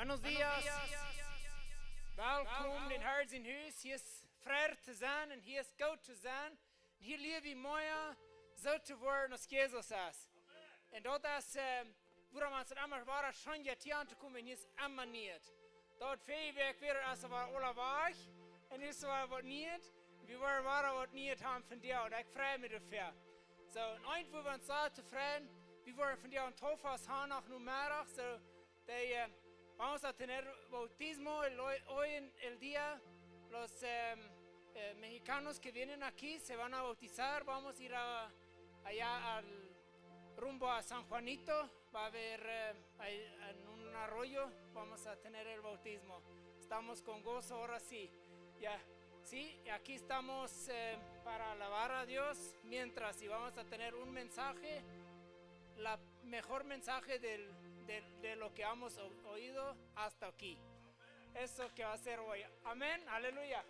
Buenos dias. Welkom in Herz in Huis. Hier ist vrij te zijn en hier is goed te zijn. En hier leef je mooier zo te worden als Jezus is. En dat is, waarom man het allemaal waar schon je aan te komen, hier is allemaal niet. Dat veel werk weer als we alle weg. En hier is wat niet. We waren wat niet haben van jou. En ik vrij me ervoor. Zo, en eind wo we ons zo tevreden. We waren van jou een tofaas gaan nog nummerig. Zo, die... Vamos a tener bautismo hoy en el día. Los mexicanos que vienen aquí se van a bautizar. Vamos a ir allá rumbo a San Juanito. Va a haber en un arroyo. Vamos a tener el bautismo. Estamos con gozo ahora sí. Ya, sí, aquí estamos para alabar a Dios. Mientras y vamos a tener un mensaje. La mejor mensaje de lo que hemos oído hasta aquí. Eso que va a ser hoy. Amén. Aleluya.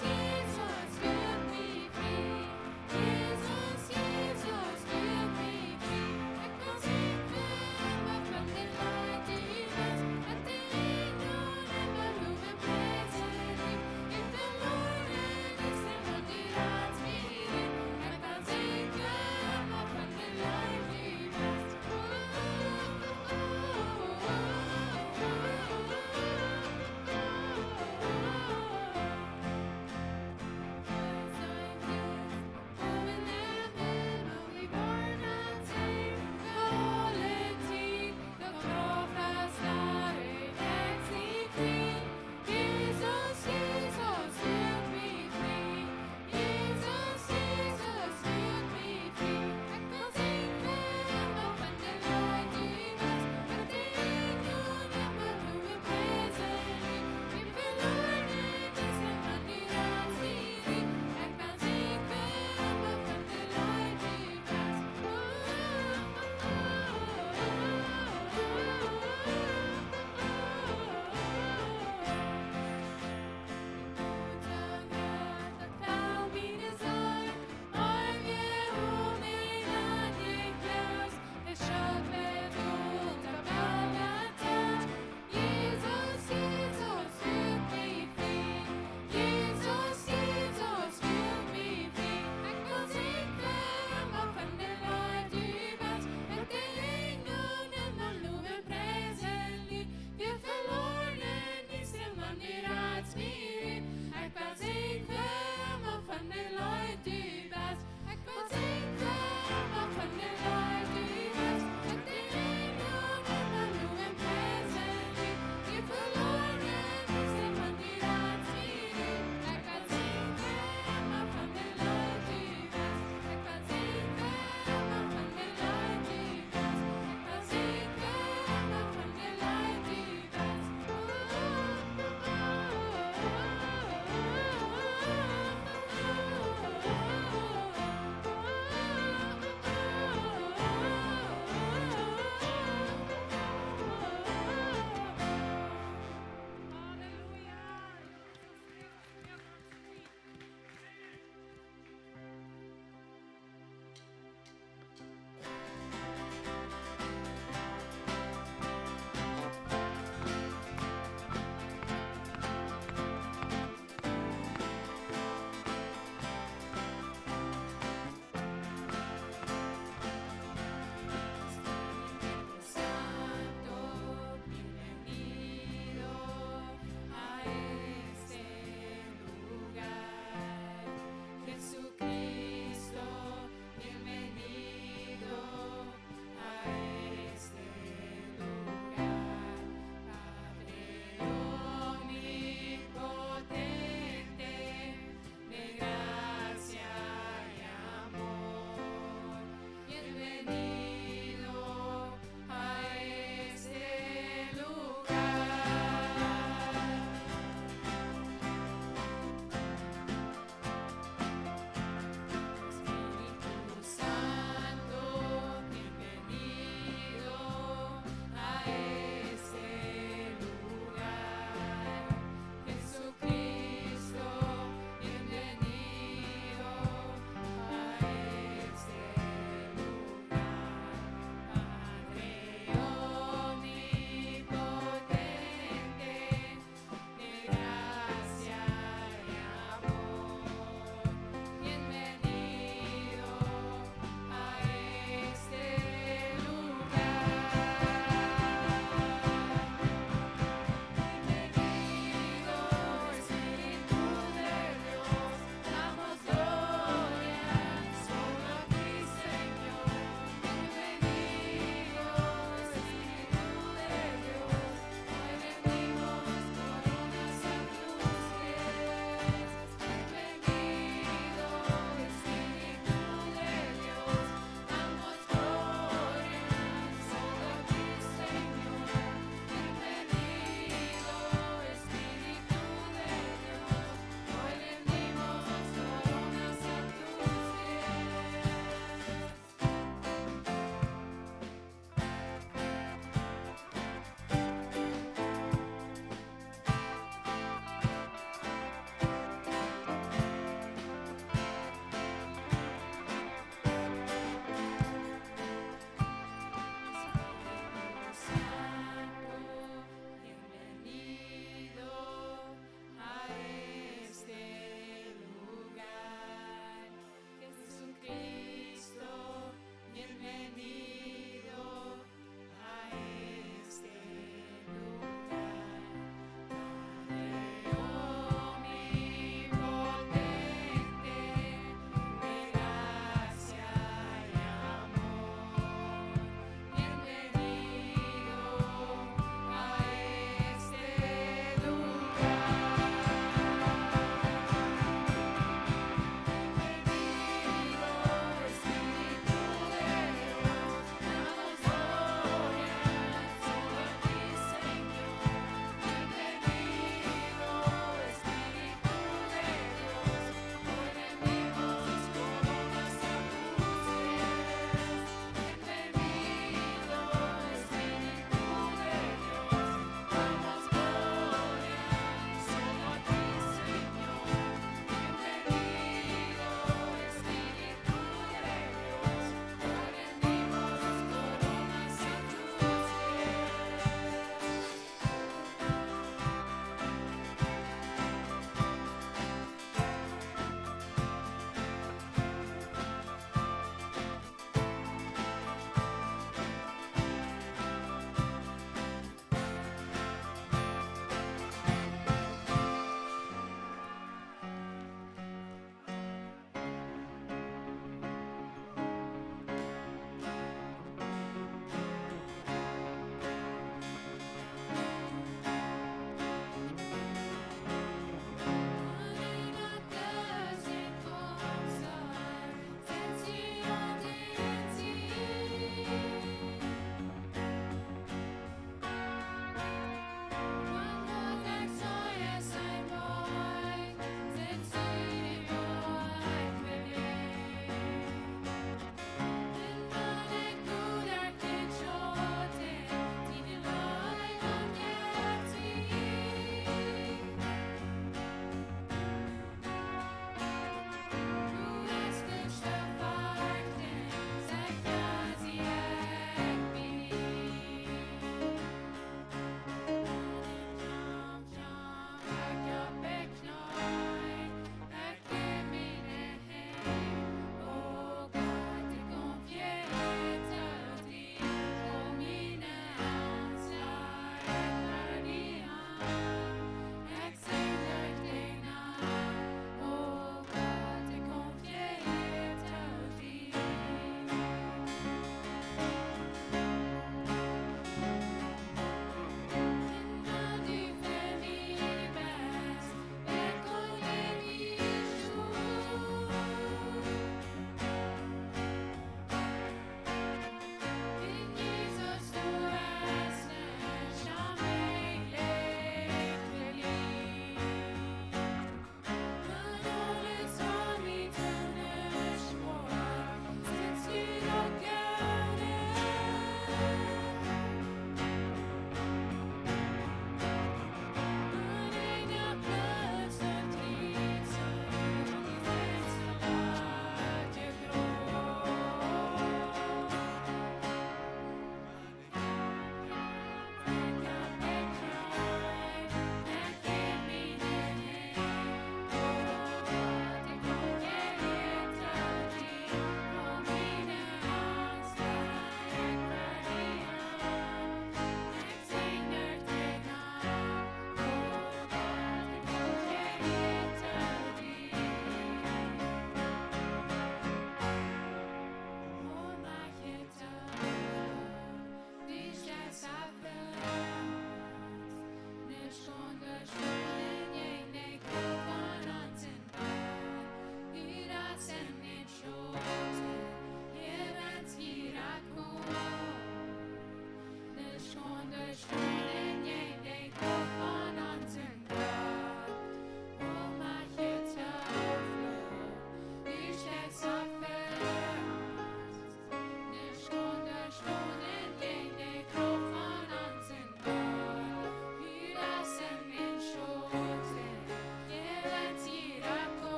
Jesus, führt mich frei. Jesus,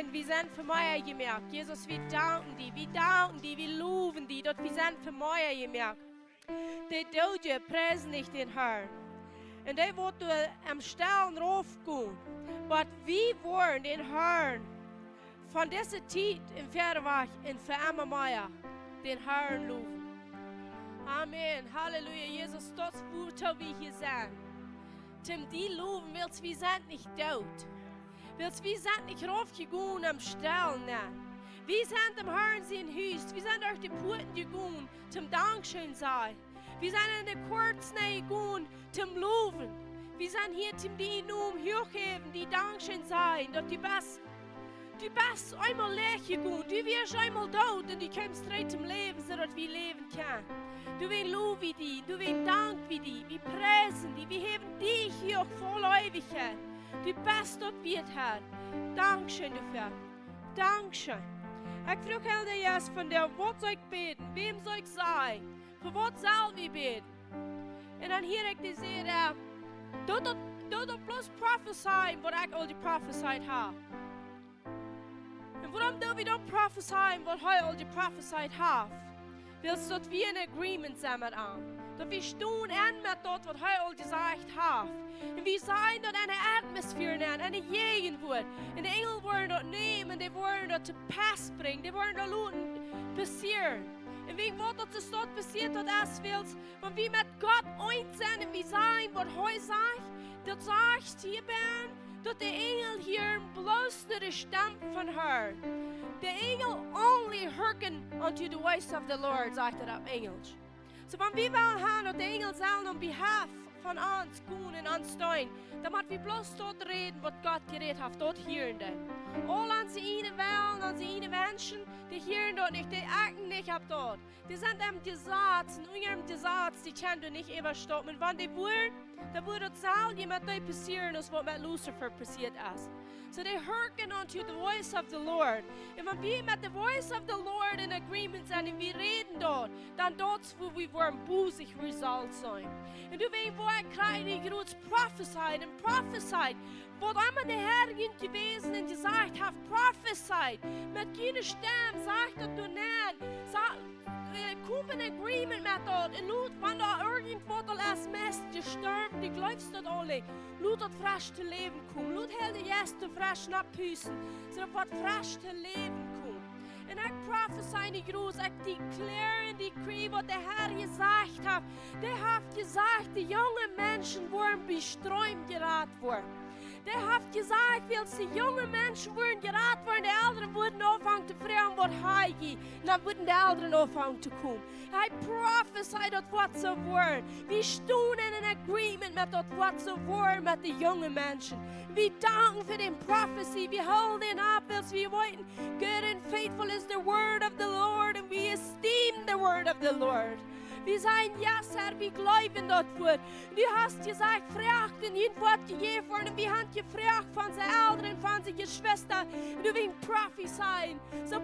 und wir sind für Meier gemerkt. Jesus, wir danken dir, wir loben dir, dort wir sind für Meier gemerkt. Die Doge preisen nicht den Herrn. Und die wird am Stellen raufgehen. Aber wir wollen den Herrn von dieser Zeit im Pferdeweg in für immer Meier den Herrn loben. Amen. Halleluja. Jesus, das wo wir hier sind. Zum die loben, willst wir sind nicht tot. Willst wir sind nicht raufgegangen am Stellen. Wir sind im Herrn sein Haus. Wir sind durch die Porten gegangen zum Dankeschön sein. Wir sind in der Kurznähe gegangen zum Loben. Wir sind hier zum die Namen hochheben, die Dankeschön sein. Dass du bist einmal leer gegangen. Du wirst einmal tot und du kommst direkt zum Leben, sodass wir leben können. Du willst Lob wie die, du willst Dank wie die, wir preisen die, wir heben dich hier voll Ewigkeit. Du bist dort wird, Herr. Dankeschön dafür. Dankeschön. Ich frage dir jetzt von der, was soll ich beten? Wem soll ich sein? Für was soll ich beten? Und dann hier ich dir du bloß prophezeien, was ich all die prophesied habe. Und warum du wieder prophezeien, was ich all die prophesied habe? Willst du, dass wir ein Agreement zusammen haben? Dass wir stehen an mit dort, was ich all gesagt habe. Und wir sein dort eine Atmosphäre nennen, eine Gegenwart. Und die Engel wollen dort nehmen, die wollen dort zu Pass bringen, die wollen dort passieren. Und wie wird das dort passiert, das willst, wenn wir mit Gott eins sind und wir sein, was heute sagt, das sagt hier bin, dass der Engel hier bloß nur die Stimme von Herrn. The Engel only hearken unto the voice of the Lord, sagt auf Englisch. So wenn wir haben, dass die Engel sollen on behalf von uns gehen und uns stehen, dann müssen wir bloß dort reden, was Gott geredet hat, dort hören. All unsere Wellen, unsere Menschen, die hören dort nicht, die achten nicht ab dort. Die sind am Gesetz, in ihrem Gesetz, die können du nicht überstoppen. Und wenn die wollen, dann würde es auch jemand passieren, als was mit Lucifer passiert ist. So they hearken unto the voice of the Lord. Und wenn wir mit the voice of the Lord in agreement sind und wir reden dort, dann dort, wo wir wollen, busig Result sein. Und du weißt, wo ich kriege, die prophesied und prophesied. Wo immer der Herr gewesen und gesagt hat, prophesied. Mit keiner Stimme sagt er, du komm in agreement mit dort. Und laut, wenn da irgendwo als Mist gestorben, die glaubst du alle. Laut das frisch zu leben kommen. Laut hält die erste frisch abhüssen. So dass frisch zu leben kommen. Und ich prophesy die Gruß, ich declare und decree, was der Herr gesagt hat. Der hat gesagt, die jungen Menschen wurden besträumt geraten worden. Der hat gesagt, weil die jungen Menschen wurden geraten worden, die Älteren wurden anfangen zu fragen, was heimgehen. Dann wurden die Älteren anfangen zu kommen. I prophesy dat wat so wordt. Wir stehen in an agreement mit dat wat so wordt mit den jungen Menschen. Wir danken für den Prophecy. Wir halten ab, als wir wollten. Good and faithful is the word of the Lord, and we esteem the word of the Lord. Wir sagen, yes, Herr, wir glauben dort vor. Du hast gesagt, fragt in jeden Wort gegeben worden. Wir haben gefragt von den Eltern, von den Geschwistern. Du willst prophezeien. So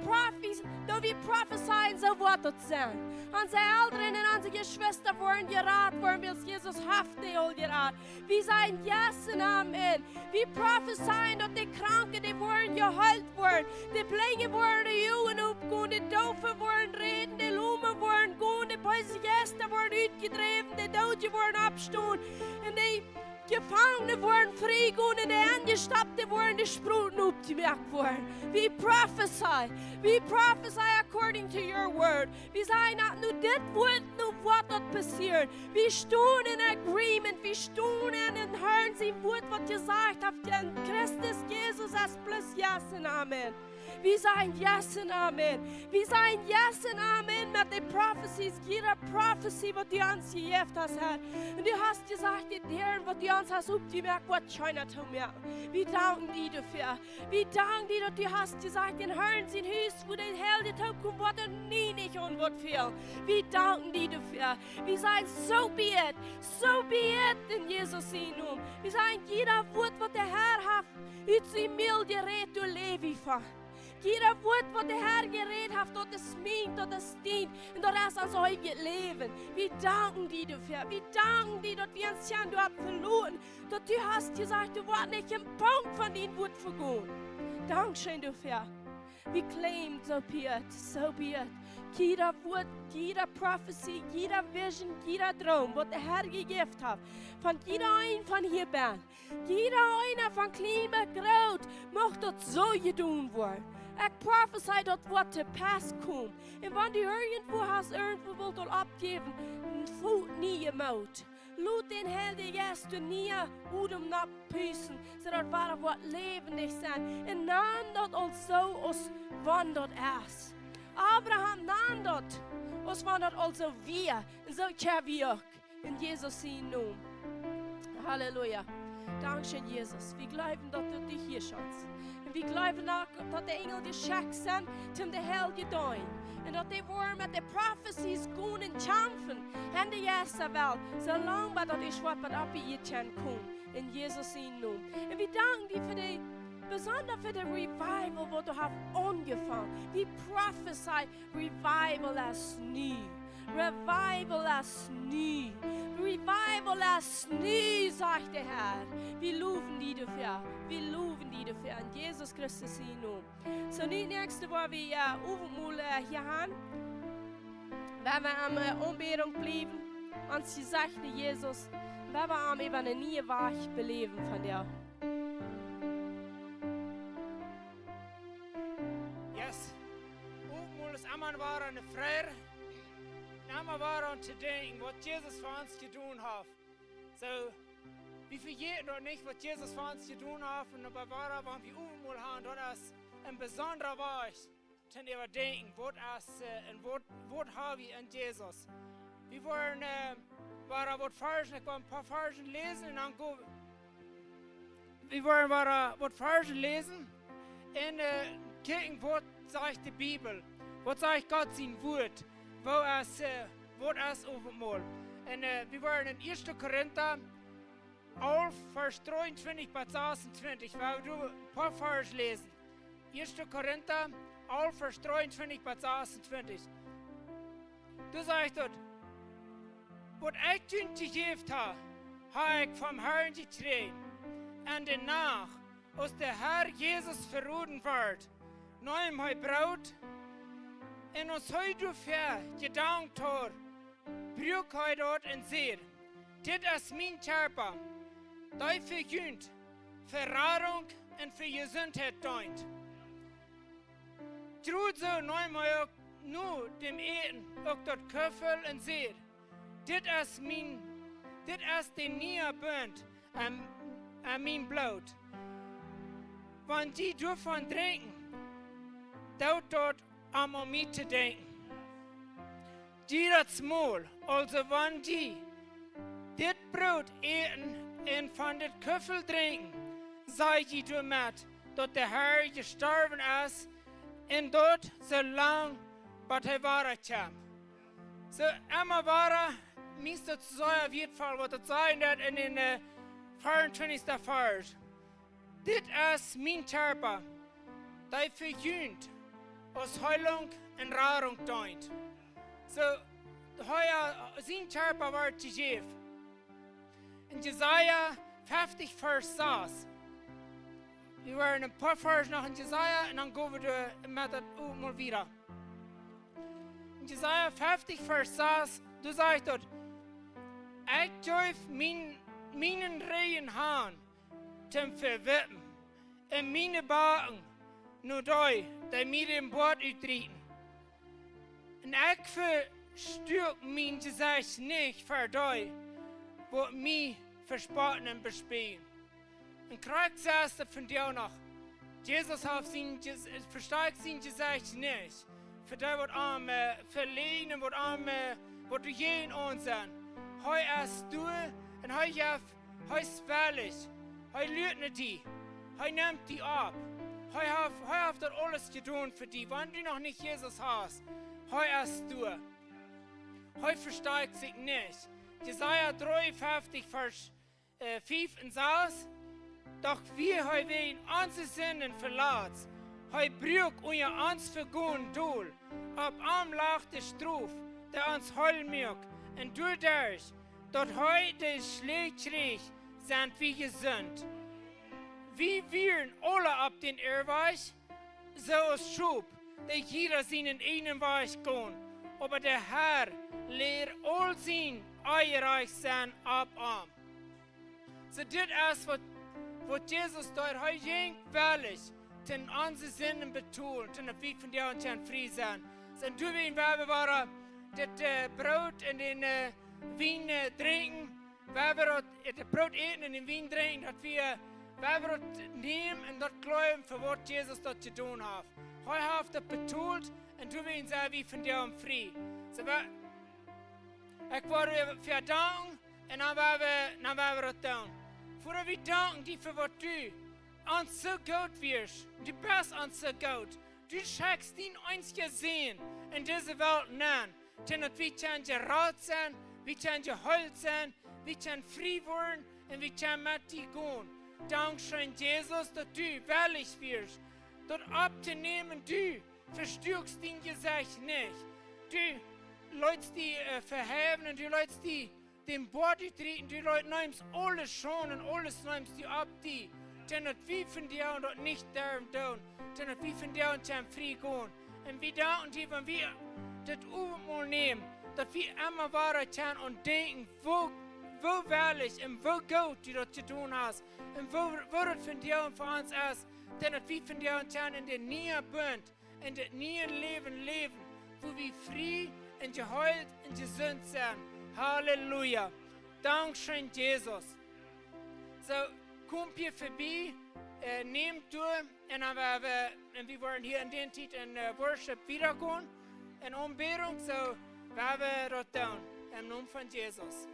wir prophezeien, so wird es sein. Unsere Eltern und unsere Geschwister wurden geraten worden, weil Jesus hafte all geraten. Wir sagen, yes und Amen. Wir prophezeien, dass die Kranken, die wurden geheilt worden. Die Blinde wurden Jungen aufgehen, die Doofen wurden reden, die Lumen wurden gehen, die Böse Gäste wurden ausgetrieben, die Toten wurden abstehen, und die Gefangenen wurden freigehen, und die Angestammten wurden die Spruten aufgemerkt worden. We prophesy according to your word. Wir sagen nicht nur das Wort, nur was dort passiert. Wir stehen in agreement, wir stehen in den Herrn, sein Wort, was gesagt hat, denn Christus Jesus als plus yes und Amen. Wir sagen yes und Amen. Wir sagen yes und Amen mit den Prophecies. Jeder Prophecy, was du uns gegeben hast, Herr. Und du hast gesagt, die Herren, was du uns hast aufgemerkt, was China zu merken. Wir danken dir dafür. Wir danken dir, dass du hast gesagt, den Herren sind Hüs, wo der Herr die Tag kommt, was er nie nicht und was fehlt. Wir danken dir dafür. Wir sagen, so be it in Jesus' Namen. Wir sagen, jeder Wort, was der Herr hat, ist sie milde Gerät und Levi von. Jeder Wort, was der Herr geredet hat, dort ist meint, dort ist dient, und dort ist unser heutiges Leben. Wir danken dir dafür. Wir danken dir, dass wir uns ja dort verloren. Dass du hast gesagt, du warst nicht im Punkt von dem Wort vergehen. Dankeschön dafür. We claim so be it, so be it. Jeder Wort, jeder Prophecy, jeder Vision, jeder Traum, was der Herr gegeben hat, von jeder ein von hier bin, jeder einer von klein bis groß, macht das so getan worden. Ich prophesy, das wird zu Pass kommen. Und wenn du irgendwo hast, irgendwo wollt ihr abgeben, Fut nie gemacht. Laat den Heiligen Geist du nie Udem nachpüssen, zodat wir wat lebendig zijn. En naam dat ons zo als wandert is. Abraham naam dat als wandert also wir. En zo kunnen we ook. In Jesus zijn naam. Halleluja. Dankeschön, Jesus. Wir glauben, dass du dich hier schaust. Und wir glauben auch, dass die Engel geschickt sind, um die Hell zu tun. Und dass die wollen mit den Prophecies gehen und kämpfen in der ersten Welt, solange wir das Schwert ab ihr kommen. In Jesus' Namen. Und wir danken dir für die, besonders für das Revival, das du hast angefangen. Wir prophesy Revival als nie. Revival als nie. Revival als nie, sagt der Herr. Wir loben die dafür. Wir loben die dafür. In Jesus Christus Namen. So, die nächste Woche wir Abendmahl hier haben. Wenn wir am Anbetung bleiben, uns gesagt Jesus, wenn wir am eben eine neue Wahrheit beleben von dir. Yes. Abendmahl ist einmal war eine Freier. Einmal war uns zu denken, was Jesus für uns getan hat. So, wir vergessen doch nicht, was Jesus für uns getan hat. Und aber war, wenn wir Abendmahl haben, das ist ein besonderer Weg, den wir denken, was haben wir in Jesus. Wir wollen, ein paar Versen lesen und dann go. Wir wollen was Versen lesen und gucken, was sagt die Bibel, was sagt Gott sein Wort. Wo es Abendmahl. Und wir wollen in 1. Korinther 11, Vers 23 bis 26, weil du ein paar Vers lesen. 1. Korinther 11, Vers 23 bis 26. Du sagst dort, was ich dir gegeben habe ich vom Herrn gekriegt. Und danach, als der Herr Jesus verraten wird, neuem Braut, en ons heute dafür gedankt hat, bruk hij dort en zeer. Dit is mijn Körper, die vergünt, Verradung und für Gesundheit dient. Trud so neumal auch nur dem Eten, auch dort Köffel und zeer. Dit is den nieuwe Bund an mijn Blut. Wenn die davon trinken, dort am mit zu denken. Jedes Mal, also wenn die das Brot eten und von dem Köffel trinken, sei ich damit, dass der Herr gestorben ist und dort so lang, bis er wiederkommt. So, immer war minst das so auf jeden Fall, was das sein wird in den 24. Vers. Das ist mein Körper, der vergünt aus Heilung und Rarung dient. So, heuer sein Körper wird gegeben. In Jesaja 50, Vers 6. Wir werden ein paar Vers noch in Jesaja und dann gehen wir mit das mal wieder. In Jesaja 50, Vers 6, du sagst dort, ich darf meinen Rehen haben, zum Verwippen, und meine Backen, nur die mir im Bord uitrieten. Und ich verstürk mein Gesicht nicht für die, wo mich verspotten und bespielen. Und kriegt es von dir noch. Jesus hat verstärkt sein Gesicht nicht. Für die, was am verlegen, was du jeden uns sind. Heu erst du und heu ist fällig. Heu lügt die. Heu nimmt die ab. Heu hat das alles getan für die. Wenn du noch nicht Jesus hast, heu erst du. Heu versteigt sich nicht. Jesaja 53, Vers 5 und 6. Doch wir heu wen unsere Sünden verlassen. Heu brück unser uns vergehen Doel. Ab am lacht der Struf, der uns heulen mögt. Und dadurch, dort heu der Schläge sind wir gesund. wie wir alle ab den Irrweich, so es schub, der jeder seinen eigenen Weich gehen. Aber der Herr lehrt all sein Eierreich sein ab am. So das ist, was Jesus dort heute ging, wirklich, den unsere Sinnen betont, den wir von dir und den Frieden sein. So du wie wir waren, das Brot in den Wein trinken, wir das Brot eten und den Wein trinken, dass wir das nehmen und das glauben, für was Jesus dort getan hat. Heute hat das betont und du wie sagen, wie von dir und Frieden. So ich wollte für danken und dann werden wir das tun. Voor we danken die voor wat du ons so gut wirst. Du bist ons so gut. Du schackst den einzigen Sinn in dieser Welt nennen. Denn wir können gerat sein, wir können geholt sein, wir können frei werden und wir können mit dir gehen. Dankeschön, Jesus, dass du willig wirst. Dort abzunehmen, du verstärkst dein Gesicht nicht. Du läutst die verheben und du läutst die den Body treten, die Leute nimmst alles schon und alles nimmst du ab die. Denn wir von dir und nicht der und da. Denn wir von dir und dem frei gehen. Und wir danken dir, wenn wir das mal nehmen, dass wir immer Wahrheit tun und denken, wo ehrlich und wo gut du das zu tun hast. Und wo das von dir und von uns ist. Denn wir von dir und tun in der Nähe Bund, in der Nähe leben, wo wir frei und geheilt und gesund sind. Halleluja. Dankeschön, Jesus. So, kommt hier vorbei, nehmt du, und wir wollen hier in den Zeit in Worship wiedergehen, in Anbetung, so, werden wir das tun, im Namen von Jesus.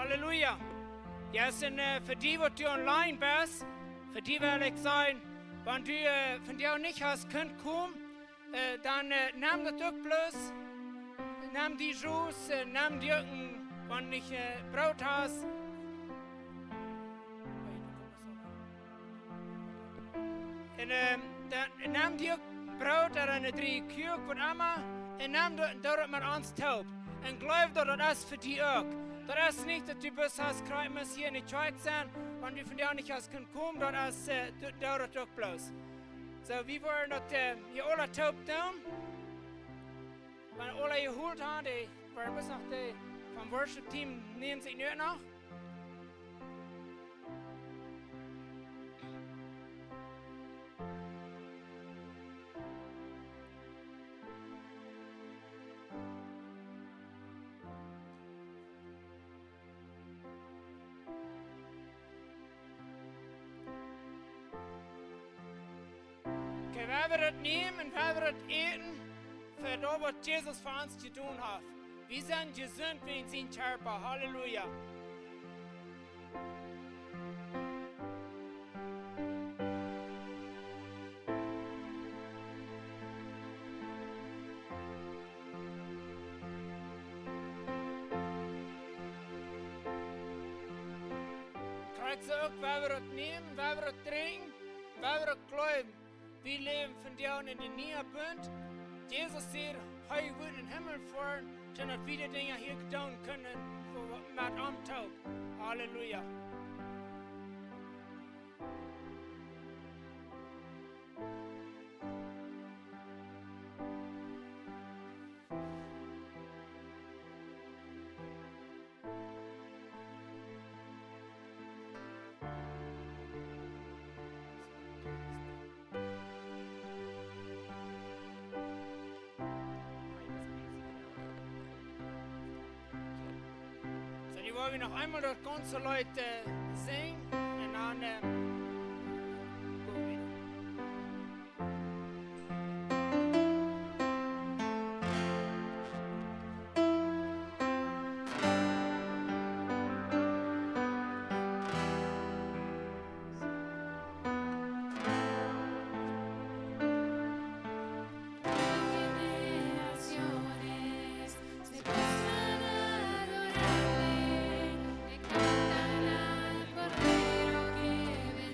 Halleluja. Yes, en für die, die du online bist, für die will ich sagen, wenn du von dir nicht hast könnt kommen, dann nimm das doch bloß, nimm die Juice, nimm die wenn ich Brot hast. En dan nimm die Brot oder eine 3 Kühe, was immer, und nimm dort mit uns taub. Und glaub, dass das für die auch. Das ist nicht, dass du bist, hast, muss hier in die Kirche sein, wenn du von dir nicht hast können kommen, das ist dort auch bloß. So, wir wollen das hier alle taub tun. Wenn alle geholt haben, die wollen bis noch die vom Worship-Team nehmen sich nicht noch. Okay, wir werden das nehmen und wir werden das eten, für das, was Jesus für uns zu tun hat. Wir sind gesund wegen seinem Körper. Halleluja. Kriegst du auch, wenn wir das nehmen, wenn wir das trinken, wenn wir das glauben. Wir leben von dir in den Nähe Bund. Jesus sagt, hey, wir in den Himmel fahren, dann hat wieder Dinge hier getan können, mit am Taub. Halleluja. Wollen wir noch einmal das ganze Leute singen und dann gehen wir wieder. Generaciones se postran a adorarle, cantan al Cordero que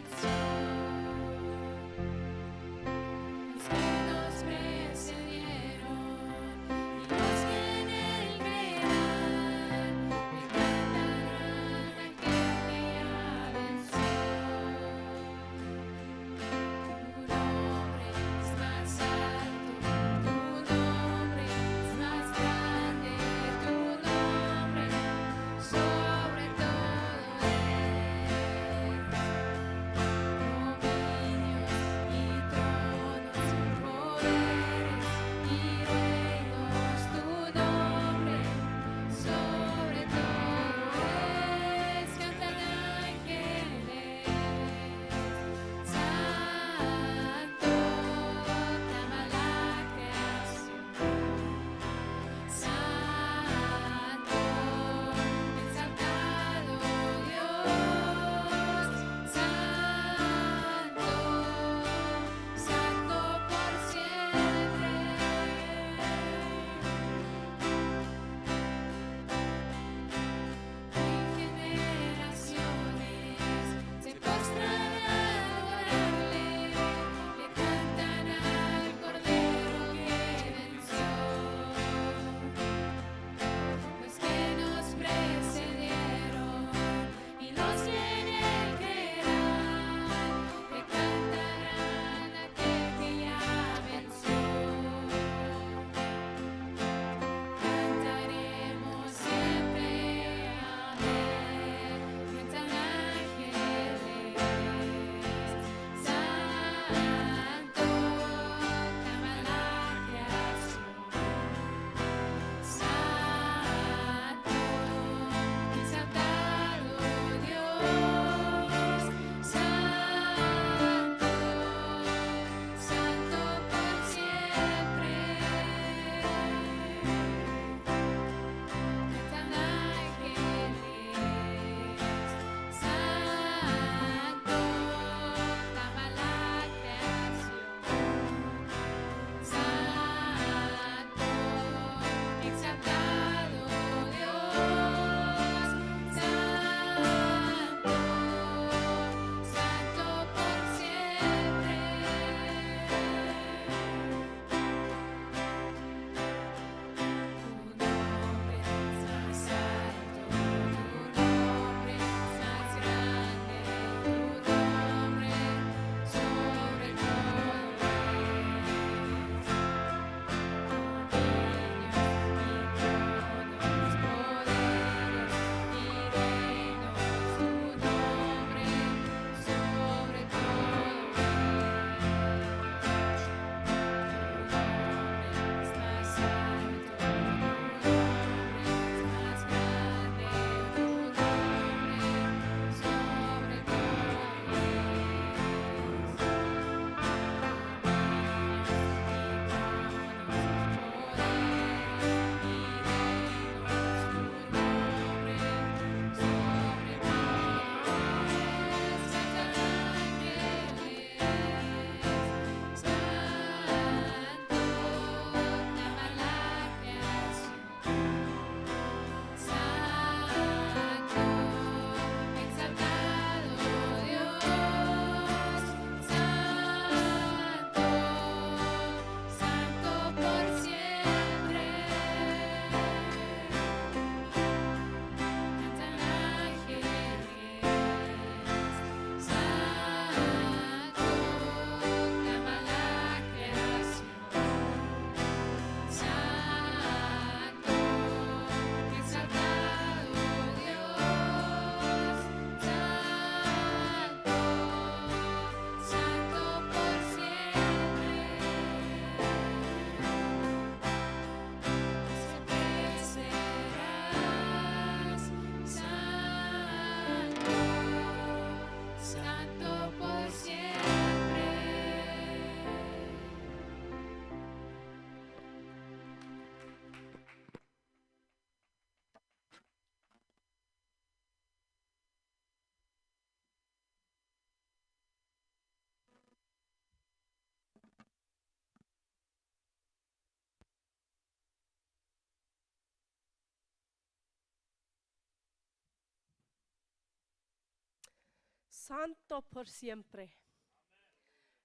santo por siempre.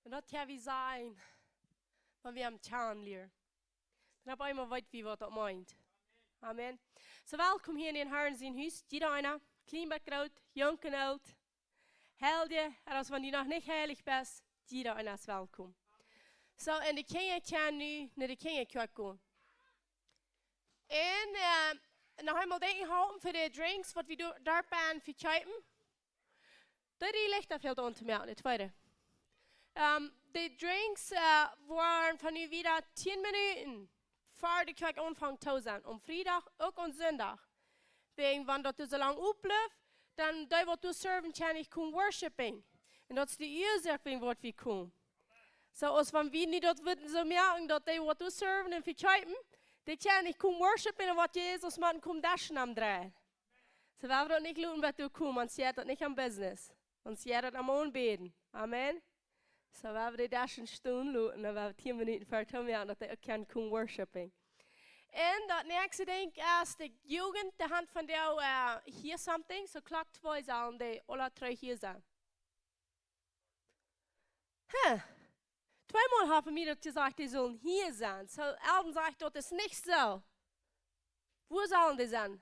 En dat kan we zijn, van we hem tjan leer. Dan heb je maar weet wie wat dat meint. Amen. So welkom hier in den Herren zijn huis. Jeder einer, klein bis groot, jong en oud. Helden, en als je nog niet heilig bent, jeder einer is welkom. So, en de kinderen kan nu naar de kinderkerk gaan. En nog eenmaal denken houden voor de drinks, wat we daar zijn voor kijken. Dat is lichter veel aan te merken, het tweede. De drinks waren van nu weer 10 minuten voor de kerk aanvangt te zijn. Om vrijdag, ook op zondag. Wegen, wanneer dat zo lang opblijft, dan dat wat du serven kan ik kunnen worshipen. En dat is de oorzaak wat we komen. So, als we niet dat willen zo merken, dat die wat du serven en verkijken, die kan ik kunnen worshipen en wat Jezus man komt dashen am draaien. So, we dat niet doen wat du komt, want je hebt dat niet aan business. Want je hebt dat am aanbeden. Amen. So, we hebben die dashen stoen loten en we hebben 10 minuten voor te merken dat die kan kunnen worshipen. En dat nächste ding is de jugend, de hand van jou hier something, so klok 2 zullen die alle 3 hier zijn. Zweimal haben wir gesagt, die sollen hier sein. So, Elden sagt, das ist nicht so. Wo sollen die sein?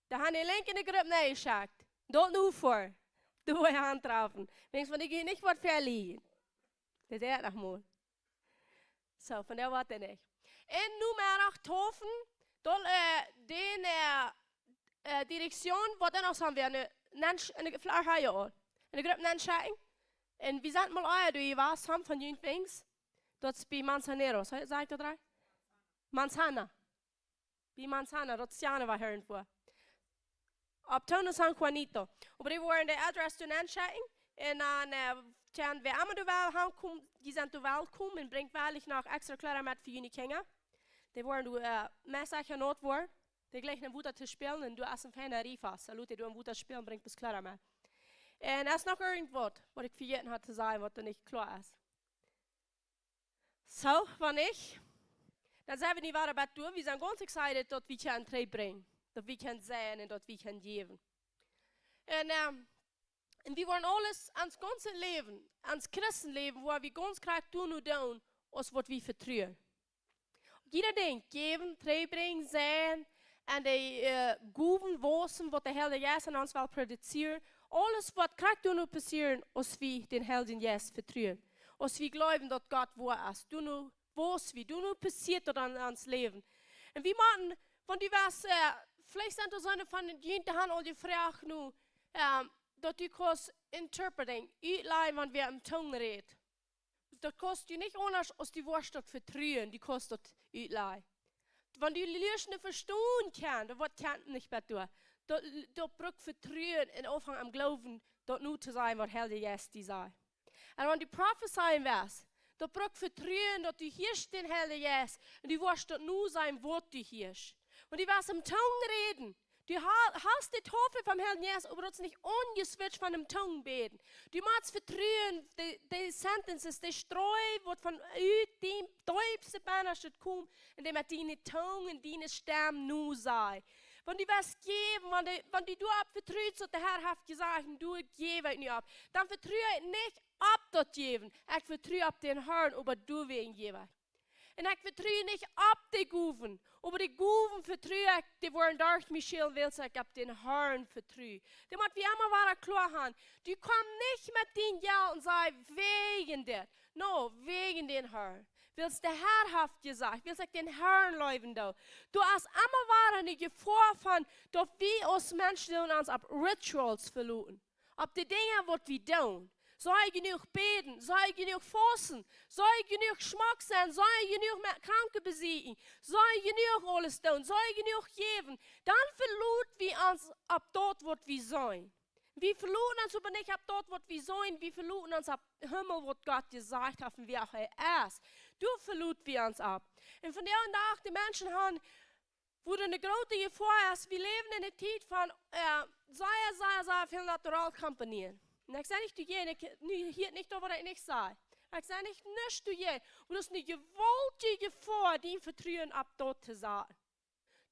Da haben die Link in die Gruppe reingeschaut. Dort nur vor. Du willst Hand draufen. Denkst du, die gehen nicht was verliehen. Das ist noch mal. So, von der warte nicht. Und nun mehr nach Tofen, dort den Direktion, was dann auch sagen wir, eine Flasche hier. Eine Gruppe reingeschaut. En we zijn mal aan, je was samen van jullie things. Dat is bij Manzanero, zeg ik dat right? Manzana. Bij Manzana, dat is Jana waar heren voor. Op Tono San Juanito. Maar die worden de adres toen aanschauen. En dan gaan we allemaal de wel gaan, die zijn toen welkom. En brengt wel nog extra klaren met voor jullie kinderen. Die worden meestal genoemd worden. Die gleich een woede te spelen en du als een fijne rifas. Dan doe je een woede spelen, brengt dus klaren met. En dat is nog irgendwas, wat ik vergeten had te zeggen, wat er niet klaar is. So, van ik, dan zijn we niet waar bij toe. We zijn ganz excited dat we kunnen terugbrengen. Dat we kunnen zijn en dat we kunnen geven. En we worden alles aan het ganze leven, aan het christenleven, waar we ganz graag doen, als wat we vertrouwen. Jeder ding, geven, terugbrengen, zijn, en de goeden woorden, wat de Heilige Geest aan ons wil produceren. Alles wat krijgt nu passieren, als we den Heiligen Geist vertrauen. Als we geloven dat Gott wahr ist. Du nu was wie, du nu passiert dat aan ons leven. En we maken, want die was, vielleicht sind das eine von den Jenten, haben all die Fragen nu, dat du kannst interpretieren, uitleggen, want wir im Tongue reden. Dat kost je niet anders als die Wurst dat vertrauen, die kost dat uitleggen. Wenn du Lügen nicht verstehen kannst, dann wird es nicht mehr tun. Dat braucht Vertrauen in Anfang am Glauben, dat nu zu sein, was Heilige Geist die sagt. Und wenn die prophezeien was, dat braucht Vertrauen, dat du hirst den Heilige Geist und du wirst dat nu sein, was du hirst. Und die was im Tongue reden. Du hast die Tafel vom Heiligen Geist, aber du hast nicht ungeswitcht von dem Tongue beten. Du musst vertrauen, die Sentences, die Streu, was von dem tiefsten Banner steht, kommt, indem deine Tongue und deine Stimme nu sei. Wenn die was geben, wenn du abvertraust, so der Herr hat gesagt, du gebe nicht ab, dann vertraue ich nicht ab das geben. Ich vertraue ab den Herrn, aber du wen geben. Und ich vertraue nicht ab die Guven, aber die Guven vertraue ich, die wollen durch Michel will sagen, ab den Herrn vertraue. Die muss wie immer war klar haben, du kommst nicht mit den Ja und sagst, wegen dir, no, wegen den Herrn. Willst der Herr hat gesagt, willst den Herrn leuben da. Du hast immer war eine Gefahr von, dass wir als Menschen uns ab Rituals verloren. Ab die Dinge, was wir tun. Soll genug beten, soll genug fasten, soll genug Schmack sein, soll genug mit Kranken besiegen, soll genug alles tun, soll genug geben. Dann verloren wir uns ab dort, was wir sein. Wir verloren uns aber nicht ab dort, was wir sein, wir verloren uns ab Himmel, was Gott gesagt hat, und wie auch er ist. Du verloren wir uns ab. Und von der nach die Menschen haben, wo eine große Gefahr ist, wir leben in der Zeit von sehr viel Naturalkompanien. Und ich sage nicht, du hier nicht, was ich nicht sage. Ich sage nicht, du hier. Und das ist eine gewaltige Gefahr, die Vertrauen ab dort zu sagen.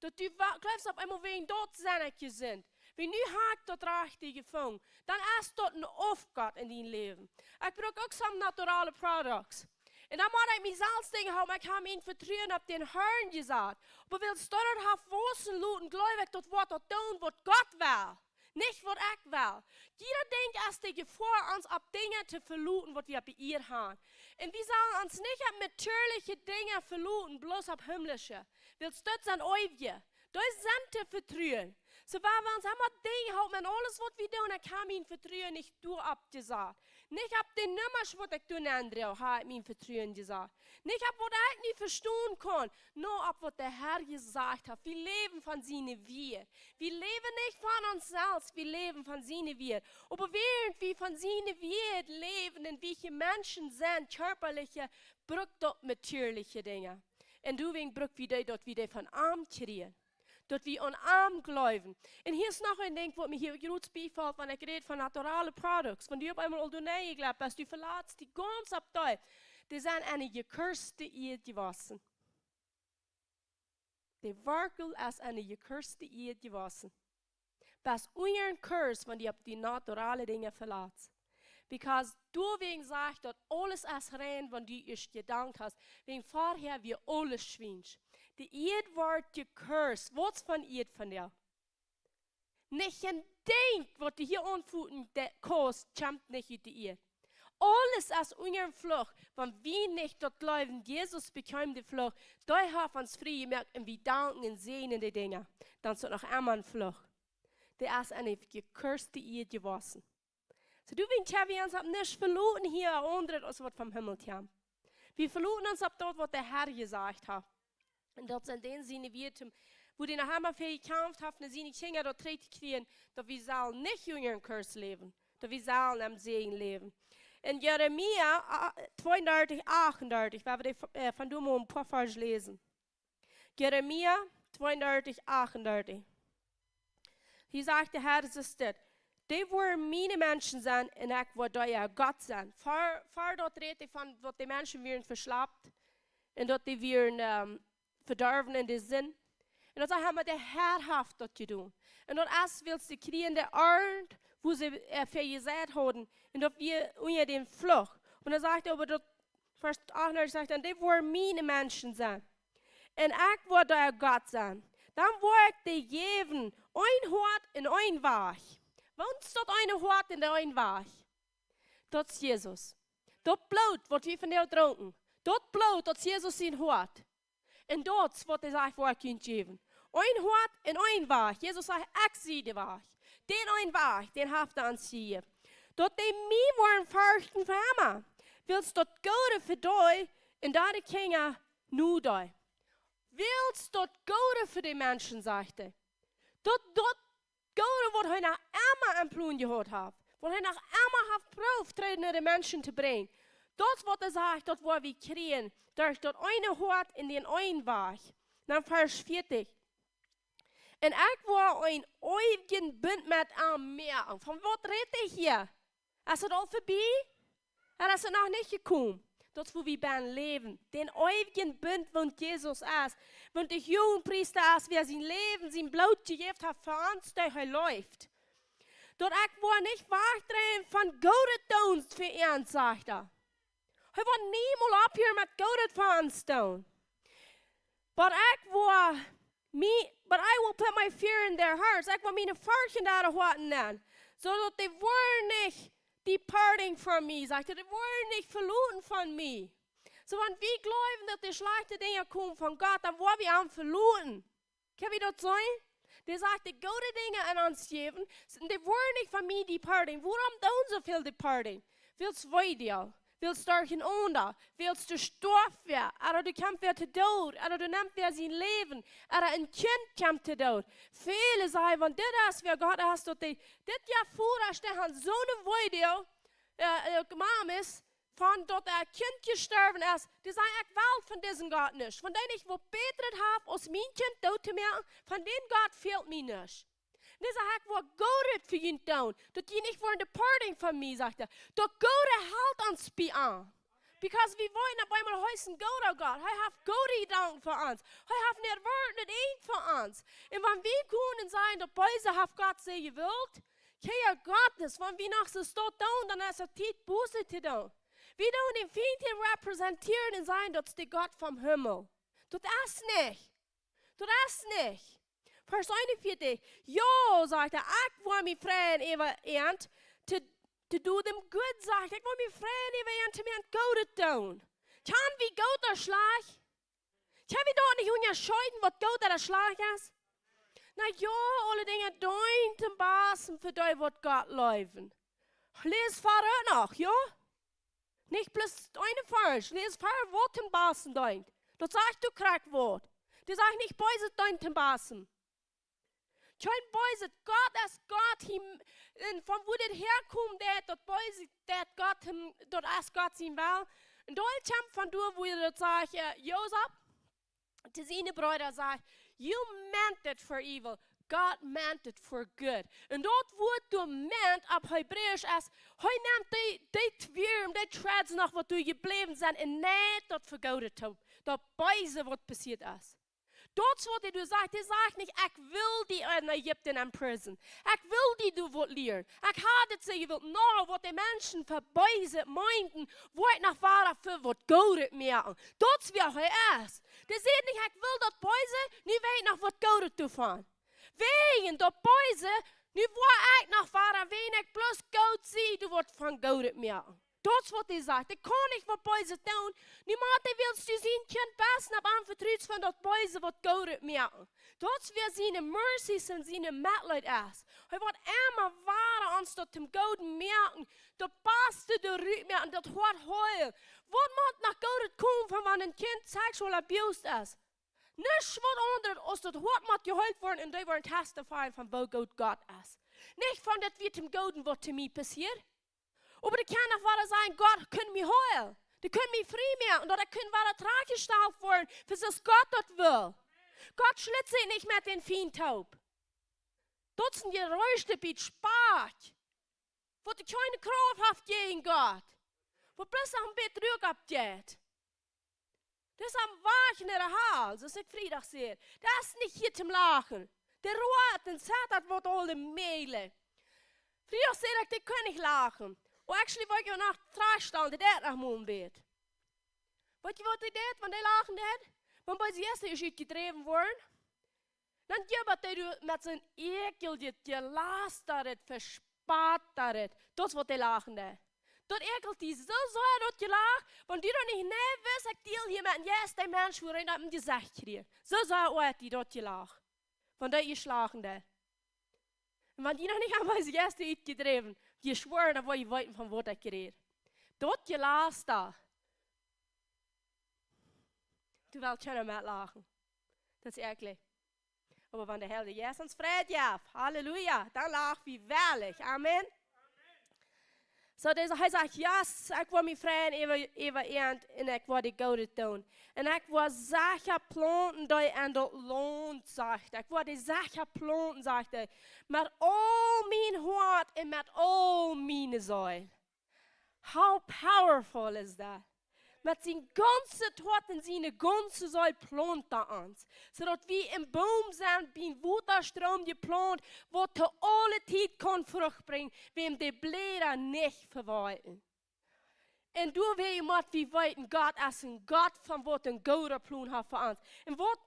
Dass du glaubst, ob einmal wegen dort sind. Wie nu haakt dat rechte gevangen, dan is dat een afgat in die leven. Ik gebruik ook soms naturale producten. En dan moet ik mezelf denken, maar ik heb mijn vertrouwen op den Herrn gezet. Maar wil stellen have vossen laten, geloof ik, dat wat dat doen, wat God wil. Nicht wat ik wil. Jeder denkt als de gevaar ons op dingen te verluten, wat we bij ihr haben. En we zullen ons niet op natuurlijke dingen verluten, bloß op himmlische. Willst dat zijn oeuvje. Dat zijn te vertrouwen. So waar we ons allemaal dingen houden en alles wat we doen, ik heb mijn vertrouwen niet door opgezet. Niet op de nummers wat ik doen Andrea, heb ik mijn vertrouwen gezet. Niet op wat ik niet verstaan kan, nur op wat de Herr gezegd heeft. We leven van zijn Weer. We leven niet van onszelf, we leven van zijn Weer. Aber während wir von zijn Weer leven en wie Menschen zijn, körperliche, brukt dat natuurlijke dingen. En deswegen brukt we dat we van arm kriegen. Dat we aan arm geloven. En hier is nog een ding wat me hier groot bijvalt, want ik reed van naturale producten. Want die op eenmaal al doen neergelegd, als die verlaat, die ganz op tijd. Die zijn aan een gekurste eed gewassen. Die werkel als aan een gekurste eed gewassen. Bas een kurs, want die op die naturale dingen verlaat. Because deswegen sagt dat alles is rein, wenn du ich gedankt hast. Wegen vorher wir alles schwinsch. Die Eid wordt gekürzt. Wat van Eid van dir? Nicht ein Ding, was du hier anfühlen, der kost, champt nicht in die Eid. Alles ist unsere Flucht. Wenn wir nicht dort glauben, Jesus bekommt die Flucht, da haben wir uns frei gemerkt und wir danken und sehen die Dinge. Dann ist noch einmal eine Flucht. Der ist eine gekürzte Eid gewesen. So du willst ja, wir uns nicht verloren hier andere, als was vom Himmel kam. Wir verloren uns ab dort, was der Herr gesagt hat. Und dort sind den Sinne Wirten, wo die nachher mal viel gekämpft haben, sind die Kinder dort treten kriegen, dass wir sollen nicht jüngeren Kurs leben, dass wir sollen am Segen leben. In Jeremia 32, 38, werden wir von du mal ein paar Vers lesen. Jeremia 32, 38. Hier sagt der Herr, es ist das. Die wollen meine Menschen sein und ich will euer Gott sein. Vor dort redet von, dass die Menschen werden verschleppt und dass die werden verdorven in den Sinn. Und dann haben wir der Herrhaft dort getan. Und dort erst willst du kriegen der Ort, wo sie vergesät haben. Und dort wir unter den Flucht. Und dann sagt er aber dort, Vers 38 sagt er, die wollen meine Menschen sein. Und ich will euer Gott sein. Dann will ich dir geben, ein Hort und ein Wach. Woont dat eine Hort in der ein Wach? Dat is Jesus. Dat Blut, wat we van jou dronken. Dat Blut, dat is Jesus zijn Hort. En dat is wat hij zegt voor kunt geven. Ein Hort en ein Wach. Jesus zegt, ik zie de Wach. Den ein Wach, den heeft hij ons hier. Dat die mij worden verchten van hem. Willst dat Gode voor jou en dat de Kinder nu jou. Willst dat Gode voor die mensen, zegt hij. Dat Gode wat hij naar Emma een plan gehad heeft. Wat hij naar Emma heeft proef naar de mensen te brengen. Dat is wat hij zegt, dat wat we krijgen. Door dat ene hoort in den een Wach. Dan vers 40. En ik wil een eeuwigen bund met hem maken. Van wat redt hij hier? Is het al voorbij? En is het nog niet gekomen? Dat is hoe we ben leven. Den eeuwigen bund, want Jezus is. Want de Hohenpriester is, wer zijn leven, zijn bloed gegeven heeft voor ons, dat hij läuft. Dat ik wil niet wegdrehen van Godedienst voor ons, zegt hij. Hij wil niemand op hier met Godet voor ons doen. But I will put my fear in their hearts. Ik wil mijn varken daar houden dan. Zodat die worden niet departing from me, zegt hij. Die worden niet verloren van me. So, wenn wir glauben, dass die schlechten Dinge kommen von Gott, dann wollen wir ihn verloren. Kann ich das sagen? Der sagt, die gute Dinge an uns geben, die wollen nicht von mir departing. Warum tun so viel departing? Willst du weiter? Willst du durch ein Onder? Willst du gestorben werden? Oder du kommst wieder zu Tod? Oder du nimmst wieder sein Leben? Oder ein Kind kommt zu Tod? Viele sagen, wenn das ist, wer Gott hast, dass das ja vorher stehen, so eine Weide gemacht ist, von dort ein Kind gestorben ist, die sagen, ich will von diesem Gott nicht. Von denen ich wo betet habe, als mein Kind tot zu machen, von dem Gott fehlt mir nicht. Und die sagen, ich will Gott für ihn tun, dass die nicht wollen departing von mir, sagt er. Doch Gott hält uns bei an. Because we wollen op einmal heißen Gott, oh Gott. Hij heeft Gott gedankt voor ons. Hij heeft niet woord, niet één voor ons. En wanneer we kunnen zijn, dat Beise heeft Gott ze gewild, kijk Gott is, wanneer we nog zo stot doen, dan is het tijd boze te doen. We doen den Feind representieren en zijn, dat is de Gott vom Himmel. Dat is niet. Dat is niet. Vers 41. Ja, sagt ik wil mijn vriend even eend, te doen dem goed, sagt ik wil mijn vriend even eend, te mijn goede doen. Kan wie goed er slag? Kan wie dort nicht unterscheiden, wat goed er slag is? Na ja, alle dingen doen ten basen voor die wat Gott leven. Lees verder nog, ja? Nicht bloß eine Vers. Lees verder wat ten basen doen. Dat sagt du Krackwort. Das sagt nicht Beise doen ten basen. Kein Beise, Gott ist Gott. Von wo das herkommt, dat Beise, dat Gott, dat ist Gott sein will. Und da kommt von du, wo ihr das sagt, Josef, zu seinen Brüdern sagt, you meant it for evil. God meant it for good. Und dort wordt du meant op Hebräisch als, hij neemt die twee, die treds nog wat du gebleven zijn en niet dat vergouden hebt. Dat Beise wat passiert is. Dat wat du sagt, die sagt nicht, ich will die in Ägypten in prison. Ich will die du wat leren. Ich had het ze wilt nou wat die mensen verbeuzen meinten, wordt nach vader für wat gouden merken. Dat wie hij is. Die zegt nicht, ich will dat Beise, nu weet nog wat gouden te van. Wegen dat Beise, nu word ik nog vader, wen ik plus goud zie, du wordt van gouden merken. Dat is wat hij zegt. Ik kan niet wat Beise doen. Niemand wil je zijn kind best op aanvertrouwd van dat Beise wat goud merken. Dat is weer zijn mercies en zijn medleid is. Hij wordt immer waar ons dat hem goud merken. Dat beste de ruik merken, dat hoort heil. Wat moet naar goud komen van wanneer een kind sexual abused is? Niks wat onder als dat hoort moet gehuild worden en die worden testifyen van wo goud God is. Niet van dat wie hem gouden wat te mij passiert. Aber die kann auch wahr sein, Gott kann mich heilen. Die können mich frei machen. Oder die können wahr tragestauft werden, für das Gott das will. Gott schlitzt sich nicht mit den Feintaub. Das sind Geräusche, die spart. Wo die keine Kraft hat gegen Gott. Wo bloß ein Betrug abgeht. Das ist am Wachen in der Hals, das ist Friedrich sehr. Das ist nicht hier zum Lachen. Der Rot, den Satat, wird alle Mehle. Friedrich sehr, die können nicht lachen. Och actually var jag nog trashstal det där när hon vet. Vet du vad det är van de lachen det? Man bij de eerste is uitgedreven worden. Dan jobbat du met zijn ekel dit gelasterd, verspatterd. Dat is wat de lachen det. Dat ekelt die zo zwaar dat je lacht, want die dan niet nee wist ik deel hier met een eerste mens voor een dat hem gezegd kreeg. Zo zwaar uit die dat je lacht. Van dat je slagen det. En want die nog niet aan bij de eerste uitgedreven. Je schwör, dat wil je weten van wat ik reed. Dat je laatst daar. Du wilt kunnen met lachen. Dat is eigenlijk. Maar van de Heilige Geest ons vrede af. Halleluja. Dan lachen we werkelijk. Amen. So hij zegt, yes, ik wil mijn vriend even eind en ik wil die gouden doen. En ik wil zaken planten die en dat loont, zegt hij. Ik wil die zaken planten, zegt hij. Met al mijn hart en met al mijn ziel. How powerful is that? Met zijn ganze hart en zijn ganze ziel plant hij ons. Zodat we een boom zijn, bij een waterstroom geplant, wat te alle tijd kan vrucht brengen, wem de bläder niet verwijten. En door we moet we weten, God is een God van wat een goede plan heeft voor ons. En wat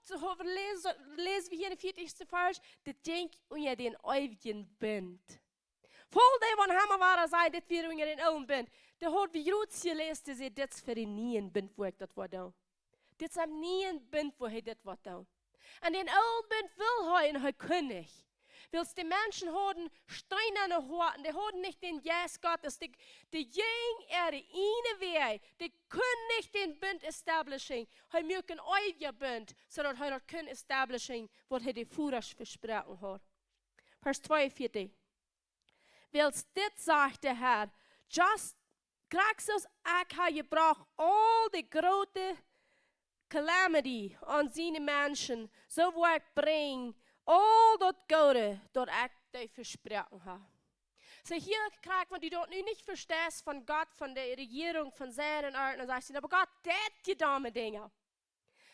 lezen we hier in de 40ste vers? Dat denk je den eeuwigen bent. Vol de van hem waar zei, dat we in den eeuwigen bent. De hoort we groot gelezen, dat dit voor de nieuwen bent, voor ik dat wat doen. Dit is een nieuwen bent, voor hij dit wat doen. En den eeuwigen bent wil hij en hij kan niet. Willst die Menschen haben steinerne Horten, die haben nicht den Yes Gottes, die jeng die eine Weg, die können nicht den Bund establishing, die mögen euer Bund, sondern die können establishing, was die Führers versprochen hat. Vers 42. Willst dit, sagt der Herr, just Christus, ich habe gebracht all die große calamity an seine Menschen, so wo ich bring, all dat goede dat ik die versproken heb. So hier kriegt man die dort nicht verstehst von Gott, von der Regierung, von seinen Orten. Und sagst du, aber Gott, das die Dame Dinge.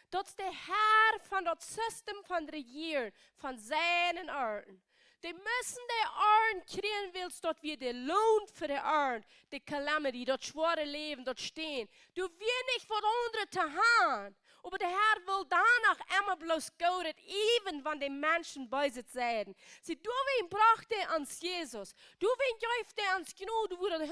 Dat is de Herr van dat systeem van regieren, van seinen Orten. Die müssen die Ohren kriegen, willst dort wie der Lohn für die Ohren, die Calamity, das schwere Leben dort stehen. Du wirst nicht von anderen zu haben. Aber der Herr will danach immer bloß gehen, even wenn die Menschen bei sich sind. Sie, du wen brachte ans Jesus. Du wen jäufte ans Gnade, du wurde 100%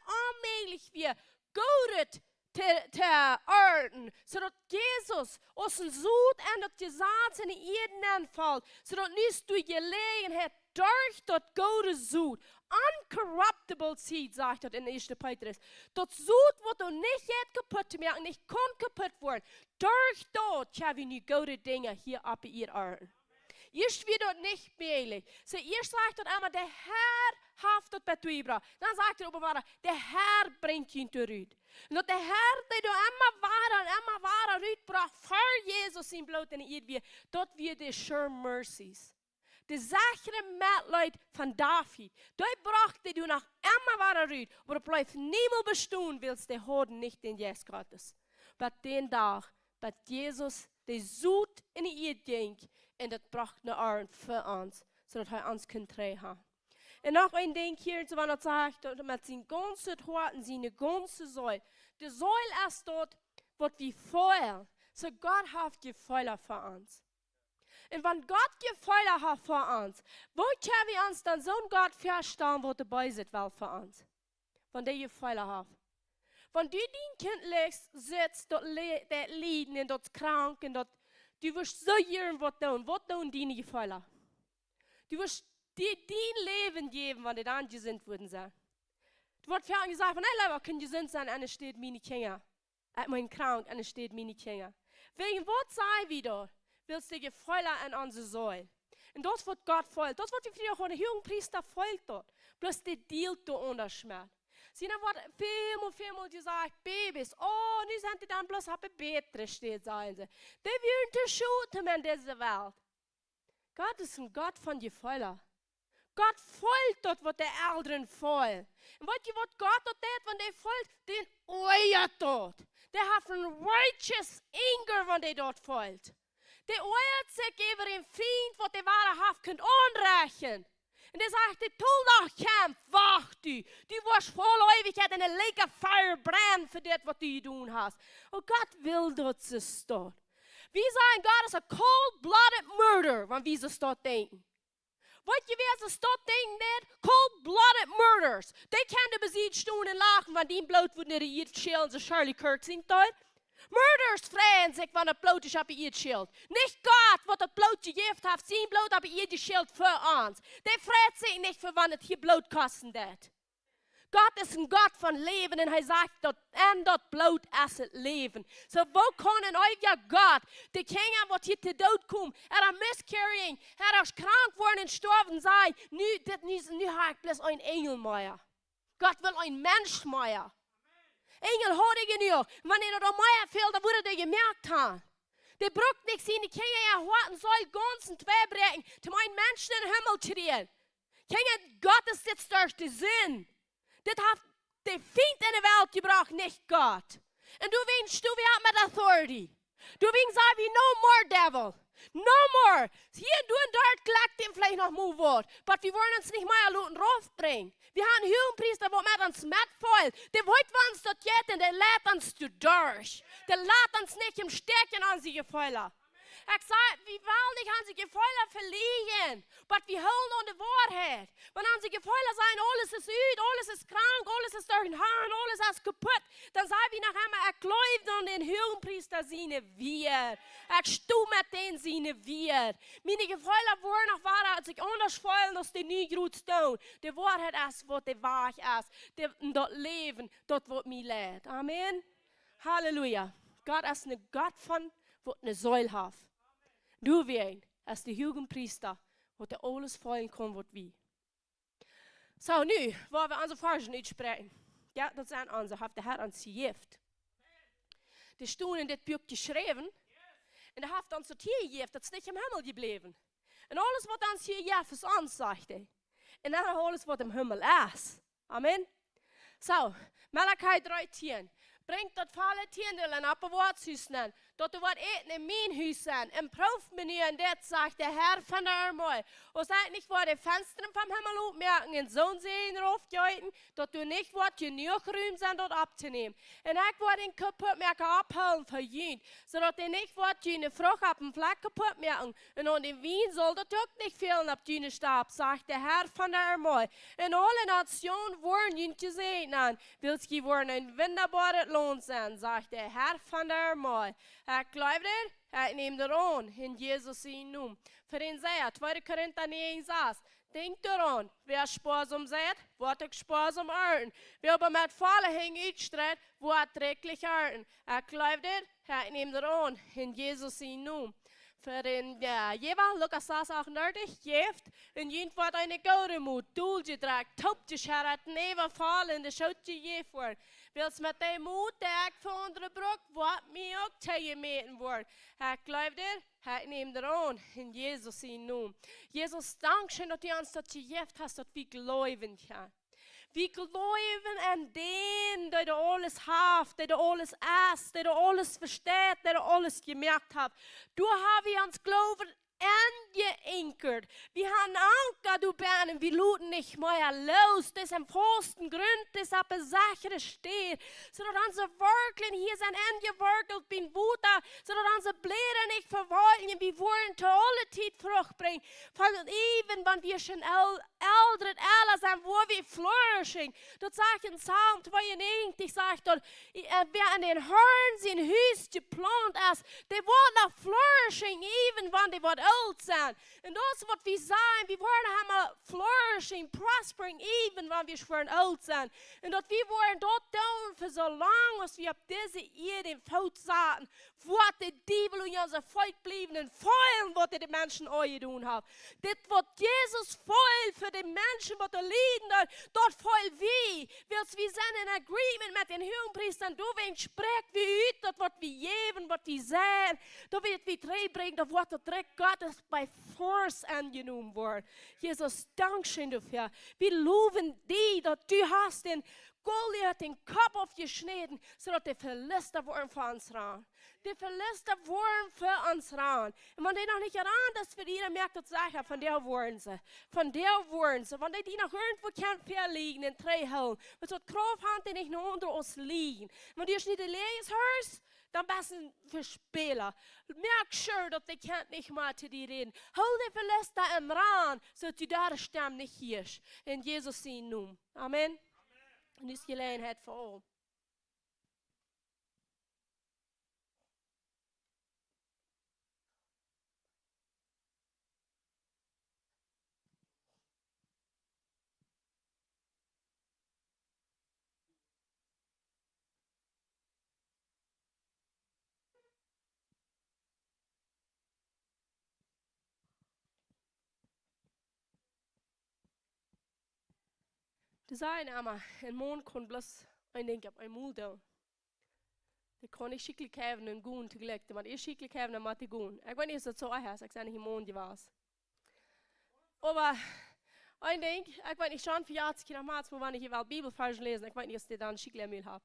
unmöglich wie gehen te orden, zodat Jesus ons zoet en dat je zaad in jeden aanvalt, zodat nu door gelegenheid durch dat goede zoet, uncorruptible seed, sagt dat in 1. Petrus, dat zoet wordt er niet het kapot te maken, niet kon kapot worden, durch dat hebben we nu goede dingen hier op hier orden. Eerst wird dat nicht möglich. So, eerst sagt dat einmal, der Herr haft dat bij u gebracht. Dan sagt er openbaar, der Herr brengt je terug. En dat de Herr, die du immer ware uitbracht, voor Jesus zijn bloot in het weer, dat weer de sure mercies. De zekere medleid van David, die bracht die du nog immer ware uit, maar het blijft niemand bestaan, wils de houden niet in Jezus Christus. Maar den dag, dat Jezus de zoet in het ging, en dat bracht naar Arn voor ons, zodat hij ons kan krijgen. En nog een ding hier, zo wat zegt, dat met zijn ganze Horten, zijn ganze Säule. De Säule ist dort, wat wie Feuer. So Gott hat Gefeuer für uns. Und wenn Gott Gefeuer hat für uns, wo können wir uns dann so ein Gott verstehen, wo dabei ist, weil für uns? Wenn der Gefeuer hat. Wenn du dein Kind sitzt, dort liegen und dort krank und dort, du wirst so hören, was tun deine Gefeuer? Du wirst die dein Leben geben, wenn die dann gesinnt würden sein. Du wirst vorhin gesagt, von hey, Leute, können gesinnt sein, und es steht meine Kinder. Ich bin krank, und es steht meine Kinder. Wegen was sei wieder, willst du Gefeuer an unsere Säule. Und das wird Gott folgt. Das wird wie früher auch der Jugendpriester folgt dort. Bloß die dealt da unter Schmerz. Sie haben vielmal gesagt, Babys, oh, nu sind die dann bloß auf Betre steht, sagen sie. Die werden zu schütten in dieser Welt. Gott ist ein Gott von Gefeuer. Gott folgt dort, was der Älteren folgt. Und weißt du, was Gott dort tut, wenn der folgt? Den eiert dort. Der hat einen righteous anger, wenn der dort folgt. Der eiert sich über den Feind, was der wahrhaft könnt anrechnen. Und der sagt, tu doch Kampf, wach du. Du wirst voll Ewigkeit in ein lecker Feuer brennen für das, was du tun hast. Und Gott will dort es dort. Wir sagen, Gott ist ein cold-blooded murder, wenn wir es dort denken. Weißt du, wer es dort denken nicht? Cold-blooded murders. Die können besiegt stehen und lachen, wenn die Blut wird nicht ihr Schild, so Shirley Kirk singt dort. Murders freuen sich, wenn das Blut ist auf ihr Schild. Nicht Gott, was das Blut gegeben hat, sein Blut auf ihr Schild für uns. Der freut sich nicht, für wann es hier Blut kosten wird. Gott ist ein Gott von Leben und er sagt, dat en dat Blut ist das Leben. So wo können euer Gott, die Kinder, die hier zu Tod kommen, er miscarrying, er ist krank worden und gestorben sein, nu habe ich bloß ein Engel mehr. Gott will ein Mensch mehr. Engel hat ich genug. Wenn er da mehr fehlt, dann würde er gemerkt haben. Der braucht nicht seine Kinder erwarten, soll ganz und zwei brechen, um einen Menschen in den Himmel zu kriegen. Kinder, Gott ist jetzt durch den Sinn. Das hat der Feind in der Welt gebracht, nicht Gott. Und du willst, du wirst mit Authority. Du willst sagen, wie no more devil. No more. Hier, du und dort klagt ihm vielleicht noch mal Wort. Aber wir wollen uns nicht mal einen raufbringen. Wir haben einen Höhenpriester, der mit uns mitfällt. Der wollte uns dort jetzt und der lädt uns durch. Der lädt uns nicht im Stecken an sie Gefeuer. Ich sage, wir wollen nicht an sie Gefeuer verlieren. Aber wir holen an die Wahrheit. Wenn an sie Gefeuer sein, alles ist üd, alles ist krank, alles ist durch den Haaren, alles ist kaputt, dann sagen wir nach einmal, ich glaube an den Höhenpriester seine wir. Ich stehe mit denen seine wir. Meine Gefeuer wollen noch wahr, als ich anders feuern, als die nie gut tun. Die Wahrheit ist, was die Wahrheit ist. Das Leben, das wird mir leid. Amen. Halleluja. Gott ist ein Gott von, was eine Säule hat. Du wirst als der Jugendpriester, wo der alles fallen kann, was wie. So, nu, wollen wir unsere Fragen nicht sprechen. Ja, das sind unsere, hat der Herr uns gegeben. Die stehen in das Buch geschrieben. Und er hat uns das hier gegeben, das ist nicht im Himmel geblieben. Und alles, was uns hier gegeben ist, uns, sagt er. en dan alles wat im Himmel ist. Amen. So, Malachi 3:10. Brengt dat alle tiendelen op een woordshuis nemen. Dat er wat eten in mijn huis zijn. En proef me nu en dat, zegt de Herr van de Armee. Und seid nicht vor die Fenstern vom Himmel aufmerken und so sehen raufgehalten, dass du nicht wat genug Raum sind, dort abzunehmen. Und ich werde den kaputt merken abholen für jeden, sodass die nicht wat eine Frucht auf dem Fleck kaputt merken. Und an dem Wien soll das auch nicht fehlen auf deinen Stab, sagt der Herr von der Armee. In alle Nationen wurden ihn gesehen an, willst du worden ein wunderbares Lohn sein, sagt der Herr von der Armee. Glaubt ihr? Nehmt er an, in Jesus in Namen. Für den sagt, 2. Korinther 9:6. Denkt daran, wer sparsam seid, wird auch sparsam ernten. Wer aber mit vollen Hängen uitstrebt, wird drecklich ernten. Glaubt ihr? Nehmt er an, in Jesus in Namen. Für den, jeweils, Lukas 6:38, Jeft, in jeden Fall eine Gaudemoed, Dulje draagt, Taubje scharret, Neven fallen, de Schoutje Jeft worden. Wils met de moed, der ik voor andere brok, wat mij ook tegenmeten wordt. Glaubt ihr? Nehmt er an, in Jesus in Namen. Jesus, dank schön, dass du uns das Jeft hast, dass wir glauben können. Wir glauben an den, der alles hat, der alles ist, der alles versteht, der alles gemerkt hat. Du hast uns Glauben angeankert. Wir haben Anker, du Bernen, wir luden nicht mehr los. Das ist am festen Grund, das auf der Sache steht. Sodass unsere Werkeln hier sind angewerkelt, bin Wutter, sodass unsere Blätter nicht verwalten. Wir wollen zu alle Zeit Frucht bringen. Von even, wenn wir schon älter sind, wo wir flourishen. Das sagt in Psalm 92, sagt dort, wer an den Hörn sein Haus geplant ist, der wird noch flourishing, even wenn die wird alt sind. Und das wird wir sein, wir wollen einmal flourishing, prospering, even wenn wir schon alt sind. Und dass wir wollen dort tun, für so lange, als wir auf diese Erde im Feld sahen, wat de Diebel in unser Volk blieben und feilen, was die Menschen euch tun haben. Das wird Jesus feilen für die Menschen, die da liegen, dort feilen wir. Wir sind in Agreement mit den Hohenpriestern, du willst sprechen wie heute, das wird wir geben, was wir sehen. Da wird wir drei bringen, da wird der Dreck Gottes bei Force angenommen worden. Jesus, Dankeschön dafür. Wir loben dich, dass du hast den Goliath den Kopf aufgeschnitten, sodass die Philister wurden für uns ran. Die Philister wurden für uns ran. Und wenn die noch nicht ran ist für die, dann merkt das Sache, von der wurden sie. Von der wurden sie. Wenn die noch irgendwo kein verliegen in drei Höllen, mit so Kraft die nicht nur unter uns liegen. Wenn du nicht die Lehres hörst, dann bist du für Spieler. Merk schon, dass die nicht mal zu dir reden. Hol die Philister im Ran, so du da Stamm nicht hier. In Jesus Namen. Amen. Und das Gelegenheit für alle. Das sagen aber, ein Mond kann bloß ein Ding auf ein Mund tun. Der kann nicht schicklich haben und gut gelegt, aber ich schicklich haben und mache gut. Ich weiß nicht, was das so heißt, ich sage nicht im Mond was. Aber ein Ding, ich weiß nicht, schon für Jahre damals, wo ich die Bibelverse lesen, ich weiß nicht, dass ich dann schicklich Müll habe.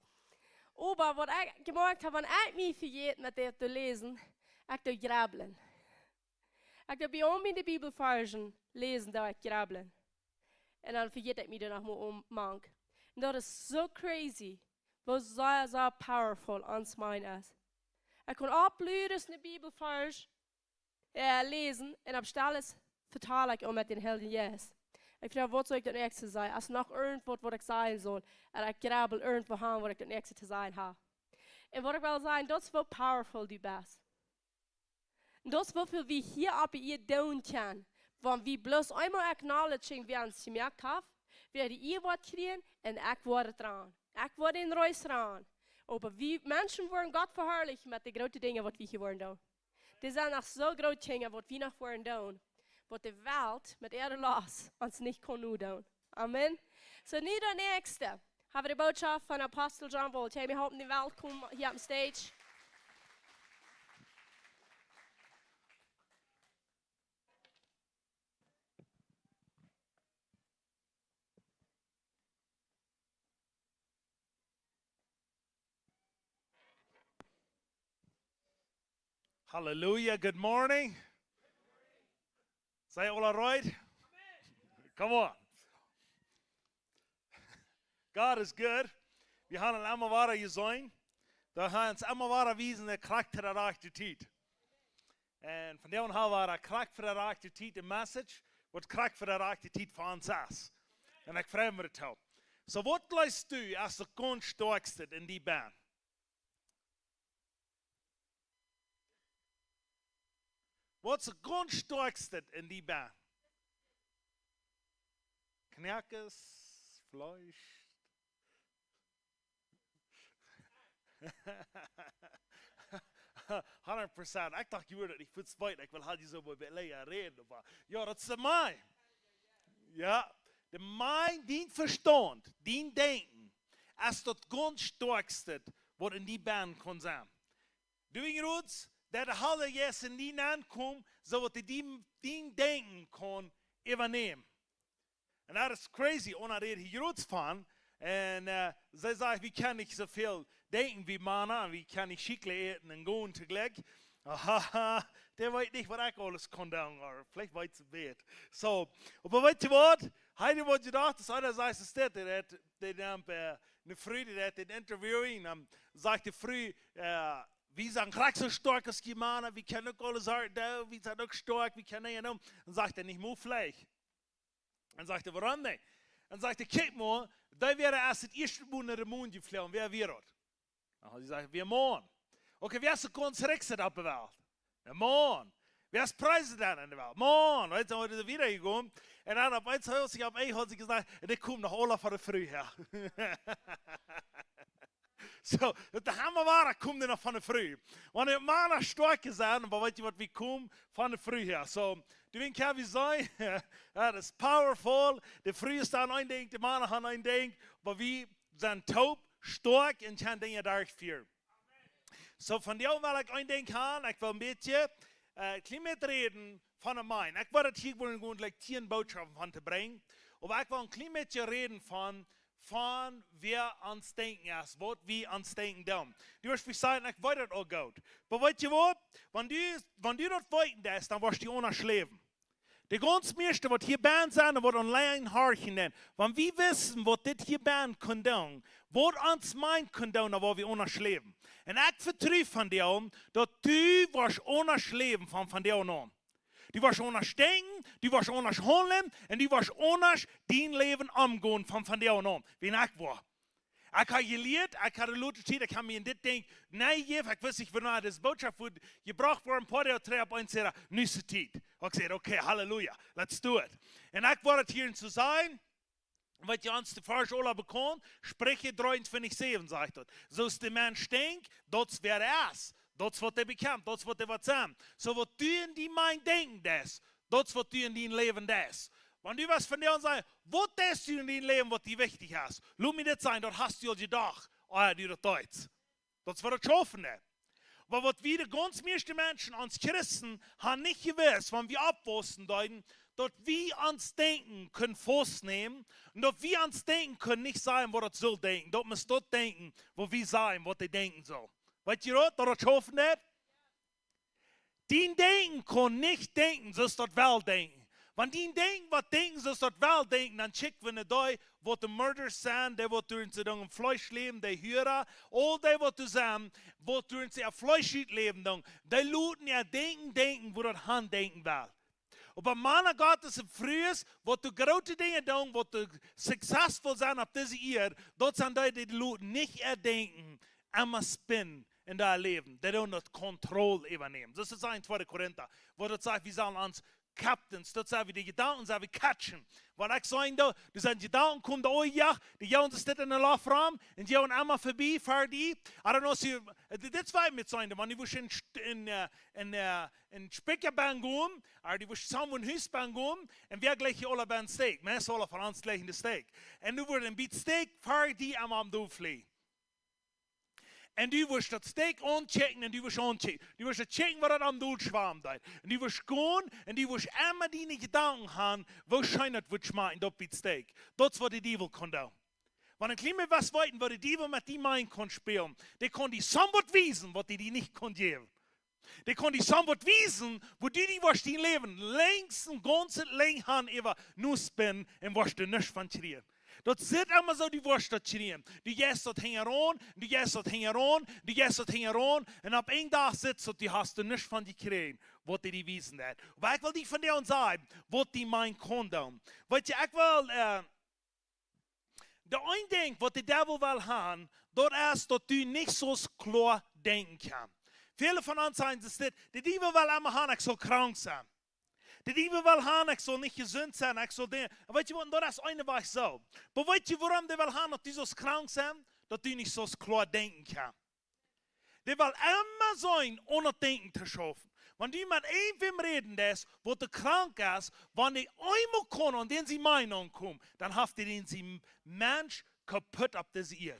Aber was ich gemerkt habe, wenn ich mich verjährt mit dem zu lesen, ich da grabbeln. Ich da bei mir die Bibelversen lesen, da ich grabbeln. Und dann vergeet ik me er nog maar om. En dat is zo crazy. Wat zo powerful ons mijn is. Ik kon opleiden de Bibelvers lezen. En op alles vertaal ik met den Helden Jezus. Ik vraag wat zou ik het nächste zijn. Als nog irgendwas wat ik zijn zal. En ik grabbel irgendwo aan wat ik het nächste te zijn heb. En wat ik wil zeggen, dat is wel powerful die best. En dat is wel veel wie hier op je doen kan. Wenn wir bloß einmal acknowledgen, wie uns gemerkt haben, werde ich was kriegen und ich werde dran. Ich werde in Reus dran. Aber wie Menschen wollen Gott verherrlichen mit den großen Dingen, die wir hier wollen tun. Die sind noch so große Dinge, die wir noch wollen tun. Was die Welt mit ihrer Los uns nicht tun kann. Amen. So, nu der nächste. Haben wir die Botschaft von Apostel John Bolt. Hey, wir hoffen, die Welt kommt hier am Stage. Hallelujah. Good morning. Say all right? Come on. God is good. Vi har en allemaal waar je zijn. Daar gaan ons allemaal waar wijzen de karakter der activiteit. En van daar hebben we een karakter der activiteit, een message, wat karakter der activiteit voor ons is. En ik vraag me het op. So wat leist du als de sterkste in die band? Wat is de sterkste in die band? Knackers, Fleisch. 100%. Ik dacht, je wordt het niet goed spijt. Ik wil had je zo bij Lea reden. Maar ja, dat is de mind. Ja, de mind, die verstand, die denken, als dat ganz sterkste wat in die band kan zijn. Doe je goed? Dat de hele jes in die aankomt, zodat die denken kan overnemen. En dat is crazy, omdat er hier goed van. En zij zeggen, we kunnen niet zoveel denken wie mannen, we kunnen niet schickelijk eten en gaan tegelijk. Haha, der weet niet wat ik alles kan doen, maar vielleicht weet ze het. So, maar weet je wat? Heide wat je dacht, is einerseits ist das, eine Frau, die hat den Interview, und sagte früh, wir sind gleich so stark als die Männer, wir können auch alles hart tun, wir sind auch stark, wir können nicht und sagte, nicht mehr Fleisch. Und sagte, warum nicht? Und sagte, kijk mal, da wäre erst das erste Mal in den Mond geflogen, wer wäre das? Und sie sagte, wir Mann. Okay, wer ist der ganz Rechtste auf der Welt? Der Mann. Wer ist Präsident in der Welt? Mann. Weißt du, heute ist er wiedergekommen. Und dann auf eins hat sie gesagt, der kommt nach Olaf von der Früh her. So, der Hammer war, kommt er noch von der Früh. Und der Mann ist stark gesagt, aber weißt du, was wir kommen von der Früh her. So, du willst ja wie sein, das ist powerful. Der Früh ist dann ein Ding, der Mann hat ein Ding, aber wir sind taub, stark und können Dinge durchführen. So, von dir will ich ein Ding haben, ich will ein bisschen reden von einem Mann. Ich werde hier gleich 10 Botschaften von te bringen, aber ich will ein bisschen reden von wer ans Denken ist, was wir ans Denken tun. Du wirst mich sagen, ich weiß das auch gut. Aber weißt du was? Wenn du das weißt, dann wirst du ohne leben. Die ganz meiste, was hier Band sind, was online horchen, wenn wir wissen, was das hier Band kann tun, was uns meint kann tun, wo wir ohne leben. Und ich vertraue von dir, dass du wirst ohne leben von dir an. Du wirst ohne denken, du wirst ohne handeln und du wirst ohne dein Leben umgehen von dir an. Wie ich war. Ich habe gelehrt, ich habe Leute gesagt, ich habe mir in das denken, nein, ich weiß nicht, wenn das Botschaft wird gebraucht worden, ein paar Jahre, 3 auf 1 Jahre, nächste Zeit. Ich habe gesagt, okay, Halleluja, let's do it. Und ich war hier zu sein, weil ihr uns die falsche Ola bekommt, spreche 23,7, sagt dort. So ist der Mensch denkt, das wäre es. Das wird er bekommt, das wird er was sein. So was du in die Mind denken, das wird du in dein Leben das. Wenn du was von dir sagst, was tust du in dein Leben, was dir wichtig ist, lass mich nicht sein, dort hast du ja gedacht, du das Deutsch. Das wird es schaffen. Aber was wir die ganz meisten Menschen, uns Christen, haben nicht gewusst, wenn wir abwussten, dass wir ans Denken können Fuß nehmen und dass wir ans Denken können nicht sein, was das soll denken. Dass wir dort denken, wo wir sein, was die denken soll. Weißt du, dass das schaffen nicht? Die Denken kann nicht denken, so ist das Weltdenken. Wenn die denken, was denken, so ist das Weltdenken, dann schicken wir nicht da, wo die Mörder sind, die, die in dem Fleisch leben, die Hörer, all die, die sind, wo die in dem Fleisch leben, die luten ja denken, wo das Hand denken will. Aber Mann Gottes im Frühes, wo du große Dinge tun, wo du successful sein auf diese Erde, dort sind die luten nicht erdenken, immer spinnen in dein Leben. Die tun das Kontrolle übernehmen. Das ist ein 2. Korinther, wo das sagt, wir sollen uns Captains, dat zijn we de gedanken, zijn we catchen. Wat ik zei, er zijn gedanken, komt de oorjacht, die jou ons dit in de lofraam, en die jou allemaal voorbij, verdi. I don't know, so, dit is met zijn, want die was in Spiekerbaan gaan, maar die was samen in Huisbaan gaan, en we gleich je alle bij steek. Mensen alle van ons gleich in de steek. En nu wordt een beetje steek, verdi, allemaal am doofvlee. En du wirst das Steak anchecken und du wirst anchecken. Du wirst checken, was am Durchschwarm da. Und du wirst gehen und du wirst immer deine Gedanken haben, wo scheint das wird schmecken, das mit Steak. Das ist, was die Teufel kann tun. Wenn ein kleiner was weiten, was die Teufel mit dir meinen kann spielen, der kann die somewhat wiesen, was die nicht kann geben. Die kon die sambot wiesen, wo die was die leven längst en ganze lang han über nuspin en was de nisch van chirien. Dat zit allemaal zo die worst dat chirien. Die jes dat hing aan, die jes dat hing aan, die jes dat hing aan. En op één dag zit zo die hast de nisch van die kreen, wat die wiesen dat. Maar ik wil die van jou zeggen, wat die mijn kon doen. Weet je, ik wil, de een ding wat de duivel wil gaan, dat is dat u niet zo klaar denken kan. Viele von uns sagen, die Diebe will immer haben, ich soll krank sein. Die Diebe will haben, ich soll nicht gesund sein, ich soll den. Weißt du, das ist eine Weise so. Aber weißt du, warum die will haben, dass die so krank sind? Dass die nicht so klar denken kann. Die will immer sein, ohne denken zu schaffen. Wenn die mit einem reden, das, wo der krank ist, wenn die einmal kommen und den sie Meinung kommen, dann hat die den sie Mensch kaputt ab das ihr.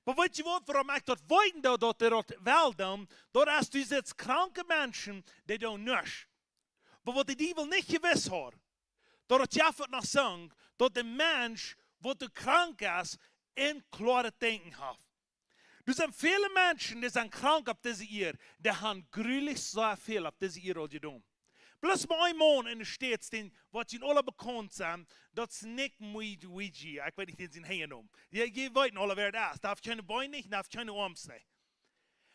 Maar weet je wat, waarom ik dat weten dat er dat wel doen? Dat als du zit kranke mensen, die doen niks. Maar wat die wil niet gewiss hebben, dat het jeffert nog zegt, dat de mens, wat de krank is, een klare denken heeft. Er zijn vele mensen die zijn krank op deze eer, die hebben gruwelijk zoveel op deze eer al gedaan. Plus maar een man in de States, wat je alle bekend zijn, dat is niet mooi Ouija. Ik weet niet eens in heen om. Je weet alle waar het is. Dat heeft geen bein niet, dat heeft geen arms niet.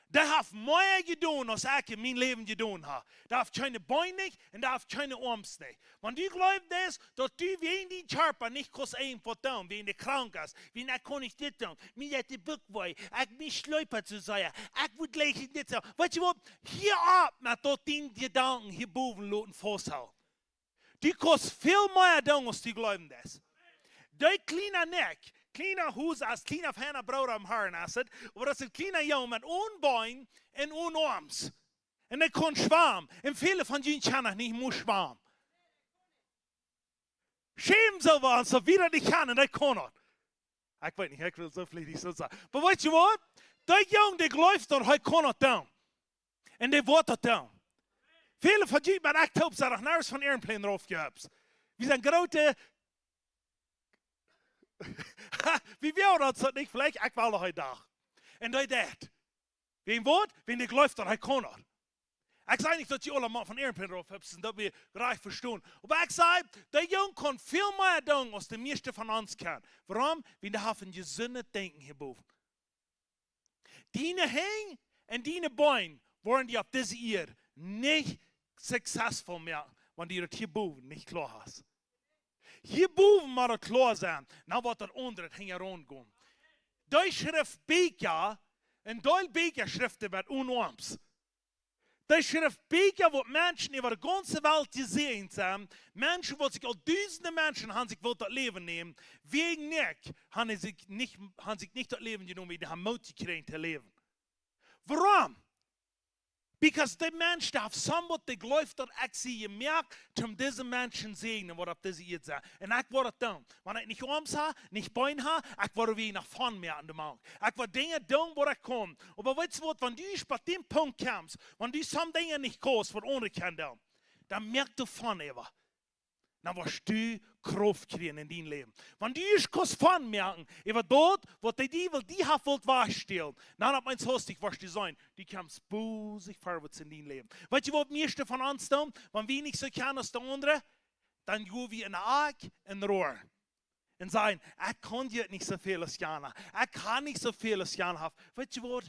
Dat heeft meer gedaan als ik in mijn leven gedaan heb. Dat heeft geen bein niet en dat heeft geen arms niet. Want u gelooft dus dat u wie die charpa niet kan een voor doen, wie in de krank is, wie ik kon niet dit doen, wie uit de boek wil, ik niet sluipen te zeggen, ik moet lezen dit zo. Weet je wat, hier op met dat die gedanken hierboven laten vasthouden. Die kost veel meer doen als die geloven dus. Die kleine nek, kleine huis als kleine fijne brood am Herren is het, maar dat is een kleine jongen met een bein en een arms. En die kon zwemmen. En vele van jullie kennen niet meer zwemmen. Schämen ze wel, zo wie dat niet kan en die kon het. Ik weet niet, ik wil zo vledig zo zeggen. Maar weet je wat? Die jongen die gelooft dat hij kon het doen. En die wordt het doen. Vele van jullie met echt hulp zijn nog nergens van airplane erop gehabt. We zijn grote... Wie wil dat zo niet? Vielleicht ik wel nog een dag. En die dat. Wie wat? Wie die gelooft dat hij kon het. Ik zei niet dat je allemaal van airplane erop hebt en dat we graag verstaan. Maar ik zei, die jongen kan veel meer doen als de meeste van ons kan. Waarom? Wie die hebben gezonde denken hierboven. Die hang en die bein worden die op deze eer niet succesvol meer, want die het hierboven niet klaar is. Hierboven moet het klaar zijn, nou wat er onder het hing rondgaan. Die schriftbeker, en die bekerschriften met onarms. Die schriftbeker, wat mensen over de ganze wereld gezien zijn, mensen wat zich al duizenden mensen han zich wil dat leven nemen, wegen niks, han zich niet dat leven genomen, die han moed gekregen te leven. Waarom? Because die Mensch darf somewhat die gelooft dat ik zie je merkt, om deze mensen zegenen wat op deze eerd zijn. En ik word het doen. Wanneer ik niet arms heb, niet bein heb, ik word weer naar voren meer aan de markt. Ik word dingen doen wat ik kan. Maar weet je wat, wanneer je bij die punt komt, wanneer je soms dingen niet kost, wat anderen kan doen, dan merkt je van even. Dan wirst du Kraft kriegen in dein Leben. Wenn du dich kurz von merken, über dort, wo die will, die hat wollt wahrstellen, dann hat meins hostig, was die sein, die kommst busig vorwärts in dein Leben. Weißt du, was meiste von uns tun, wenn wir nicht so kennen als der andere, dann gehen wir in der Arg, in der Rohr. Und sagen, ich kann dir nicht so viel als Jana. Ich kann nicht so viel als Jana haben. Weißt du was?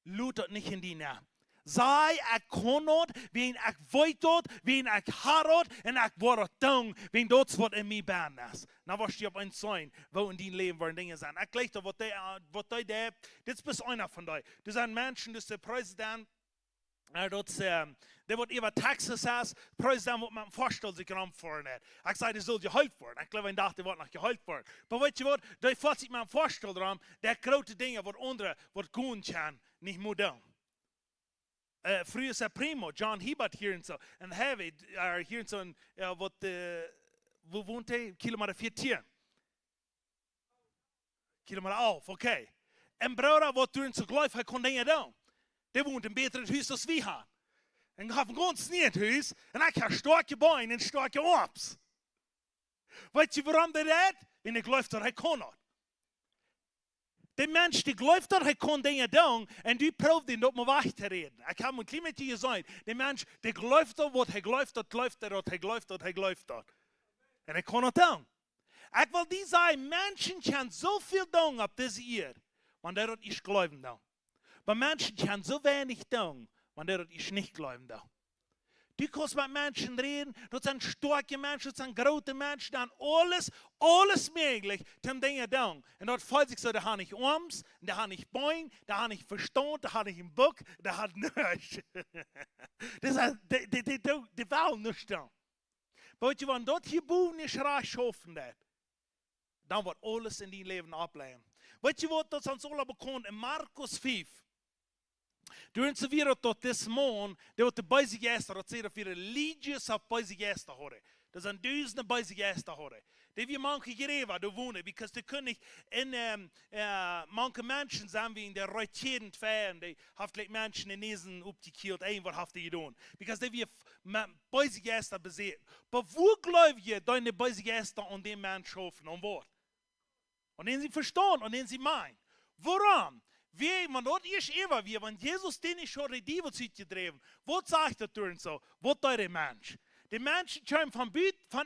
Lut das nicht in die Nähe. Sei, ik kon het, wien ik weet het, wien ik had het, en ik word het doen, wien dat is wat in mij ben is. Nou was je op een zijn, wo in die leven waar dingen zijn. Ik lees dat wat die deed, dit is best einer van die. Er zijn mensen, dus de president, die wordt even Texas is, president wordt met een voorstel zich erom voor net. Ik zei, dat zul je gehuild worden. Ik geloof een dag, die wordt nog gehuild worden. Maar weet je wat, die voelt zich met een voorstel erom, die grote dingen wat anderen, wat goed kan, niet moet doen. Früher ist Primo, John Hebert hier und so. Und Heavy, hier und so, wo wohnt er? Kilometer 14. Kilometer 11, okay. En Bruder, wat du in so geloof, hij kon dingen doen. Die woont in beter huis als wir haben. En ik heb een ganz nieuw huis, en ik heb sterke beinen en sterke arms. Weet je waarom dat is? En ik geloof dat hij kon het. Der Mensch, der glaubt, dass er kann Dinge tun, und du probst ihn dort mal weiterreden. Ich habe ein klein mit dir gesagt, der Mensch, der glaubt, was er glaubt, das läuft dort, er glaubt dort, er glaubt dort. Und er kann das tun. Ich will dir sagen, Menschen können so viel tun auf dieser Erde, wenn der das nicht glauben tun. Aber Menschen können so wenig tun, wenn der das nicht glauben tun. Du kannst mit Menschen reden, das sind starke Menschen, das sind große Menschen, die haben alles möglich, um Dinge zu tun. Und dort fällt sich so, der hat nicht Arms, der hat nicht Beine, der hat nicht Verstand, der hat nicht einen Bock, der hat nichts. Das heißt, die wollen nicht tun. Aber wenn dort hier Buben nicht reich schaffen, dann wird alles in dein Leben ablehnen. Weißt du, was das uns alle bekommt in Markus 5? Durante se vira tot this morgen, det var till basic gäster att säga för religious av basic gäster har det. Det är en dusende basic gäster har det. Det vi många grevar då vunne, because det kunde inte en många människor som vi in der rötjedent färd, de haft lite människor i nesen uppgekillt, en vad haft det gjort. Because det vi basic gäster besett. På vad glöv je deine basic gäster om det människofen om vad? Och den sie förstånd och den sie mein. Woran? Wie man dort ist immer, wie wenn Jesus den nicht schon die Diebelzeit gedreven, wo sagt er durch so, wo ist der Mensch? Die Menschen können von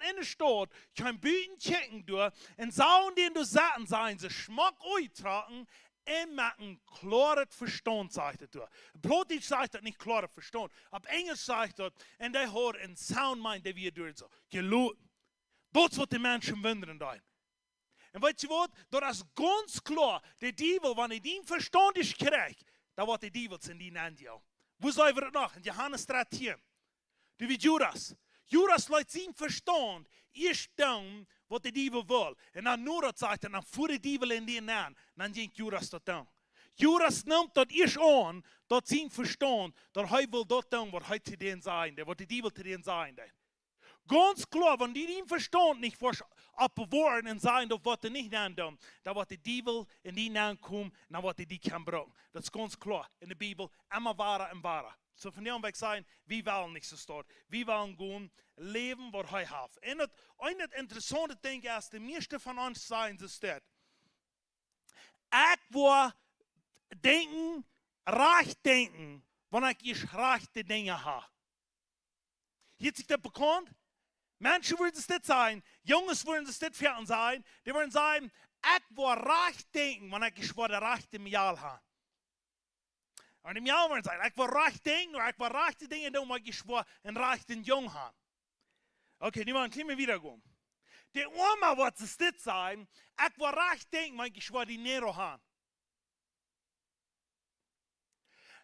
innen Stadt, können Büten checken durch, und sagen, den du satten sein, sie Schmack eintragen, und machen klares Verstand, sagt er durch. Blotisch sagt er nicht klares Verstand, aber Englisch sagt er, und der hat einen Sound Mind, der wir durch so, geluten. Das wird die Menschen wundern da. Und weißt du was? Das ist ganz klar, der Teufel, wenn er den Verstand ist kriegt, dann wird der Teufel in die Hände. Wo soll wir das noch? In Johannes 13. Du wie Judas. Judas lässt seinen Verstand erst tun, was der Teufel will. Und dann nur das sagt, dann fuhr der Teufel in den Namen, dann geht Judas das tun. Judas nimmt das erst an, dass sein Verstand, dass er will das tun, was er zu denen sein, was der Teufel zu denen sein. Ganz klar, wenn die den Verstand nicht abbewahren und sagen, das wird er nicht tun, dann wird der Teufel in die Namen kommen, dann wird er die kann brauchen. Das ist ganz klar in der Bibel, immer wahrer und wahrer. So von dem weg sein, wir wollen nicht so stark. Wir wollen gehen, leben, was er hat. Und ein interessante Ding ist, die meisten von uns sagen, ist das. Ich will denken, reich denken, wenn ich reiche Dinge habe. Hier sich das bekannt? Menschen würden es nicht sein, Jungs würden es nicht fertig sein, die würden sagen, ich will reich denken, wenn ich der rechte Jahr habe. Und im Jahr würden sie sagen, ich will reich denken, oder ich will reiche Dinge tun, wenn ich einen reichen Jungen habe. Okay, die wollen immer wieder gehen. Der Oma wird es nicht sein, ich will reich denken, wenn ich die Nero habe.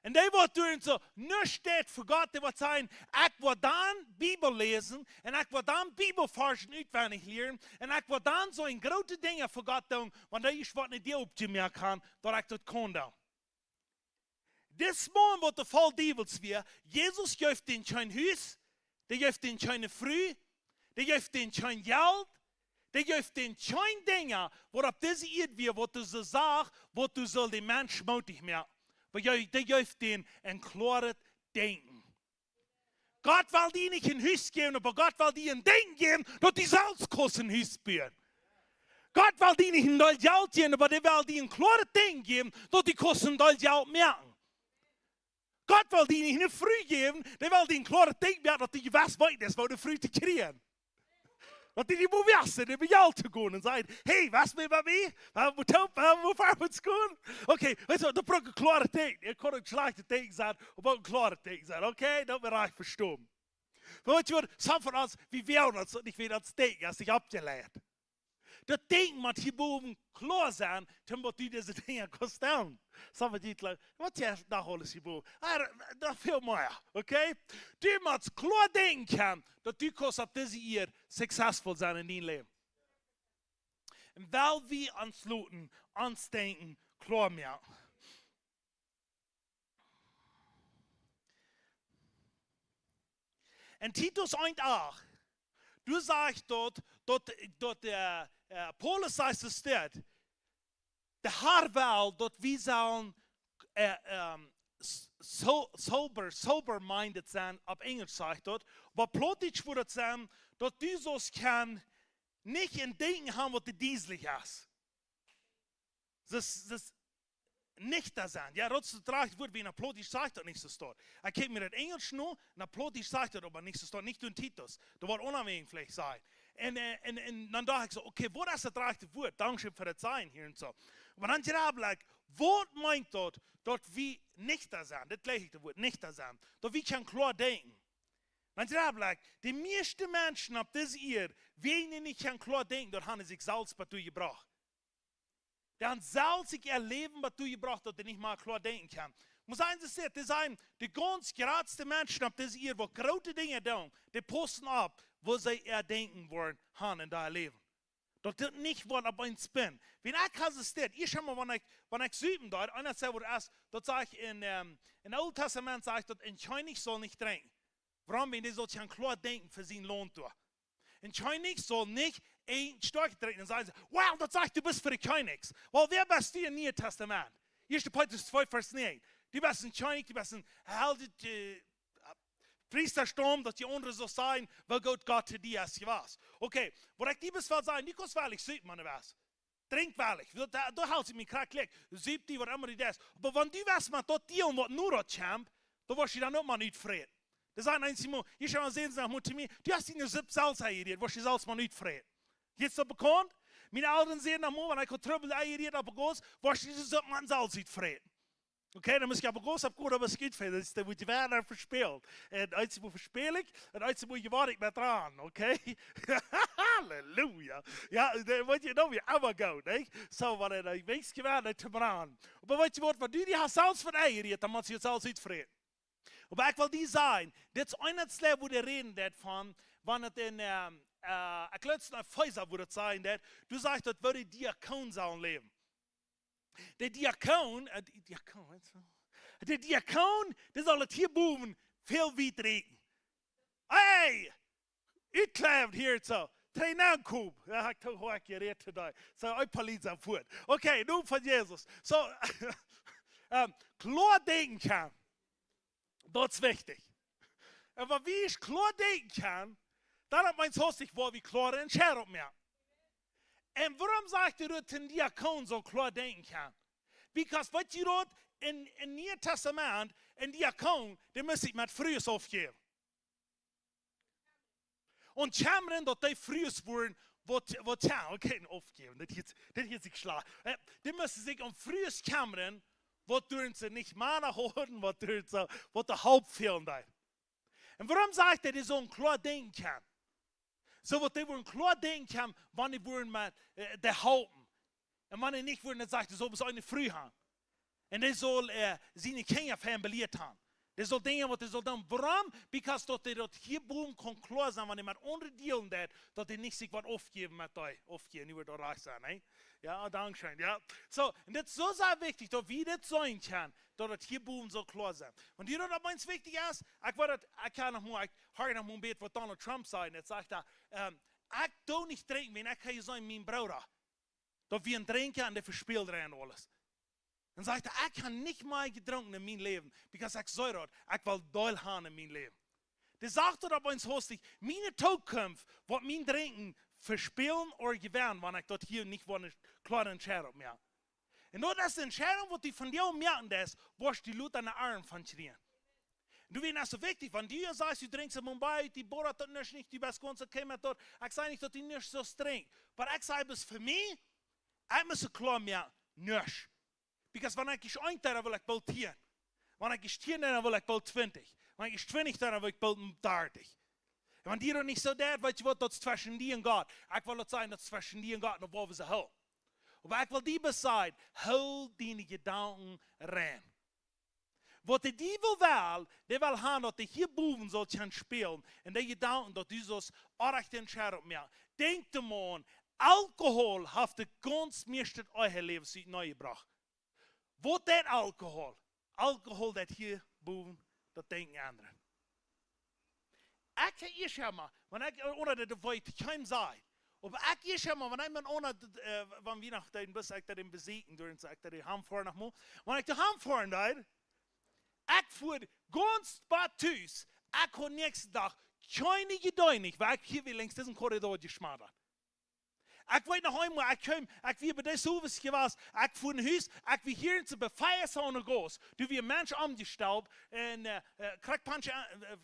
Und die wird tun so, nur steht für Gott, die wird sagen, ich will dann Bibel lesen, und ich will dann Bibelforschen auswendig lernen, und ich will dann so ein große Dinge für Gott tun, wenn ich was nicht dir aufzunehmen kann, dass ich das kann. Das Morgen wird der Fall Teufels wir, Jesus gibt den kein Haus, der gibt den keine Früh, der gibt den kein Geld, der gibt den kein Dinge, wo auf diese Erde wir, wo du so sagst, wo du soll den Mensch mutig machen. Aber der gibt den ein klares Denken. Gott will dir nicht ein Haus geben, aber Gott will dir ein Denken geben, dass die Salzkosten ein Haus bauen. Gott will dir nicht ein Geld geben, aber der will dir ein klares Denken geben, dass die Kosten ein Geld merken. Gott will dir nicht eine Früh geben, der will dir ein klares Denken geben, dass die was weit ist, wo du früh zu kriegen. Dat die moet wissen, die bij jou te gaan en zeggen, hey, was met mij? Hoe ver moet het gaan? Oké, weet je, dat braucht een klare teken. Ik kan een slechte teken zijn, of ook een klare teken zijn. Oké, dat ben ik verstaan. Maar weet je wat, sommige van ons, wie willen dat niet weer dat teken, als ik opgeleerd. Dat teken moet hierboven klaar zijn, omdat die deze dingen kosten. Sommige die wat je nog alles hierboven? Dat veel meer, oké? Die moet klaar denken, dat die kost op deze hier succesvol zijn in die leven. En wel we aansluiten, ons denken, klaar maken. En Titus 1,8, du sagst dort, Paulus sagt es dort, der Herr will, dass wir sollen sober-minded sein, auf Englisch sagt dort, aber plötzlich würde es sein, dass Jesus kann nicht ein Denken haben, was dieselig ist. das nicht da zijn. Ja, dat draagt wordt wie een plot die zegt dat niet zo staat. Ik kijk me dat Engels nu, een plot die zegt dat maar niet zo staat. Niet door Titus. Dat wordt onafhankelijk vielleicht zijn. En dan dacht ik zo, oké, wat is het draagte woord? Dankzij voor het zijn hier en zo. Maar dan graag ik, wat meint dat we niet da zijn? Dat leg ik het woord, niet da zijn. Dat we kan klaar denken. Dan graag ik, de meeste mensen op deze eer, weten niet kan klaar denken, dat hebben zich zelfs bij toe gebracht. Dan zal zich erleben, wat du gebracht dat er niet maar klaar denken kan. Maar zijn ze zegt, er zijn de ganz grootste mensen op deze eer, die grote dingen doen, die posten op, wo sie erdenken worden, han in dat leven. Dat dit niet wordt op een spin. Wenn ik had gezegd, ik heb maar, wanneer ik zuipen daar, einer zei wat is, dat zeg ik in het Oude Testament, zeg ik dat een König zal niet drinken. Waarom? Wenn die solch klar denken für sein Lohn tun. Ein König soll nicht ein Stark treten und sagen, wow, das sagt, du bist für die Königs. Well, wer bist du im Neuen Testament? 1. Petrus 2, Vers 9. Du bist ein König, du bist ein Held, Priestersturm, dass die anderen so sein, weil Gott zu dir ist, was. Okay, wo ich die bist, will sagen, nicht kurz weil ich süß, man was. Trink weilig. Da hält sich mir gerade klick. Süß die, was immer die ist. Aber wenn du weißt, man dort die und was nur dort champ, dann wirst du dann auch mal nicht frieden. Das sagt ein Simon, ich schau mal sehen, nach mir, du hast ihn nur selbst selbst eingeriert, was ich selbst mal nicht frieden. Jetzt so bekannt? Meine Eltern sehen nach mir, wenn ich Trübel eingeriert habe, was ich selbst man selbst nicht frieden. Okay, dan moet ik op goos op goed op een schiet vinden. Dus dan moet je verder verspelen. En uit moet verspeel ik. En uit moet je wat ik met aan. Oké? Halleluja. Ja, dan moet je nou weer allemaal gaan. Nee? Zo, wat een weekje gewerkt te aan. Maar weet je wat du die hast zelfs van eigen, dan moet je het zelfs niet vreden. Maar ik wil die zijn. Dit is een het slecht, wo de reden dat van. Wanneer het in, ik laat het naar Pfizer, wo dat zijn dat. Du zegt dat we die diakoon zouden leven. De diakoon, die zal het hier boven veel wiet reken. Hey, u kleeft hier zo. Twee naamkoop. Ja, ik toch hoe ik je reed today. Zo, ik politie aan voet. Oké, nu van Jezus. Zo, klaar denken kan. Dat is wichtig. En wat wie ik klaar denken kan, dan heb mijn hostig waar we klaar en scher op meer. En waarom zegt u dat een diakoon zo klaar denken kan? Because wat je doet in het Nieuwe Testament, een diakoon, die moet zich met vrues afgeven. En chameren dat die vrues worden, wat ja, oké, afgeven, dat heeft zich slagen. Die moeten zich om vrues chameren, wat doen ze niet mannen horen, wat doen ze, wat de hoop fehlen daar. En waarom zegt hij dat zo'n klaar denken kan? So wat die worden klaar denken kan, wanneer worden met de houden. En wanneer niet worden, dan zegt hij, zo we zijn vrij gaan. En die zal zijn kinderen van hem beleerd hebben. Die zal dingen wat hij zal doen. Waarom? Because dat hij dat hier boven kan klaar zijn, wanneer met onderdelen dat hij niet zich wat afgeven met die. Afgeven, nu wordt dat recht zijn, hè? Ja, dankzij, ja. So, en dit is zo zeer wichtig, dat wie dit zijn kan, dat het hier boven zo klaar zijn. Want je weet wat mij wichtig is? Ik kan nog maar, ik hoor nog maar een beetje wat Donald Trump zei. En het zegt dat, ik doe niet drinken, maar ik ga je zijn mijn broeder. Dat we een drinken en de verspeelt er en alles. En zegt hij, ik ga niet meer gedronken in mijn leven. Because ik zei dat, ik wil deel hebben in mijn leven. Die zegt dat op ons hostig, mijn toekomst wordt mijn drinken verspelen of gewähren, wanneer ik dat hier niet klaar entscheiden op mij. En dat is de entscheiding wat die van jou merken is, was die Leute aan de arm van schreien. Du weet dat zo wichtig, want die zegt, du drinkt in Mumbai, die borat dat niet, die best kon ze komen door. Ik zei niet dat die niet zo streng. Maar ik zei, dus voor mij, ik moet klaar merken, niet. Because wanneer ik een daar wil ik bald 10. Wanneer ik 10 daar wil ik bald 20. Wanneer ik 20 daar wil ik bald 30. En wanneer die er niet zo deed, weet je wat, dat is tussen die en God. Ik wil het zijn, dat is tussen die en God, en waar we ze houden. Maar ik wil die beside, hou die gedanken rein. Wat die wil hebben dat die hier boven zal gaan spelen. En die gedanken dat die zoals aardig entscheiden op mij. Denk de man, alcohol heeft de ganz meeste eigen leven neergebracht. Wat dat alcohol? Alcohol dat hier boven, dat denken anderen. Ik ga eerst maar, wanneer ik onder de voet geen zei. Maar ik eerst maar, wanneer ik onder van Weihnachten bis ik dat in bezeten door en ik dat in Hamvoren nog moet. Wanneer ik de Hamvoren deed, ik voer ganz bad thuis. Ik kon nächste dag keine gedeunig, weil ik hier weer langs diesen Korridor geschmattert. Ik weet nog eenmaal, ik wie bij deze hoeves geweest, ik voor een huis, ik wie hier in de beveiliging goos. Du wie een mens omgesteld en krijg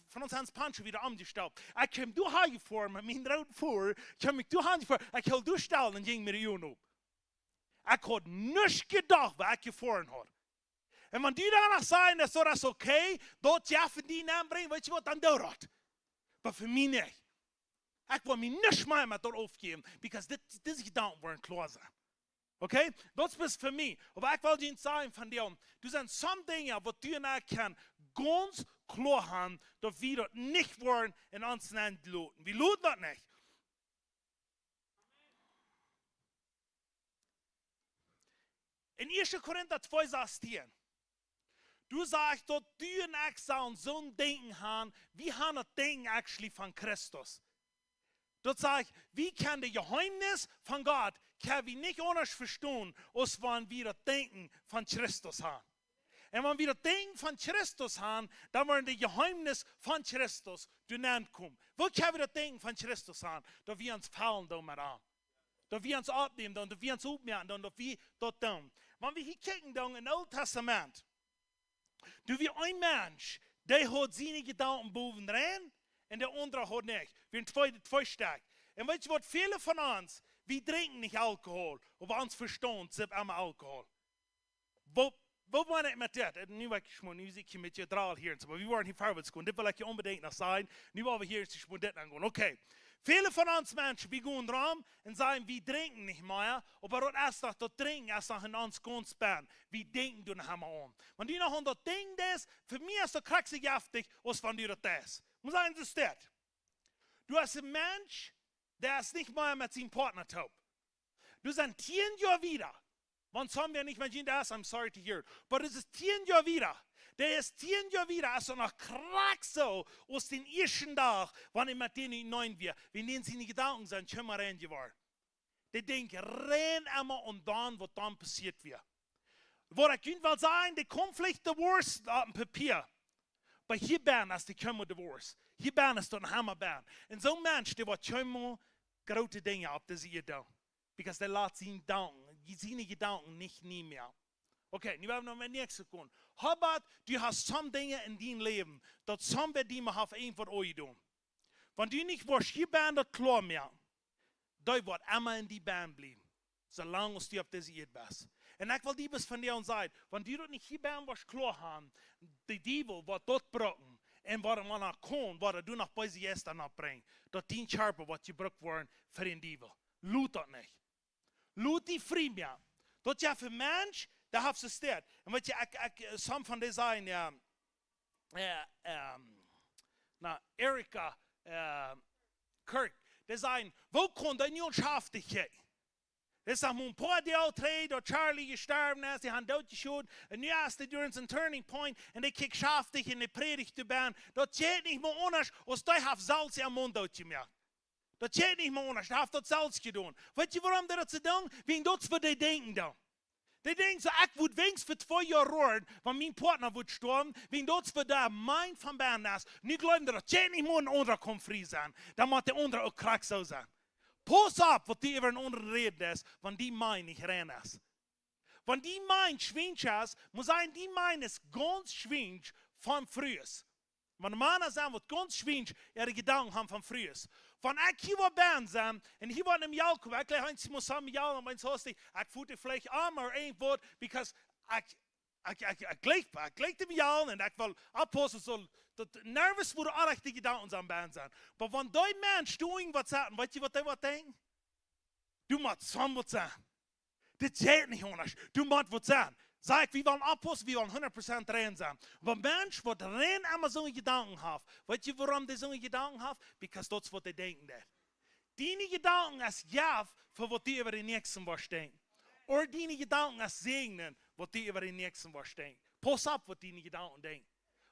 van ons Hans Pancho wieder omgesteld. Ik kwam door haar voor, met mijn rood voor, kwam ik door haar voor, ik hield doorstellen en ging met de jongen op. Ik had niets gedacht wat ik je voor had. En wanneer die dan zeggen, dat is oké, dat je van die naam brengt, weet je wat, dan doe dat. Maar voor mij niet. Ik wil me niet meer met dat opgeven, because dit gedanken worden klaar zijn. Oké? Dat is voor mij. Maar ik wil je zeggen van die, er zijn sommige dingen wat du en ik kan ganz klar haben, dat wir dat niet worden in ons land loten. Wir loten dat niet. In 1. Korinther 2:16. Du sagst, dass du und ich so ein Denken haben, wie haben das Denken actually von Christus? Dort sage ich, wie kann das Geheimnis von Gott, kann wir nicht anders verstehen, als wenn wir das Denken von Christus haben. Und wenn wir das Denken von Christus haben, dann werden die Geheimnis von Christus durcheinander kommen. Wo können wir das Denken von Christus haben? Da wir uns fallen damit an. Da wir uns abnehmen, da wir uns aufmerken, da wir das tun. Wenn wir hier gucken, dann im Alten Testament, du wie ein Mensch, der hat seine Gedanken boven rein und der andere hat nicht. Wir sind zwei stark. Und weißt du was, viele von uns, wir trinken nicht Alkohol, aber uns verstehen, sind immer Alkohol. Wo war ich mit das? Nu war ich nu zie ik met je draal hier, aber wir waren hier vorwärts gegaan. Dit wil ik je unbedingt nog zijn. Nu waren we hier, dus ik moet dit aan gaan. Okay. Viele von uns Menschen, wir gehen rum und sagen, wir trinken nicht mehr, aber das ist doch das Trinken, ist doch in uns ganz bern. Wir denken du noch einmal an. Wenn du noch an das Ding das, für mich ist das kraxighaftig, als wenn du das. Muss sagen, das ist das. Du hast einen Mensch, der ist nicht mehr mit seinem Partner taub. Du sagst 10 Jahre wieder. Wenn some wir nicht mehr das, I'm sorry to hear. Aber es ist 10 Jahre wieder. Der ist 10 Jahre wieder, also noch krack so, aus den ersten Tag, wenn ich mit denen neun wir, wenn denen seine Gedanken sind, schon mal rein geworden. Die denken, rein immer und dann, was dann passiert wird. Wo ich will sagen, die Konflikt Divorce auf dem Papier. Aber hier bin es, die kommen Divorce. Hier bin es, dann haben wir bin. Und so ein Mensch, der wird schon mal große Dinge auf das ihr tun. Because der lässt seine Gedanken nicht nie mehr. Okay, nu hebben we nog met niks gekomen. Aber du hast some Dinge in dein Leben, dat some die man auf ein von euch tun. Wenn du nicht warst, hier bent dat klar mehr, dann wird immer in die Band bleiben. Solange du auf diese Erde bist. Und ich will dir was von dir und sagen, wenn du nicht hier bent, was klar haben, die Teufel wird dort brocken. Und was man noch kann, was du nach bei sich erst danach bringen, dat die Scherpe wird gebraucht worden für den Teufel. Lut das nicht. Lut die frei mehr. Dat ja für Mensch, der hat es steht. Und weet je, some van die zijn, Erika Kirk, die zijn, wo kon die niet onschaftigheid? Die zeggen, een paar deel 3, dat Charlie gestorben is, die hebben doodgeschoten, en nu is die door een turning point, en die kijkt schaftig in de predigt te ben, dat gaat niet meer anders, als die heeft zelfs in mond uitgemerkt. Dat gaat niet meer anders, die heeft dat zelfs gedaan. Weet je waarom die dat ze doen? Wegen dat wat die denken dan. Die denken so, ich würde wenigstens für 2 Jahre rohren, wenn mein Partner wird sterben, wenn das für der mein von Bern ist, nicht glauben, dass das nicht mal ein anderer kommt frei sein, dann muss der andere auch krank so sein. Pass auf, was die über einen anderen reden ist, wenn die mein nicht rein ist. Wenn die mein schwingt ist, muss sein, die mein ist ganz schwingt von früher. Wenn Männer sagen, was ganz schwingt, ihre Gedanken haben von früher. Wenn ich hier war Bern sein, und hier war im Jakob, ich gleich eins muss sagen, ja, und meins hast ich fühlte vielleicht einmal irgendwo, because ich gleich dem Jahr, und ich will abpassen, so, nervös wurde auch die Gedanken am Bern sein. Aber wenn dein Mensch, du irgendwas sagt, weißt du, was der was denkt? Du musst zusammen was sagen. Das zählt nicht anders. Du musst was sagen. Sag ich, wir wollen abpassen, wir wollen 100% rein sein. Aber ein Mensch, der rein immer so Gedanken hat, weißt du, warum der so Gedanken hat? Because that's what they denken. Deine Gedanken ist ja, für was die über den nächsten was denken. Oder deine Gedanken ist segnen, was die über den nächsten was denken. Pass auf, was deine Gedanken denken.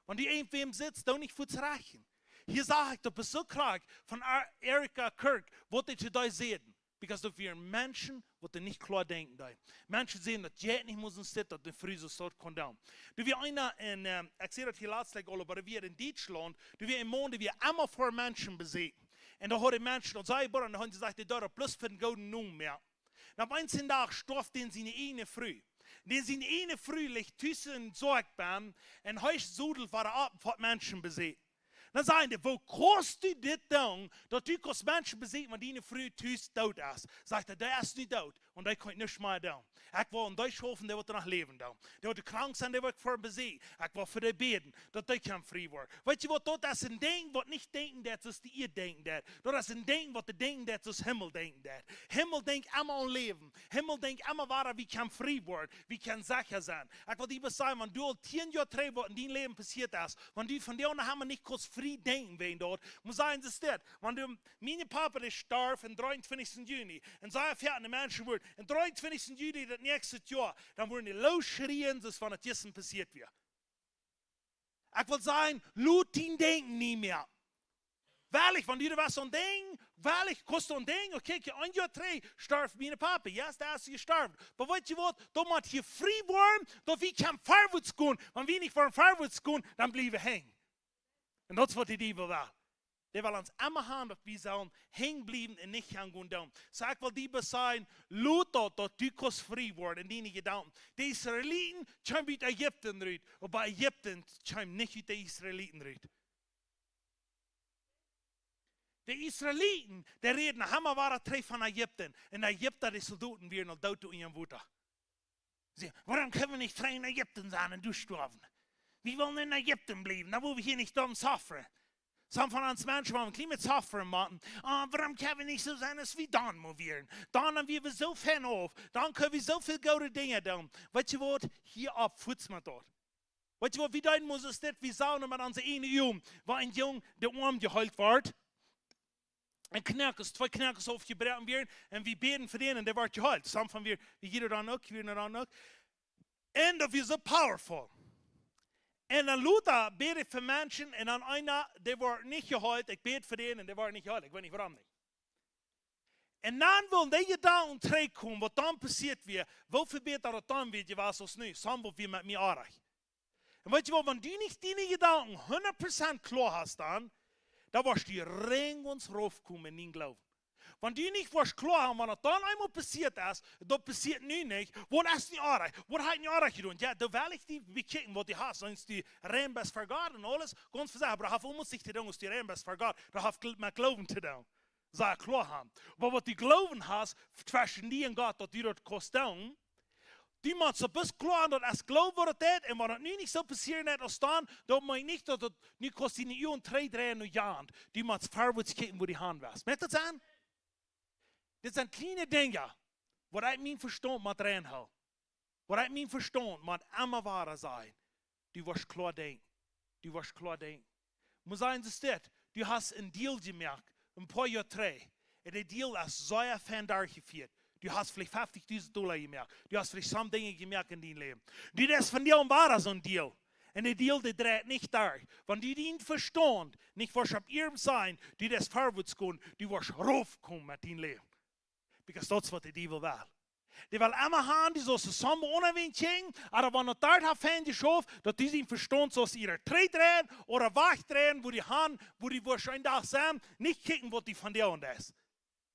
Wenn die irgendwem sitzt, dann nicht für zu reichen. Hier sage ich, du bist so krank von Erika Kirk, was die zu dir sehen. Because of wir Menschen, die nicht klar denken. Menschen sehen, dass die nicht müssen sitzen, dass die früh so sort kommen. Du wie einer in, ich sehe das hier letztlich, aber wir in Deutschland, du wie im Monde, wir immer vor Menschen besiegen. En da hadden mensen, dat zei bara, en dan hadden ze gezegd, dat er plus voor een gouden noem meer. Na 19 dagen storf den zijn ene früh. Den zijn ene früh ligt tussen een zorgbaam en huis zodel voor de apen voor mensen bezit. Dan zei hij, wo kost u dit doen, dat u kost mensen bezit, maar die früh thuis dood is? Zegt hij, dat is niet dood, want dat kan ik niet meer doen. Ik wil in Duits hoffen, dat wordt nog leven doen. Dat wordt krank zijn, dat wordt voor bezit. Ik wil voor de beden, dat die kan vrij worden. Weet je wat, dat is een ding wat niet denken dat, zoals die ihr denken dat. Dat is een ding wat de denken dat, zoals Himmel denken dat. Himmel denkt allemaal aan leven. Himmel denkt allemaal waar wie kan vrij worden, wie kan sicher zijn. Ik wil die zeggen, want du al 10 jaar terug wat in die leven passiert is, want du von dir haben nicht kurz frei denken wegen dort, muss sagen, das ist wenn meine Papa ist starb am 23. Juni, und sei fertig Menschen wird, am 23. Juni das nächste Jahr, dann würden die losschreien, dass von das Jessen passiert wird. Ich will sagen, laut den denken nicht mehr. Wahrlich, wenn du was so ein Ding, wahrlich, kostet ein Ding, okay, ein Jahr 3 starb meine Papa, ja, da ist sie gestorben. Aber weißt du was, da muss hier frei werden, da wir kann vorwärts gehen, wenn wir nicht vorwärts gehen, dann bleiben wir hängen. Und das ist, was die Bibel will. Die will uns immer haben, dass wir sollen hängen bleiben und nicht hängen down. So ich will die Bibel sagen, laut dort, dass du kannst frei werden in deinen Gedanken. Die Israeliten kommen aus Ägypten raus, und bei Ägypten kommen nicht aus den Israeliten raus. Die Israeliten, die reden, hammer waren drei von Ägypten. Und Ägypter, die Soldaten, werden noch tot in ihrem Wutter. Sie, warum können wir nicht frei in Ägypten sein und durchstorben? Wir wollen in Ägypten bleiben, da wo wir hier nicht dumm suffern. Some von uns Menschen wollen ein mit suffern machen. Warum können wir nicht so sein, als wir dann movieren? Dann haben wir so viel auf. Dann können wir so viele gute Dinge tun. Weißt du was? Hier ab, futz mal dort. Weißt du was? Wie dein muss es nicht, wir sagen mit unserer eine Jung, war ein Jung, der Arm geheult wird. En knakkers, 2 knakkers aufgebrochen werden, und wir beten für den, und der wird geheilt. Some von wir jeder dann auch, wir dann auch. Und das ist so powerful. Und dann Luther bete für Menschen, und dann einer, der war nicht geheilt, ich bete für den, und der war nicht geheilt, ich weiß nicht warum nicht. Und dann wollen die Gedanken zurückkommen, was dann passiert wird, wofür beter das dann wird, was als nu, samen wie mit mir auch. Und weißt du was, wenn du nicht deine Gedanken 100% klar hast dann wirst du ring uns raufkommen in den Glauben. Wenn du nicht klar haben, wenn das dann einmal passiert ist, das passiert nu nicht, was ist nicht artig? Was hat nicht artig getan? Ja, da will ich die bekicken, was du hast, sonst die Rembes für Gott und alles, ganz versagt, aber da hat uns nicht zu tun, die Rembes für Gott, da hat mit Glauben zu tun. Sei klar haben. Aber was du Glauben hast, zwischen dir und Gott, dass du das kostet, die man so bis klar, dass es glaubt wird, und wenn das nu nicht so passieren hat, als dann meine ich nicht, dass das nicht kostet in Jahren 3 Jahren, die man vorwärts kicken, wo die Hand was. Merkt das an? Das sind kleine Dinge, was ich mein Verstand mit reinhalte. Was ich mein Verstand mit immer wahr sein. Du wirst klar denken. Du wirst klar denken. Muss sagen, das ist, du hast einen Deal gemerkt, ein paar Jahre 3, und der Deal ist sehr fein durchgeführt. Du hast vielleicht $50.000 gemerkt. Du hast vielleicht some Dinge gemerkt in deinem Leben. Du, das von dir war so ein Deal. Und der Deal, der dreht nicht durch. Wenn du den Verstand nicht wirst auf ihrem sein, du das vorwärts gehen, du wirst raufkommen mit deinem Leben. Because that's what the devil will. Die will immer haben, die so zusammen ohne wen gehen, aber wenn er dort hat, fängt die Schauf, dass die den Verstand so aus ihrer Dreh drehen oder wach drehen, wo die haben, wo die wahrscheinlich da sind, nicht kicken, was die von dir und ist.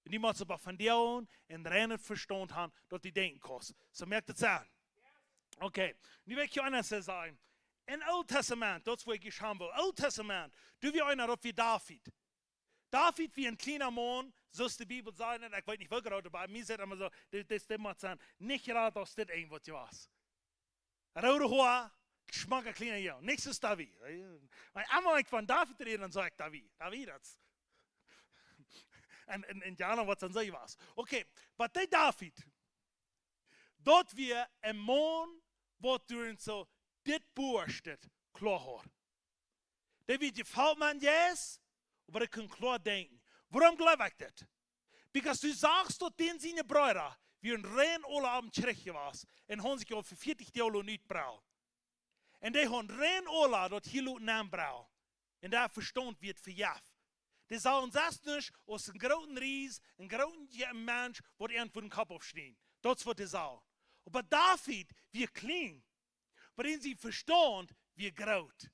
Und die muss aber von dir und reinen Verstand haben, dass die denken kannst. So merkt es an. Okay, nu will ich einer sagen, im Alten Testament, das wo ich geschaut habe, Alten Testament, du wie einer auf wie David. David wie ein kleiner Mann, so ist die Bibel sagen, ich weiß nicht, wo gerade, aber mir sagt immer so, das muss sagen, nicht gerade aus dem ein, was du hast. Rote Haare, Geschmack ein kleiner Junge, nichts ist David. Einmal ich von David reden, dann sage ich David das. Und Indianer, was dann sage ich was. Okay, aber der David, dort wir ein Mann, wo du so das Buch steht, klar hat. Der wird gefällt man jetzt, aber er kann klar denken. Warum glaube ich das? Because du sagst, dass den seine Brüder, wie ein rein alle Abend schrecklich war, und haben sich auch für 40 Jahre nicht braucht. Und die haben rein alle, dass hier Leute Namen brauchen. Und der Verstand wird verjagt. Die sagen das nicht aus einem großen Ries, einem großen Mensch, der irgendwo den Kopf aufstehen. Das ist, was die sagen. Aber David, wie klein, aber in seinem Verstand, wie groß.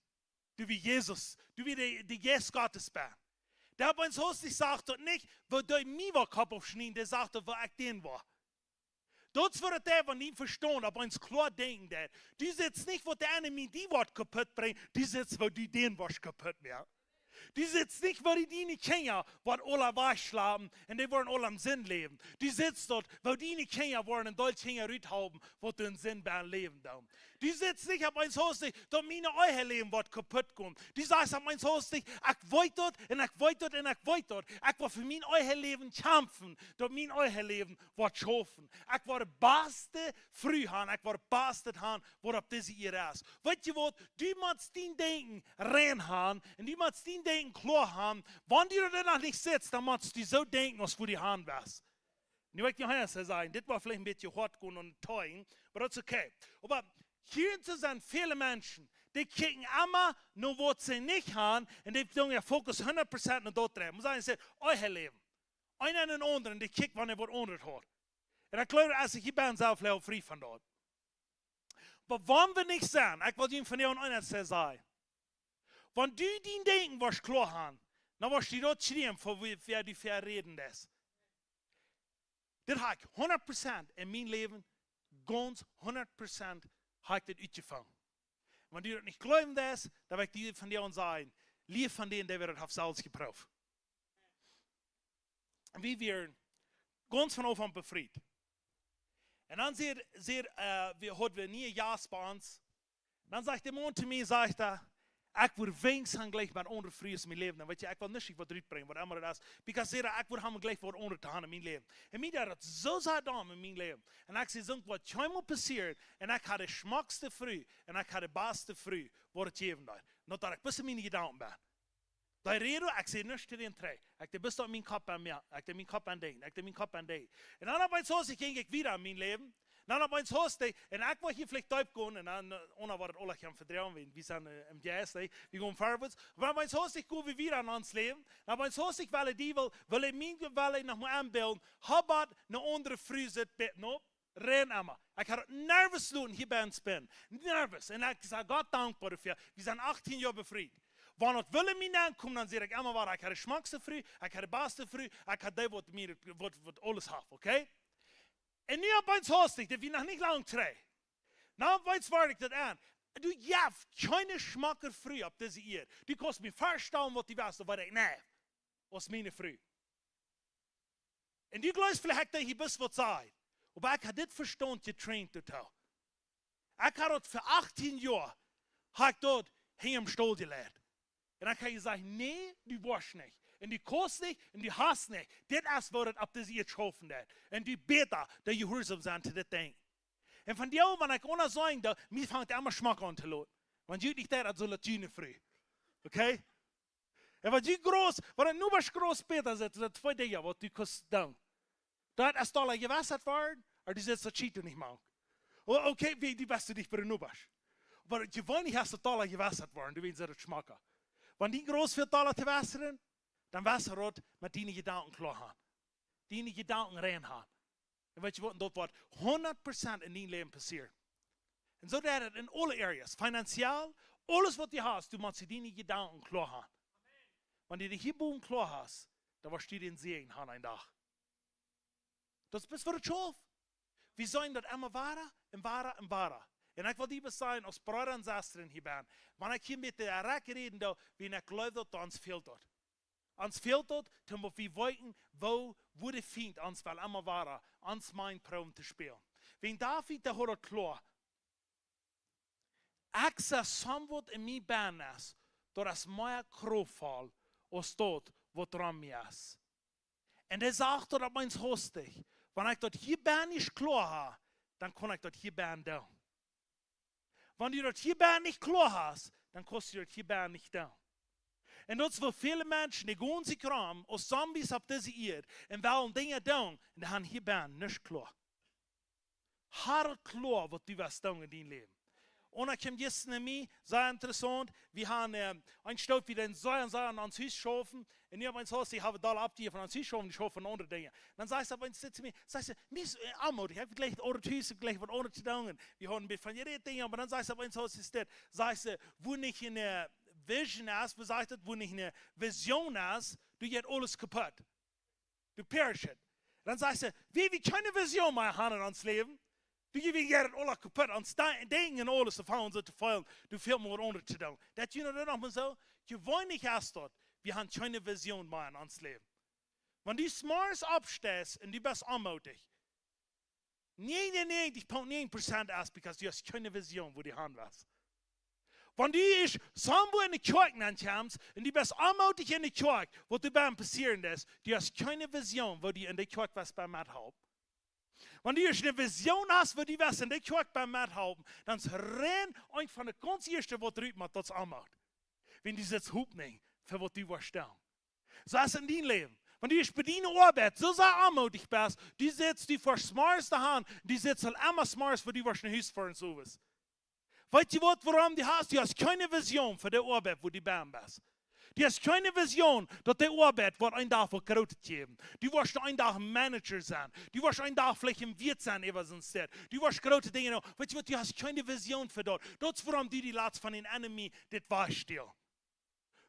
Du wie Jesus, du wie der Jesus Gottes bist. Der bei uns hostig sagt dort nicht, wo du mir war Kopf aufschneiden, der sagt, wo ich den war. Dort wird der, wenn ihn verstehen, aber uns klar denken, der. Du sitzt nicht, wo der eine mir die Wort kaputt bringt, du sitzt, wo du den was kaputt mehr. Die sitzt nicht, wo die nicht kennen, wo alle wachschlafen und die wollen alle im Sinn leben. Die sitzt dort, wo die nicht kennen, wollen in Deutschland rüthaben, wo du in Sinn beim Leben da. Die sitzt nicht, aber eins hostig, da meine euer Leben wird kaputt kommen. Die sagt, aber eins hostig, ich wollte dort und ich wollte dort und ich wollte dort. Ich will für mein euer Leben kämpfen, da mein euer Leben wird schaffen. Ich will beste früh haben, ich will beste haben, wo auf diese ihr ist. Weißt du was, du musst den Denken rein haben und du musst den Denken klar haben. Wenn du da noch nicht sitzt, dann musst du so denken, als wo die Hand wärst. Ich möchte nicht sagen, das war vielleicht ein bisschen hart und teuer, aber das ist okay. Aber hier sind viele Menschen, die kicken immer nur, was sie nicht haben, und die tun ihr Fokus 100% nach dort drehen. Ich muss sagen, euer Leben. Einer und anderen, die kicken, wenn er was anderes hat. Und ich glaube, als ich bin selbst frei von dort. Aber wenn wir nicht sagen, ich will Ihnen von dir und einer sagen, wenn du den Denken was klar haben, dann wirst du dort schreien, für wer die verreden ist. Das habe ich 100% in meinem Leben, ganz 100% habe ich das ausgefangen. Wenn du das nicht glauben lässt, dann werde ich dir von dir und sagen, lieb von denen, die wir das auf Salz gebraucht. Und wie wir ganz von Anfang befreit. Und dann wir hatten nie Jas bei uns. Dann sagt der Mann zu mir, sagt er, ich will wenigstens gleich mit anderen früh in mein Leben. Weet je, ich will nicht was uitbrengen, was immer das ist. Because ich will haben gleich was anders zu haben in mein Leben. Und mir hat das so sehr da in mein Leben. Und ich sehe, was zweimal passiert, und ich hatte schmackste früh, und ich hatte beste früh, was es geben hat. Nur dass ich bis in meine Gedanken bin. Da rede ich sehe nicht zu den drei. Ich bist in meinem Kopf an mir, ich meinen Kopf an den, ich meinen Kopf an den. Und dann habe ich ging ich wieder in mein Leben. Dan op ons host, en ik wil hier vielleicht duip gaan, en dan wat het alle gaan verdrijven, we zijn im Jazz, we gaan voorwaarts. Maar op ons host, ik ga weer aan ons leven. En op ons host, ik wil die wil ik mijn nog maar aanbeelden, habat een andere vrouw zit beten op, ren amma. Ik had het nervous doen hier bij ons ben, nervous. En ik zeg God dankbaar voor, we zijn 18 jaar bevrijd. Wanneer het willen mij aankomen, dan zeg ik immer waar, ik had de schmackste vrouw, ik had de beste vrouw, ik had die wat alles heeft, oké? En nu op ons hostig, dat we nog niet lang terug. Nou op ons waar ik dat aan. Du hebt keine schmakker vrouw op deze eer. Du kost me verstaan wat die was, wat ik nee. Was mijn vrouw. En du gelooft vielleicht, dat je best wat zei. Maar ik had dit verstand getraind te doen. Ik had het voor 18 jaar, had ik dat hier im Stall geleerd. En dan kan je zeggen, nee, du warst niet. En die kost niet, en die hast niet. Dit is wat het op deze eer geschoven heeft. En die beter, dat je gehoorzaam zijn te dit ding. En van jou, wanneer ik onder zeggen, dat mij vangt immer smaak aan te lopen. Want je niet dat zullen tune vrij. Oké? En wat je groot, wanneer nu was groot beter zit, dat twee dingen wat je kost doen. Dat is dollar gewasset worden, of die zit zo cheaten niet maken. Oké, wie die beste dich bij de Nubas. Maar je wil niet als de dollar gewasset worden, du weet ze het smaken. Wanneer die groot veel dollar te wasseren, dan wasser het met die gedanken klaar gaan. Die gedanken rein gaan. En weet je wat, dat wordt 100% in die leven passiert. En zo dat het in alle areas, financieel, alles wat je hebt, du moet die gedanken klaar gaan. Wanneer je die hierboven klaar hebt, dan wordt je den Segen aan een dag. Dat is best voor het schoof. We zijn dat immer wahrer en wahrer en wahrer. En ik wil die zijn als broeder en zuster hier ben. Wanneer ik hier met de Irak reden, wie ik geloof dat ons fehlt dat. Ons fehlt dat, toen we weten, wo de vriend ons wel immer wahrer, ons mijn proom te spelen. Wenn David de hoort klaar. Ik zeg somewhat in mijn ben is, dat is meer kroofval, als dat wat ram is. En dat zegt dat op mijn hostig. Wanneer ik dat hier ben niet klaar heb, dan kan ik dat hier ben doen. Wanneer je dat hier ben niet klaar hebt, dan kan je dat hier ben niet doen. En dat is voor veel mensen, die gaan zich ram als zombies op deze eer en willen dingen doen, en die gaan hier ben niet klaar. Haar klaar wat die was doen in die leven. Und ich komme jetzt nämlich, sehr interessant, wir haben ein Stoff, wie den Säuern ans Haus schaffen, und ich habe ein Haus, ich habe da abgegeben von ans Haus schaffen, ich schaffen andere Dinge. Dann sagst du aber, zu mir, sagst du, nicht Armut, ich habe gleich eure Haus, gleich was anderes zu tun. Wir haben ein bisschen von jeder Dinge, aber dann sagst du aber, ein Haus ist das, sagst du, wo nicht eine Vision ist, wo sagt das, wo nicht eine Vision ist, du geht alles kaputt. Du perischst. Dann sagst du, wie keine Vision mehr haben in ons Leben. Du gibst alles kaputt, ans Denken und alles auf uns zu fallen, du viel mehr unter zu tun. Das ist noch mal so, je weinig hast dort, wir haben keine Vision mehr in ons Leben. Wenn du smart abstehst und du bist anmutig, 99,9% ist, because du hast keine Vision, wo die Hand was. Wenn du irgendwo in die Kirche ankommst und du bist anmutig in die Kirche, was du beim passieren ist, du hast keine Vision, wo du in der Kirche was beim Mithalten. Wenn du eine Vision hast, wo du was in der Kirche beim Mithalten, dann renn einfach eine ganz erste, was du mit das anmacht. Wenn du jetzt Hub nicht, für was du warst da. So ist es in deinem Leben. Wenn du bei deiner Arbeit so sehr anmutig bist, du sitzt die vor smarteste Hand, du sitzt halt immer smart, wo du warst ein Haus fahren sowas. Weißt du, warum du hast? Du hast keine Vision für die Arbeit, wo du beim bist. Du hast keine Vision, dass die Arbeit wird ein Tag für Großes geben. Du wirst ein Tag ein Manager sein. Du wirst ein Tag vielleicht im Wirt sein, sonst. Du wirst große Dinge noch. Weißt du, du hast keine Vision für dort. Das ist, warum du die Lats von den Enemy, das weißt du.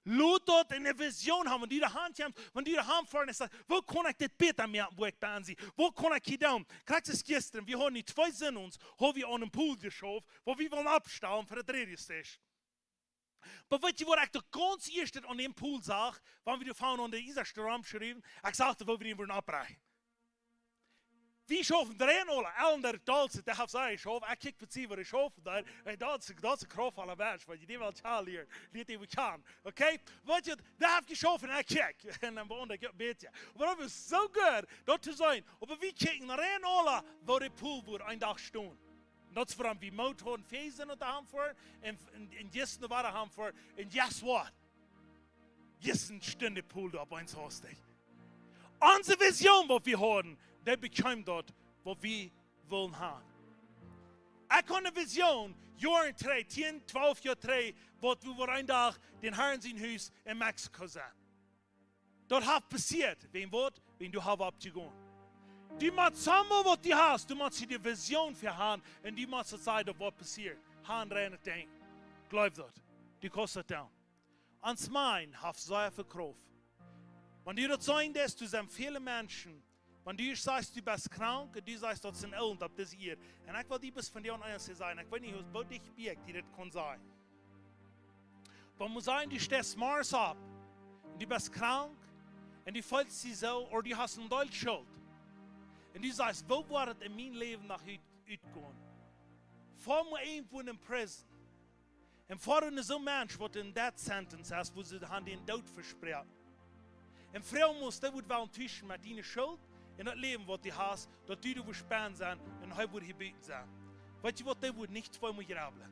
Lass dort eine Vision haben, wenn die da Hand haben, wenn die da Hand fahren und sagen, wo kann ich das bitte mehr, wo ich bin sie? Wo kann ich hier down? Kriegst du es gestern, wir haben die 2 Söhne uns, haben wir an einem Pool geschaut, wo wir wollen abstauben für den Radiostation. Aber weißt du, was ich doch ganz erst an dem Pool sah, wenn wir fahren an der Isar-Strom schreiben, ich sagte, wo wir ihn wollen abbrechen. Wie schaffen der alle? Allen der Dalsen, der hat gesagt, ich kijk wat zien wat ik schaffen daar. Dat is een krof alle weg, want je die wel taal hier, die we kan. Oké? Weet je, daar heb je geschaffen en ik kijk. En dan begon ik een beetje. Maar het was zo goed dat te zijn. Maar wie kijken naar alle, waar de pool wordt een dag staan. Dat is waarom we motoren feesten op de hand voor. En gisteren waren de hand voor. En guess what? Gisteren stond de pool op ons hostig. Onze vision wat we hadden. Dat bekommt dort, wo wir wollen haben. Ich habe eine Vision, Jahre 3, 10, 12 Jahre 3, wo wir ein Tag den Herrn sein Haus in Mexiko sein. Dort hat passiert, wenn du hast abzugehen. Du musst zusammen, was du hast, du musst die Vision für haben und du musst sagen, was passiert. Hand rennt denken. Glaub dort, die kostet down. Ans mein hat sehr viel Kraft. Wenn du das sagen lässt, du sind viele Menschen, wenn du sagst, du bist krank, und du sagst, das sind Elend ab das Jahr. Und ich will die bis von dir und eines sein. Ich weiß nicht, was dich birgt, die das kann sein. Wenn man sagen, du stehst morgens ab, und du bist krank, und du fühlst dich so, oder du hast eine Deutschschuld. Und du sagst, wo war es in meinem Leben nach heute gegangen? Vor mir irgendwo in der Prison. Und vor mir so ein Mensch, der in der Sentence ist, wo sie den Tod verspricht. Und Frau muss, der wird wel Tisch mit deiner Schuld, in dat Leben, wat du hast, dat du wirst spannend sein und hij wird gebeten sein. Weißt du was, der wird nicht zweimal graben.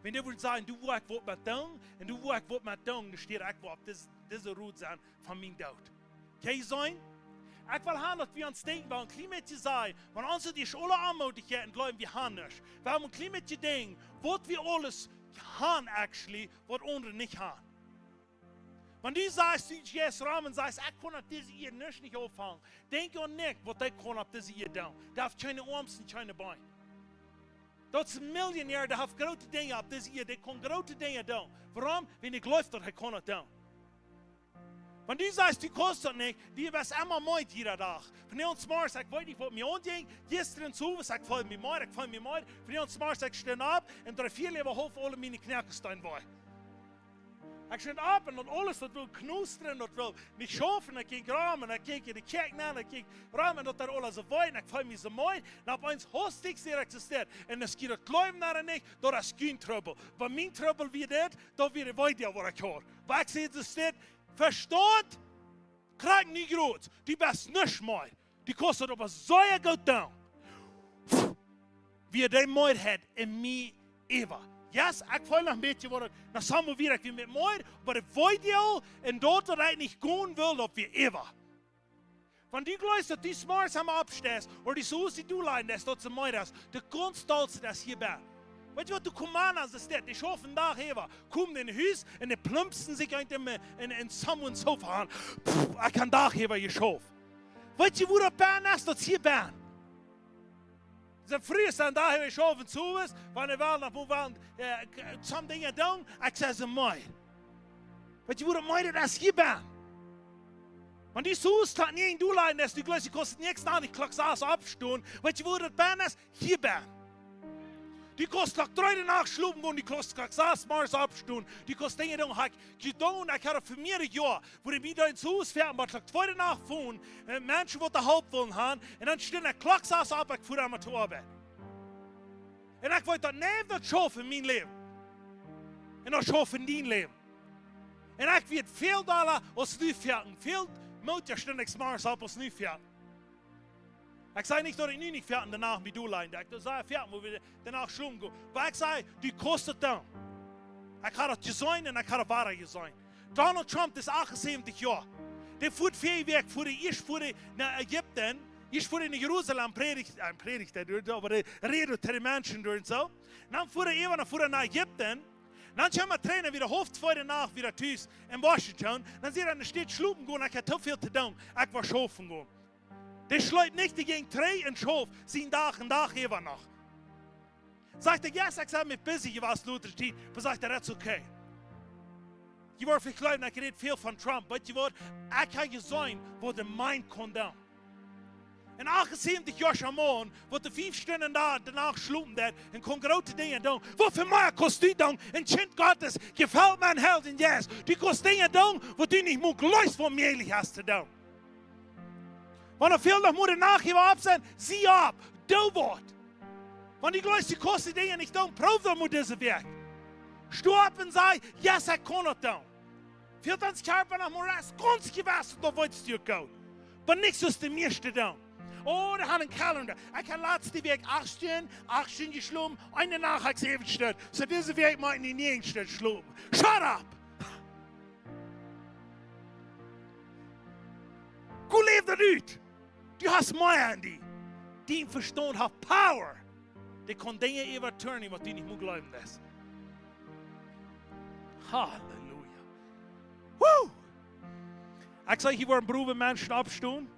Wenn der wird sagen, du willst was mit tun, und du willst was mit tun, dann steht ich auf diese Route sein von meinem Tod. Kann ich sein? Ich will haben, dass wir uns denken, weil ein Klima zu sein, wenn uns die alle Anmutigkeiten glauben, wir haben nicht. Wir haben ein Klima zu denken, was wir alles haben, actually, was andere nicht haben. Wenn du sagst, du gehst rum und sagst, ich kann diese hier nicht auffangen, denke an nicht, was ich kann auf diese hier tun. Der hat keine Arme und keine Beine. Das ist ein Millionär, der hat große Dinge auf diese hier, der kann große Dinge tun. Warum? Wenn ich läuft, er kann das tun. Wenn du sagst, du kannst das nicht, die bist immer meint jeder Tag. Von uns morgens, ich weiß nicht, was mir andenkt, gestern zu, ich fall mir mal. Von uns morgens, ich stehe ab und 3-4 Leben hoch alle meine Knäckelsteine bei. Ich stehe ab und alles, das will knustern, das will mich schaffen, ich gehe ramen, ich gehe in die Kirche an, ich gehe ramen, das alles so weit, ich fall mir so mal, nach eins hostig sehr existiert. Und es geht das Glauben nach nicht, das ist kein Trouble. Wenn mein Trouble wird das, dann wird weiter, was ich höre. Weil ich sehe, das steht, versteht, krieg nicht groß, die bist nicht mehr. Die kostet aber so gut down. Wie der Mord hat in mir Eva. Yes, ich fall noch ein bisschen, nach Samuel wieder, ich will mit Mord, aber ich wollte ja, und dort, wo ich nicht gehen will, ob wir Eva. Wenn du glaubst, dass du smart am abstehst, oder die so die du leiden lässt, dass du Mord hast, du kannst das hier bei. Weißt du, was du kommandest, das ist, die schaffen da Eva, kommen in den Haus, und die plumpsen sich in someone's Sofa an. Ich kann da Eva geschaffen. Weißt du, wo der Bern ist, das hier Bern? Früher sind da hier geschaffen zu uns, wenn wir wollen, some Dinge tun, ich sage, Meid. Weißt du, wo der Meid das hier Bern? Want die soos staat niet in doelijn, dat die gleich kostet niks aan, die klok saß abstun, weet je wo dat ben is? Hier ben. Die kost klok 3 Nacht schlupen und die kost klok saß mars abstun, die kost dingen doen, hak gedaan, ik had voor mehrere jaar, wo die wieder ins Haus fährt, maar klok 2 Nacht fahren, Menschen, die de Haupt wollen haben, und dann stehen der klok saß ab, ik voer aan mijn Arbeit. En ik weet dat niet schaffen in mijn leven. En dat schaffen in dein leven. En ik weet veel dollar als nu fertig, veel motor ständig mars ab als nu fertig. Ik zei niet dat ik nu niet fertig danach met doelijn. Ik zei fertig, wo wir danach schlumm gaan. Maar ik zei, die kostet dan. Ik had het gezien en ik had het waar gezien. Donald Trump is 78 jaar. Die voert 4 weken voor de eerst voor naar Egypten. Eerst voor in Jeruzalem predigt aber de reden tegen de mensen door en zo. Dan voer hij even naar Egypten. Dan gaan we trainen weer hoofd voor de nacht weer thuis in Washington. Dan zie je aan de stad slopen gaan. Ik heb te veel te doen. Ik was schoven gaan. Die sluit niet tegen 3 en schoof. Zien dag en dag even nog. Zegt hij, yes, ik zei me busy, je was Luther tijd. Maar zegt hij, dat is oké. Je wordt verkleid, ik reed veel van Trump. Maar je wordt, ik heb gezien wat de mind kon doen. En 78 jaar shaman, wat de 5 Stunden danach schlupen dat en kon grote dingen doen. Wat voor mij kost die doen? En kind Gottes, gefällt mijn held in yes. Die kost dingen doen, wat die niet moet leus van meelig hast te doen. Want er veel nog moet nachgeven op zijn, zie op, doe wat. Want die leus die kost dingen niet doen, proef dan moet deze werk. Sto op en zei, yes, ik kon het doen. Veel dan scherpen naar moras, ganz gewassen, dat wordt je koud. Maar niks is de meeste doen. Oh, da hat einen Kalender. Ich habe letzte Week 18 geschlafen, eine Nacht habe ich 7 Stunden. So diese Week mache ich 9 Stunden schlafen. Shut up! Hoe leeft dat uit? Du hast mij aan die. Die verstand hat power. Die kan dingen overturnen wat die niet moet geloven is. Halleluja. Woo! Ik zei, hier worden broer mensen opstaan.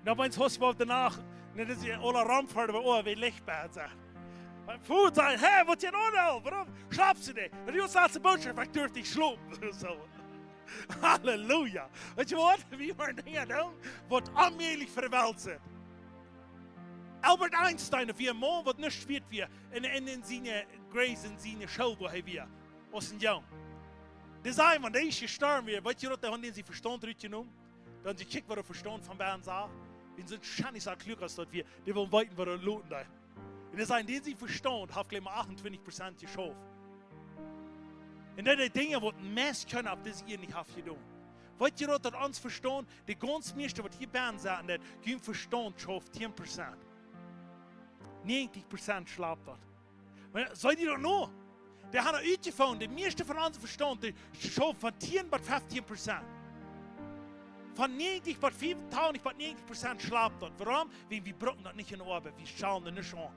Dan wens hos we danach, net is je alle rampvaarden bij oor weer lichtbaar zijn. Mijn voet zei, hé, wat je nou al? Waarom slaap ze niet? En die laatste boodschap, ik durf niet slopen. Zo. Halleluja. Weet je wat? Wie waren dingen doen? Wat allmählich verweld zijn. Albert Einstein, of je een man wat niet weet wie, in zijn Grace, in zijn show, waar hij weer, als een jong. Die zei, want hij is gestorven weer, weet je wat, die ze verstand uitgenomen? Dan ze kijken wat er verstand van bij ons aan. Die sind scheinbar so klug, als dat wir, die wollen weiten, was er loten da. Und das sind, die sie verstehen, haben gleich mal 28% geschafft. Und das sind Dinge, die die meisten können, auf das ihr nicht habt getan. Weißt ihr, dass uns verstehen, die ganz meisten, was hier bei uns sagen, das können verstehen, schafft 10%. 90% schlaft das. Seid ihr doch noch? Die haben uitgevonden, die meisten von uns verstehen, die schafft von 10 bis 15%. Von 90 bis 95 bis 90% schlaft dort. Warum? Weil wir brauchen das nicht in Arbeit. Wir schauen das nicht an.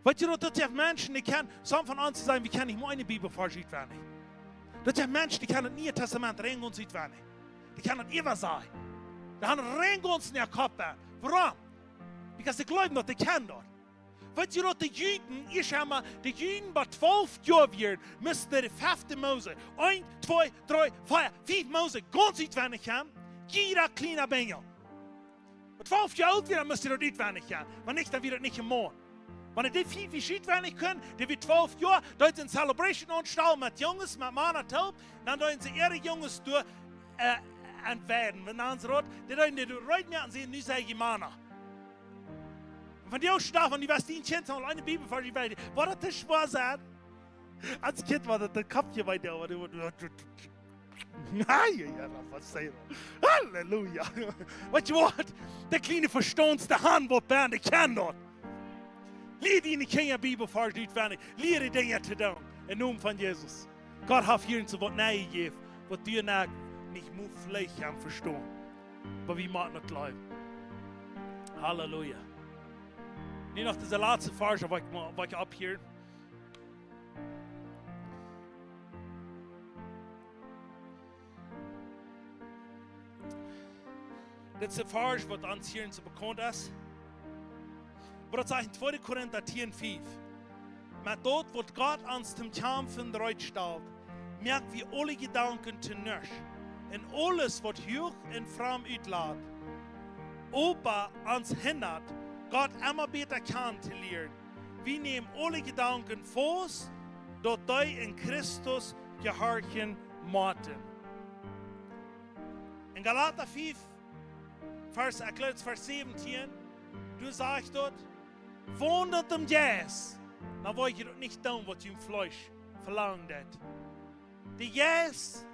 Weißt du, dass es Menschen, die kennen, some von uns sagen, wir kennen nicht meine Bibel vorgeschrieben werden. Das sind Menschen, die kennen das Neue Testament rein und sieht werden. Die kennen das immer sein. Die haben rein und in der Kopf. Warum? Weil sie glauben, dass die kennen das. Weißt du, die Juden, ich habe die Juden bei 12 Jahren werden, müssen die 5. Mose, 1, 2, 3, 4, 5 Mose, ganz uitwendig haben, jeder kleine Bengel. Mit 12 Jahren alt werden, müsst ihr das uitwendig haben. Wenn nicht, dann wird es nicht im Mond. Wenn die 5 uitwendig können, die wird 12 Jahre, da ist eine Celebration anstellen mit Jungs, mit Mann und Taub, dann sollen sie ihre Jungs durch entwerden. Wenn sie rot, die sollen die reiten und sie nicht sagen, Männer. Van die oudste van die was 10 cent al een Bibel voor je bij. Wat het is was dat? Als kind was het een kapje bij jou. Ja, wat zei je? Halleluja. Weet je wat? De kleine verstandste hand wat ben, ik ken dat. Leer die niet geen Bibel voor je uitwendig. Leer die dingen te doen. In naam van Jezus. God heeft hier iets wat nee geeft. Wat du nou niet moet vlees gaan verstaan. Maar wie maakt het leven? Halleluja. Nu nog deze laatste verse wat ik op hier. Dit is de vers wat ons hier zo bekend is. Maar dat zegt in 2 Korinther 10:5. Maar dat wat God ons zum Kämpfen bereitstellt, merkt wir alle Gedanken zu nichts. en alles wat hoog en fram uitlaat. Opa ons hindert, Gott immer beter kennen te leren. Wir nehmen alle Gedanken voß, dat die in Christus gehorchen moeten. In Galater 5, vers 17, du sagst dort, wundert dem Jes, dann wollt ihr doch nicht tun, was ihr im Fleisch verlangt. Die Jes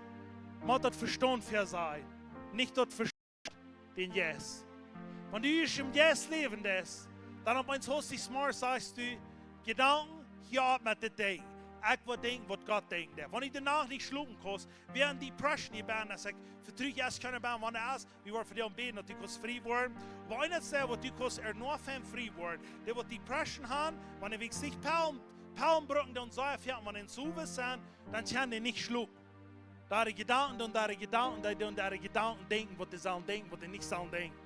muss das Verstand für sein, nicht das Verstand den Jes. Wenn du im Jes leben lässt, dann auf eins hast du smart, sagst du, Gedanken, ja, mit der Ding. Ich will denken, was Gott denkt. Wenn ich danach nicht schlucken kann, während die Preschen hier bin, dass ich für 3 Jahre können bin, wenn er ist, wir wollen für dich beten, dass du frei werden. Wenn einer sagt, was du kannst, nur für frei werden, der wird die Preschen haben, wenn er wirklich sich Palmbrücken und so fährt, wenn er zu sind, dann kann er nicht schlucken. Da die Gedanken und da die Gedanken, da die Gedanken denken, was die sollen denken, was die nicht sollen denken.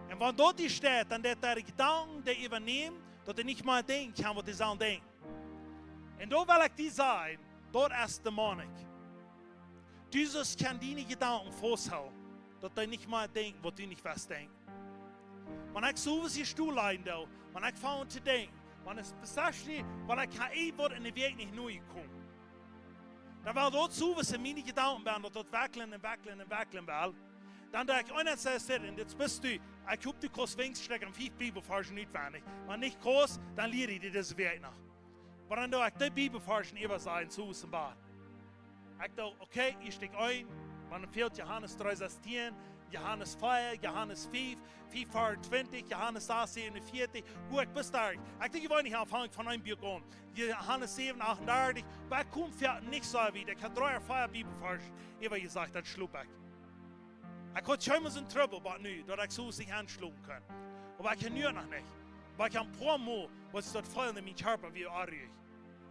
Und wenn dort steht, dann der die Gedanken, der übernehmen, dass er nicht mal denken kann, was die sollen denken. Und da will ich dir sagen, dort ist Dämonik. Jesus kann deine Gedanken festhalten, dass er nicht mal denkt, was du nicht was denkst. Wenn ich so was hier Stuhl leiden will, wenn ich fange zu denken, wenn es besonders, weil ich kein Wort in den Weg nicht neu komme, dann will dort so was in meine Gedanken werden, dass dort wackeln will, dann da ich einer sagt, und jetzt bist du, ich habe die Kurs wenigstens am 5 Bibelversen nicht wenig. Wenn nicht groß, dann lehre ich dir das Weg nach. Aber dann da ich die Bibelversen immer sein, zu uns im Bad. Ich dachte, okay, ich steige ein, man empfiehlt Johannes 3,16, Johannes 4, Johannes 5, 5,24, Johannes 47, gut, bis da. Ich denke, ich wollte nicht anfangen von einem Buch an. Johannes 7, 38, aber ich komme für nicht so wieder. Ich habe 3 oder 4 Bibelversen, immer gesagt, das schlug ich. Ich hatte schon mal so einen Trouble, aber nicht, dass ich so sich anschlagen kann. Aber ich kann noch nicht. Aber ich habe ein paar Mal, was dort voll in meinem Körper wie anrührt.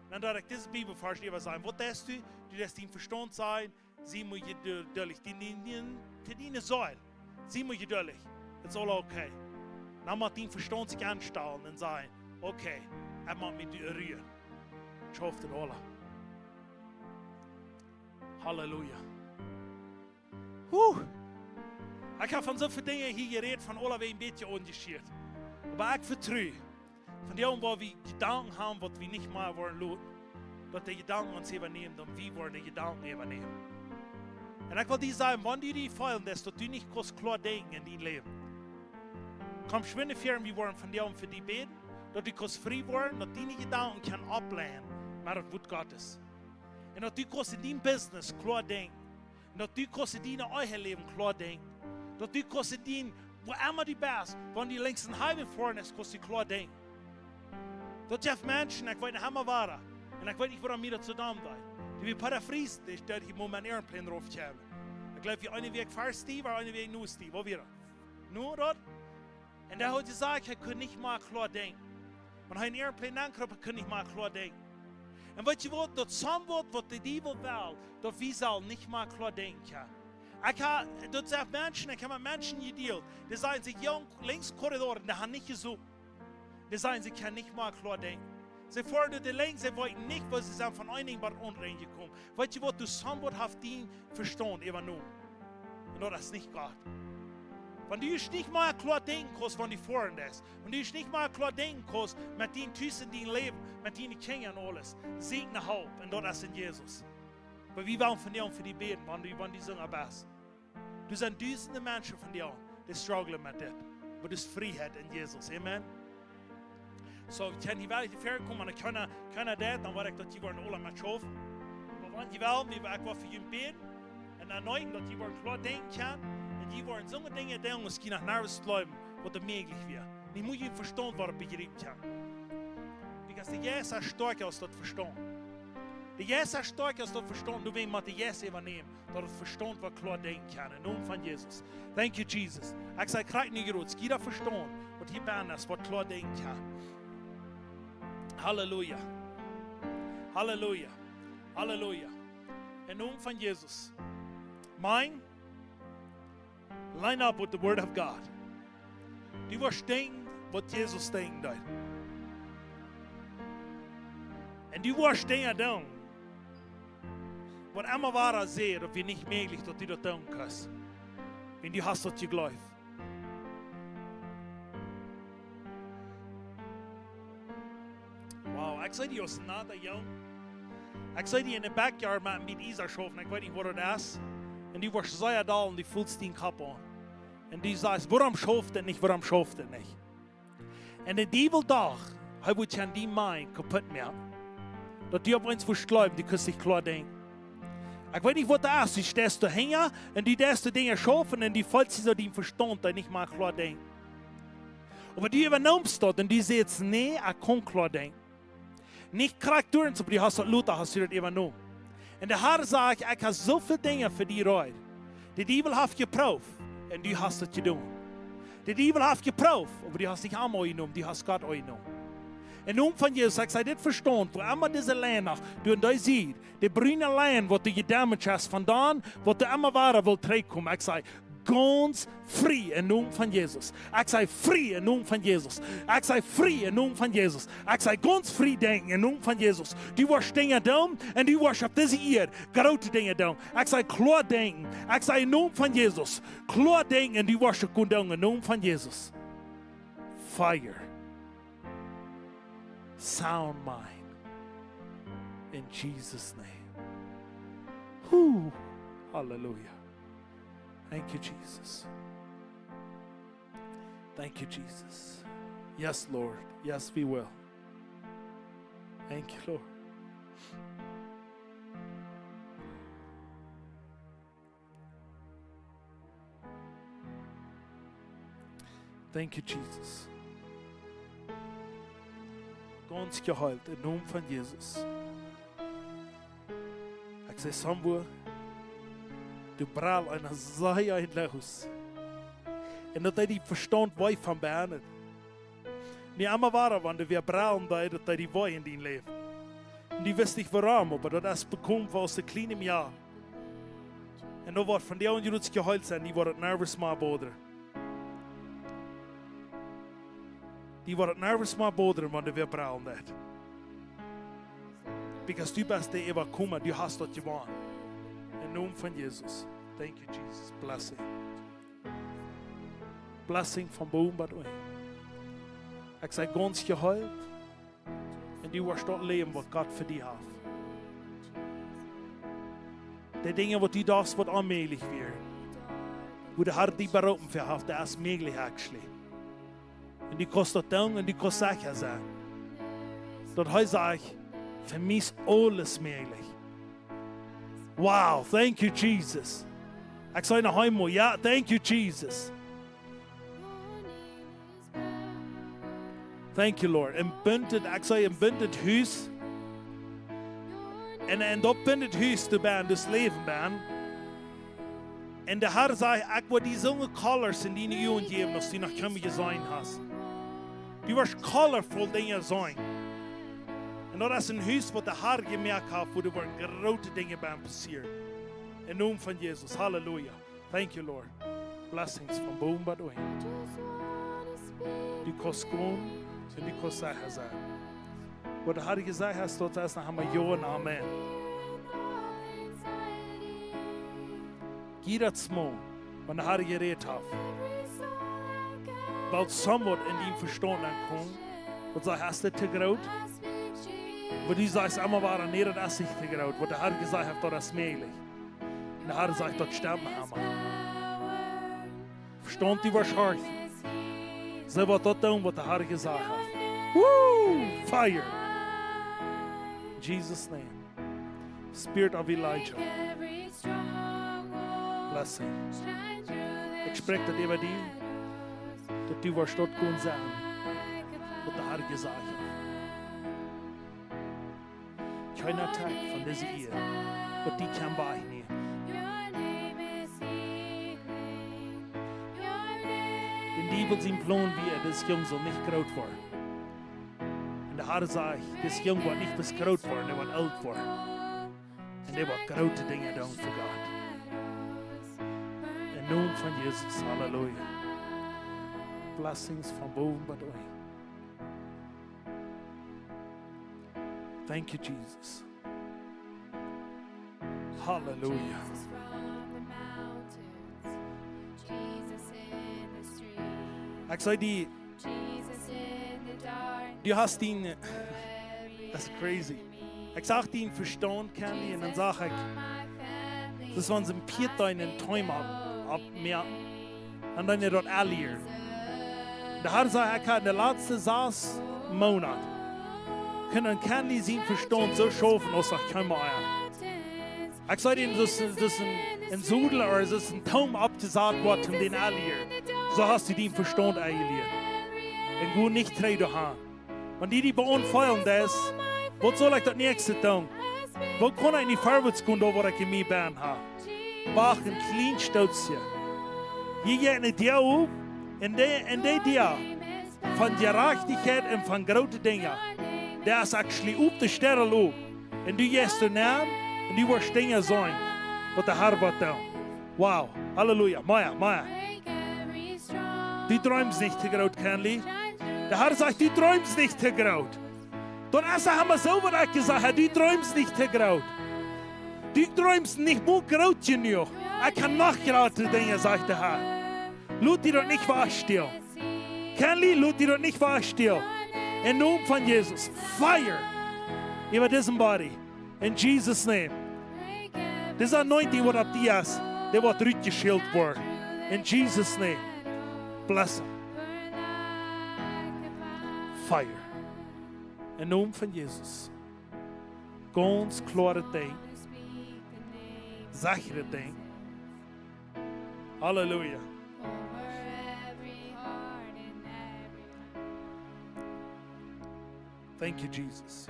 Dann darf ich diese Bibelvers lieber sagen, was lässt du? Du lässt ihn Verstand sein, sie muss geduldig. Die dienen soll. Sie muss geduldig. It's all okay. Dann muss ihn Verstand sich anstellen und sagen, okay, er muss mich rühren. Ich hoffe, das alle. Halleluja. Ich habe von so vielen Dingen hier geredet, von alle ein bisschen unterschied. Aber ich vertraue, von dem, wo wir Gedanken haben, was wir nicht mal wollen, dass die Gedanken uns übernehmen und wir wollen die Gedanken übernehmen. Und ich will dir sagen, wenn du die fallen lässt, dass du nicht klar denken in dein Leben. Komm schwinde für wir wollen von dir und für die beten, dass du frei werden, dass deine Gedanken kann ablehnen, mit das Wort Gottes. Und dass du in deinem Business klar denken. Und dass du in deinem eigenen Leben klar denken. Dass du in deinem, wo immer du bist, wenn du links ein halben vorne ist, kannst du klar denken. Dat je mensen, ik weet niet helemaal waar. En ik weet niet waarom wir zu zusammen zijn. Die wir paraphrasisch, dat je mijn airplane erop hebben. Ik geloof je eine Weg voor Steve, maar eine Weg nu Steve. Wo wir? Nu dat? En daar had je gezegd, hij kon niet meer klaar denken. Want hij een airplane aankropt, hij kon niet meer klaar denken. En weet je wat? Dat soms wat de duivel wil, dat we zal niet meer klaar denken. Dat zijn mensen, ik heb met mensen gedeeld. Die zijn zich jong links corridoren, die hebben niet gezocht. Die sagen, sie können nicht mal klar denken. Sie fordern die Länge, sie wollten nicht, weil sie sind von einigen Bar unreingekommen. Weißt du was, du Sambot hast den Verstand übernommen. Und das ist nicht Gott. Wenn du nicht mal klar denken kannst, wenn du vorhin bist, wenn du nicht mal klar denken kannst, mit den Tüßen, dein Leben, mit deinen Kindern und alles, segne Haupt, und das ist in Jesus. Weil wir wollen von dir und für die beten, wenn du Sänger bist. Du sind Dutzende Menschen von dir, die strugglen mit das. Aber du hast Freiheit in Jesus. Amen. So, wir können hier die Ferien kommen, und können das, dann war ich, dass die alle mit schaffen. Aber wenn die wollen, wir wollen für ihn beten, und dann neu, dass die klar denken können, und die wollen so Dinge denken, dass sie nach Nervus bleiben, was möglich wäre. Ich muss ihnen verstehen, was begreifen kann. Weil der Jesus ist stark aus dem Verstand. Der Jesus ist stark aus dem Verstand, du willst den Jesus übernehmen, dass das Verstand was klar denken kann, im Namen von Jesus. Thank you, Jesus. Ich sage, krieg nicht gerührt, jeder Verstand, was hier bei ist, was klar denken kann. Halleluja. Halleluja. Halleluja. In Namen von Jesus. Line up with the Word of God. Du wirst denken, was Jesus denkt. Und du wirst Dinge tun. wat immer war sehr, dat wir nicht möglich, dass du das tun kannst. Wenn du hast das geglaubt. Wow, ik zei die als nada jong. Ik zei die in de backyard met Isa schoven, ik weet niet wat het is. En die was zeer dal en die voelt die kap aan. En die zei, waarom schoft het niet, waarom schoft het niet? En de duivel dag, hij wordt aan die mind kapot maken. Dat die op ons versluipt, die kan zich klaar denken. Ik weet niet wat dat is, die stest te hangen en die deze dingen schoven en die valt zich zo die verstand, die niet maar klaar denken. Maar die übernimmst dat en die zegt, nee, ik kan klaar denken. Niet krijgt door, aber die hast dat Luther, hast du das übernommen. Und der Herr sagt, ich habe so viele Dinge für die Leute. Die Teufel hat geprüft und du hast es getan. Die Teufel hat geprüft, aber du hast nicht einmal genommen, du hast Gott genommen. Und nun von Jesus, ich sage, das verstanden, wo immer diese Länder, du und ich siehst, die brüne Länder, wo du gedammt hast, von da, wo du immer weiter willst zurückkommen, ich sage, ganz frei in Namen von Jesus. Ich sage frei in Namen von Jesus. Ich sage frei in Namen von Jesus. Ich sage ganz frei denken in Namen von Jesus. Du wirst Dinge tun und du wirst auf diese Erde große Dinge tun. Ich sage klar denken. Ich sage in Namen von Jesus. Klar denken und du wirst es tun in Namen von Jesus. Fire. Sound mind. In Jesus' name. Whew. Hallelujah. Thank you, Jesus. Thank you, Jesus. Yes, Lord. Yes, we will. Thank you, Lord. Thank you, Jesus. Ganz geheilt im Namen von Jesus. Ich sage, Samuel, du brauchst eine Sache in Haus. Und dat die verstand wij van behandelen. Niet allemaal waar, want we brauchen dat die wij in die leven. En die wist niet waarom, aber dat is bekomen aus de kleine jaar. En dan wordt van die anderen die geheilt zijn, die worden nervous maar boderen. Die worden nervous maar boderen, want we brauchen dat. Because du bist der überkommen, du hast dat gewonnen. In Namen von Jesus. Thank you, Jesus. Blessing. Blessing van boven bij u. Ik zeg ganz geheilt. En du wirst dort leben, wat Gott für dich hat. Die Dinge, wat du darfst, wat onmöglich werden. Wo der Herr die berufen für hat, das ist möglich actually. Und die kostet dann und die kostet sicher sein. Dort heißt ich, für mich ist alles möglich. Wow, thank you, Jesus. Ich sage noch einmal, ja, thank you, Jesus. Thank you, Lord. Im Bundet, ich sage, im Bundet Huis. En dat Bundet Huis te ben, dus leven ben. En de Herr sagt, ich will die so colors in die Jungen geben, dass du noch keine gesehen hast. Du wirst colorful Dinge sein. Und das ist ein Haus, wo der Herr gemerkt hat, wo du große Dinge passieren. In Namen von Jesus. Halleluja. Thank you, Lord. Blessings von boven bei euch. Du kannst gehen und du kannst sicher sein. Wo der Herr gesagt hat, dort ist noch einmal Ja und Amen. Geh das mal, wenn der Herr geredet hat. Weil somewhat in deinem Verstand ankommt und sagt, hast du das groß? Wo du sagst, einmal war nee, das ist nicht zu groß. Wo der Herr gesagt hat, das ist möglich. Und der Herr sagt, das stimmt einmal. Verstand du wahrscheinlich? So wird das tun, was der Herr gesagt hat. Woo! Fire! In Jesus' name. Spirit of Elijah. Blessing. Ich spreche das über dich, dass du wirst dort gehen sein, was der Herr gesagt hat. Keiner Tag von dieser Ehe, was die kann beinehmen. Denn die will sein Plan, wie das Jung soll nicht groß werden. Und der Herr sagt, das Jung wird nicht bis groß werden, er wird alt werden. Und er wird große Dinge tun für Gott. Im Namen von Jesus, Halleluja. Blessings von boven bei euch. Thank you, Jesus. Halleluja. Jesus from the mountains, Jesus in the street, Ich sage dir, Jesus in the dark, du hast ihn, das ist crazy. Ich sage dir, ihn verstanden, Candy, und dann sage ich, my family, das waren so ein Piet in Träume ab mir. Und dann dort allier. Der Herr sagt, ich habe den letzten 6 Monat können Candy sein Verstand so schaffen, als ich kann mal. Ich sage dir, das ist ein Sudel oder das ist ein Taum abgesagt worden von den allier. So hast du den Verstand eigentlich. Und gut nicht treten haben. Und die beunfallen das, was soll ich das nächste tun? Wo kann ich nicht vorwärts gehen, da wo ich in mir bin? Wach ein klein Stützchen. Je geht eine dir auf, und der dir von der Gerechtigkeit und von großen Dingen, der ist actually auf der Stelle auf. Und du gehst danach, und du wirst Dinge sein, was der Herr wird tun. Wow, Halleluja, Maya. break every strong, Du träumst nicht zu groß, Kenley. Der Herr sagt, du träumst nicht zu groß. Dann haben wir so was gesagt, du träumst nicht zu groß. Du träumst nicht nur groß genug. Ich kann noch gerade Dinge, sagt der Herr. Lut dir doch nicht wachstehen. Kenley, lut dir doch nicht wachstehen. Im Namen von Jesus, fire über diesen Body. In Jesus' name. break every This anointing what up the ass, they what reach your shield for. In Jesus' name, bless him. burn like a fire. Fire. In naam van Jesus. Ganz klare ding, Speak the name sichere ding. Halleluja. over every heart and every Thank you, Jesus.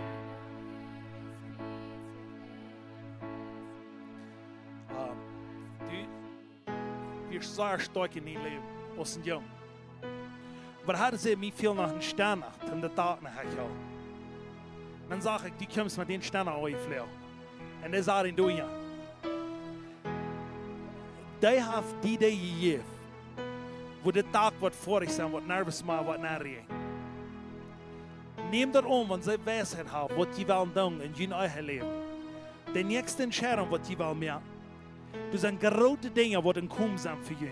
Du bist sehr stark in dein Leben, als ein Jung. Aber Herr sieht mich viel nach den Sternen, von der Tag nach Hause. Dann sage ich, du kommst mit den Sternen auflaufen. Und das sagt du ja. Die haben die Idee gegeben, wo der Tag wird vor sich sein, wird nervös machen, wird nachreden. Neem dat om, want zij wijsheid hebben wat je wil doen in je eigen leven. De nächste Entscheidung, wat je wil maken. Dat zijn grote dingen wat komen zijn voor je.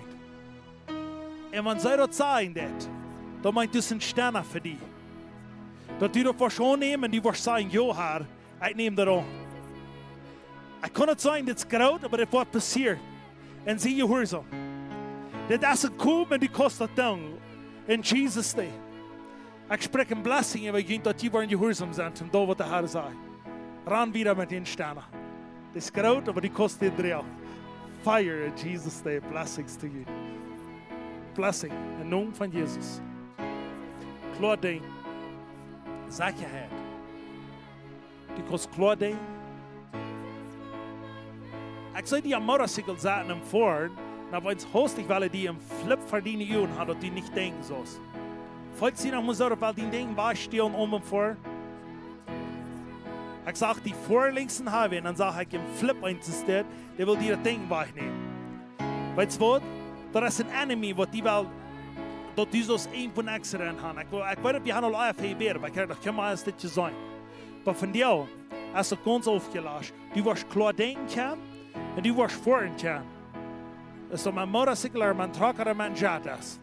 En wanneer zij dat zeggen, dan meint het een sterren voor die. Dat die dat was aannemen en die was zeggen, ja Herr, ik neem dat aan. Ik kan het zeggen, dat is groot, maar het wordt passiert. En zie je hoe zo. Dat is een komen en die kost dat doen. In Jesus' name. Ich spreche eine Blessing über ihn, dass die wollen gehorsam sind, und da, was der Herr sagt. Ran wieder mit den Sternen. Das ist groß, aber die kostet drei. Fire in Jesus' name. Blessings to you. Blessing im Namen von Jesus. Klar Ding. Sicherheit. Die kostet klar Ding. Ich sehe die am Motorcycle saßen im Vorn, na wenn es hostig, weil die im Flip verdienen und hat, dass die nicht denken sollst. Falls Sie noch mal sagen, weil die Dinge stehen und vor. Ich sage, die vorlinksen haben, und dann sage ich, im Flip einzusteht, der will die Dinge wegnehmen. Weißt du was? Das ist ein Enemy, was die will, dass die so ein von Accident haben. Ich weiß nicht, wir haben alle FHB, aber ich kann mal das nicht sein. Aber von dir, hast du ganz aufgelassen. Du wirst klar denken können, und du wirst vorhin können. Das ist mein Motorcycle, mein Truck oder mein Jet ist.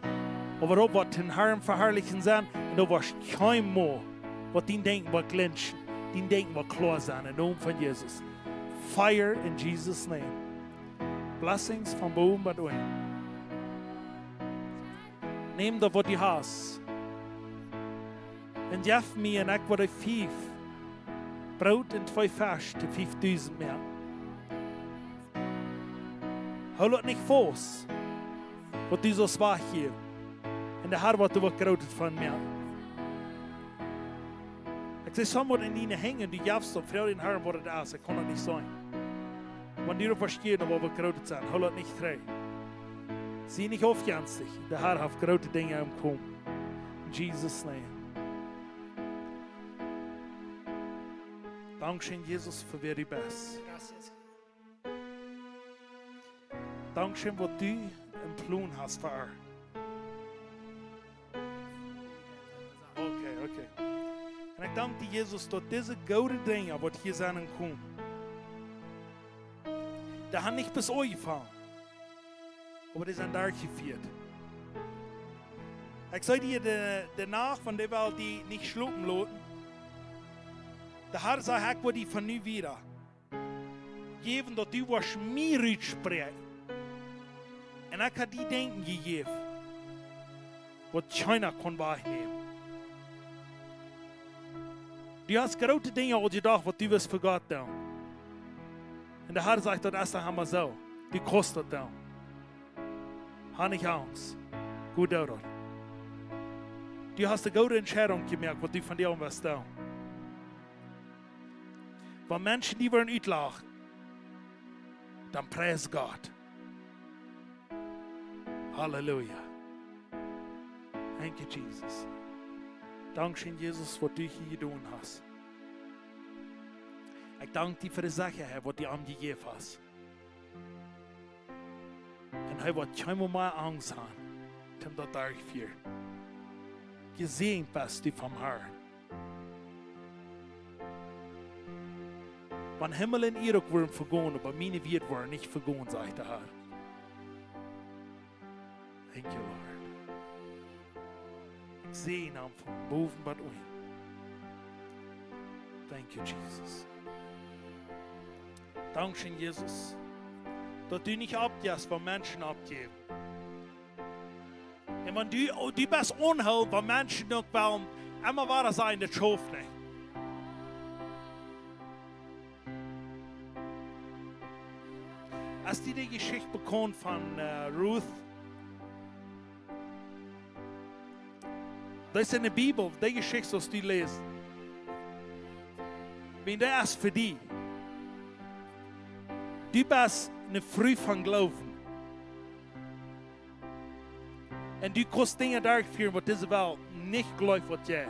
Aber auch was den Herrn verherrlichen sein, und du wirst kein Mal, was die denken, was glänzen, die denken, was klar sein, im Namen von Jesus. Fire in Jesus' name. Blessings von oben bei dir. Nimm das, was du hast. Und gib mir und ich würde 5 Brot und 2 Fisch zu 5.000 mehr. Hol es nicht fast, was du so schwach hier. Und der Herr wird übergerotet von mir. Ich sehe sommer in ihnen hängen, die gabst und Frau den Herrn wurde das, das kann nicht sein. Wenn die verstehen, aber übergerotet sind, hol es nicht rein. Sieh nicht aufgänzlich, der Herr hat große Dinge im Kommen. In Jesus' name. Dankeschön, Jesus, für wer du bist. Gracias. Dankeschön, was du im Plan hast für er. Okay. Und ich danke dir, Jesus, dass diese guten Dinge, die hier sein kommen, Die haben nicht bis euch gefahren. Aber die sind da geführt. Ich sage dir, danach, von der Welt, die nicht schlucken lassen, der Herr sagt, ich will die von nie wieder geben, dass du was mir rücksprechen. Und ich habe die Denken gegeben, was keiner kann wahrnehmen. Du hast große Dinge auch gedacht, was du wirst für Gott tun. Und der Herr sagt, das ist einmal so. Die kostet tun. Hab nicht Angst. Gut dort. Du hast eine gute Entscheidung gemerkt, was du von dir wirst tun. Wenn Menschen, die wollen uitlachen, dann preis Gott. Halleluja. Thank you, Jesus. Dankeschön, Jesus, was du hier getan hast. Ich danke dir für die Sache, Herr, was du am gegeben hast. Und Herr, wird kein mal Angst haben, dem dort durchführen. Gesehen bist du vom Herrn. Wenn Himmel und Erde wurden vergehen, aber meine wird waren nicht vergehen, sagt der Herr. Thank you, Lord. Ich sehe ihn am von boven bis unten. Thank you, Jesus. Dankeschön, Jesus, dass du nicht abgibst, was Menschen abgeben. Und wenn du bist unheil, was Menschen noch wollen, immer wahr sein, das schafft nicht. Als die Geschichte bekommt von Ruth, das ist in der Bibel, die Geschichte, die du liest. Wenn das ist für dich. Du bist eine Früh von Glauben. Und du kannst Dinge durchführen, was diese Welt nicht glaubt, was geht.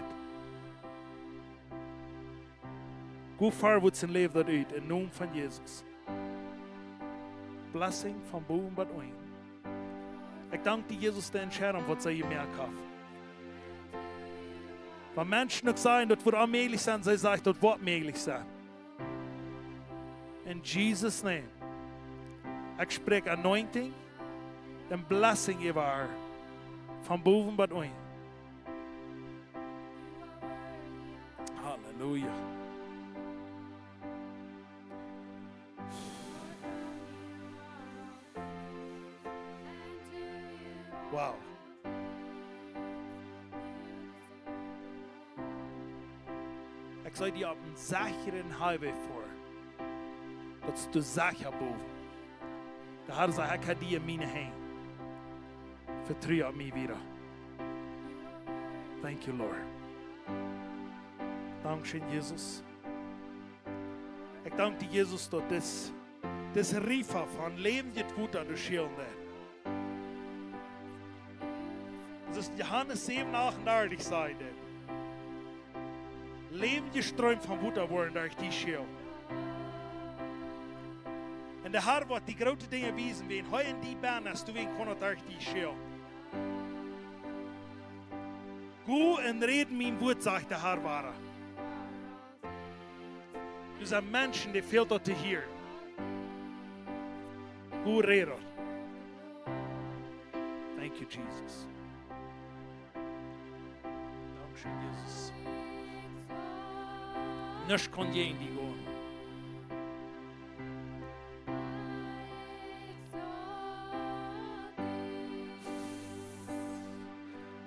Gut vorwärts im Leben das ut, im Namen von Jesus. Blessing von boven bis unten. Ich danke dir, Jesus, der Entscheidung, was sie gemerkt haben. Wenn Menschen noch sagen, das wird unmöglich sein, sie sagen, das wird möglich sein. In Jesus' name. Ich spreche Anointing und Blessing über von boven bis unten. Halleluja. Wow. Ich sage dir auf einen sicheren Highway vor, dass du sicher bist. Der Herr sagt, ich habe dir in meine Hände. Vertraue auf mich wieder. Thank you, Lord. Dankeschön, Jesus. Ich danke dir, Jesus, dass das Riefer von Leben geht gut an der Schilde. Das ist Johannes 7, 38 Seite. Leben geströmt von Wutter worden durch die Schilde. Und der Herr wird die großen Dinge wiesen, wenn heute in die Bahn hast du wen konnt durch die Schilde. Gut und reden mein Wort, sagt der Herr wahre. Du sind Menschen, die fehlt dort hier. Gut reden. Thank you, Jesus. Dankeschön, Jesus. Nichts kann gegen die gehen.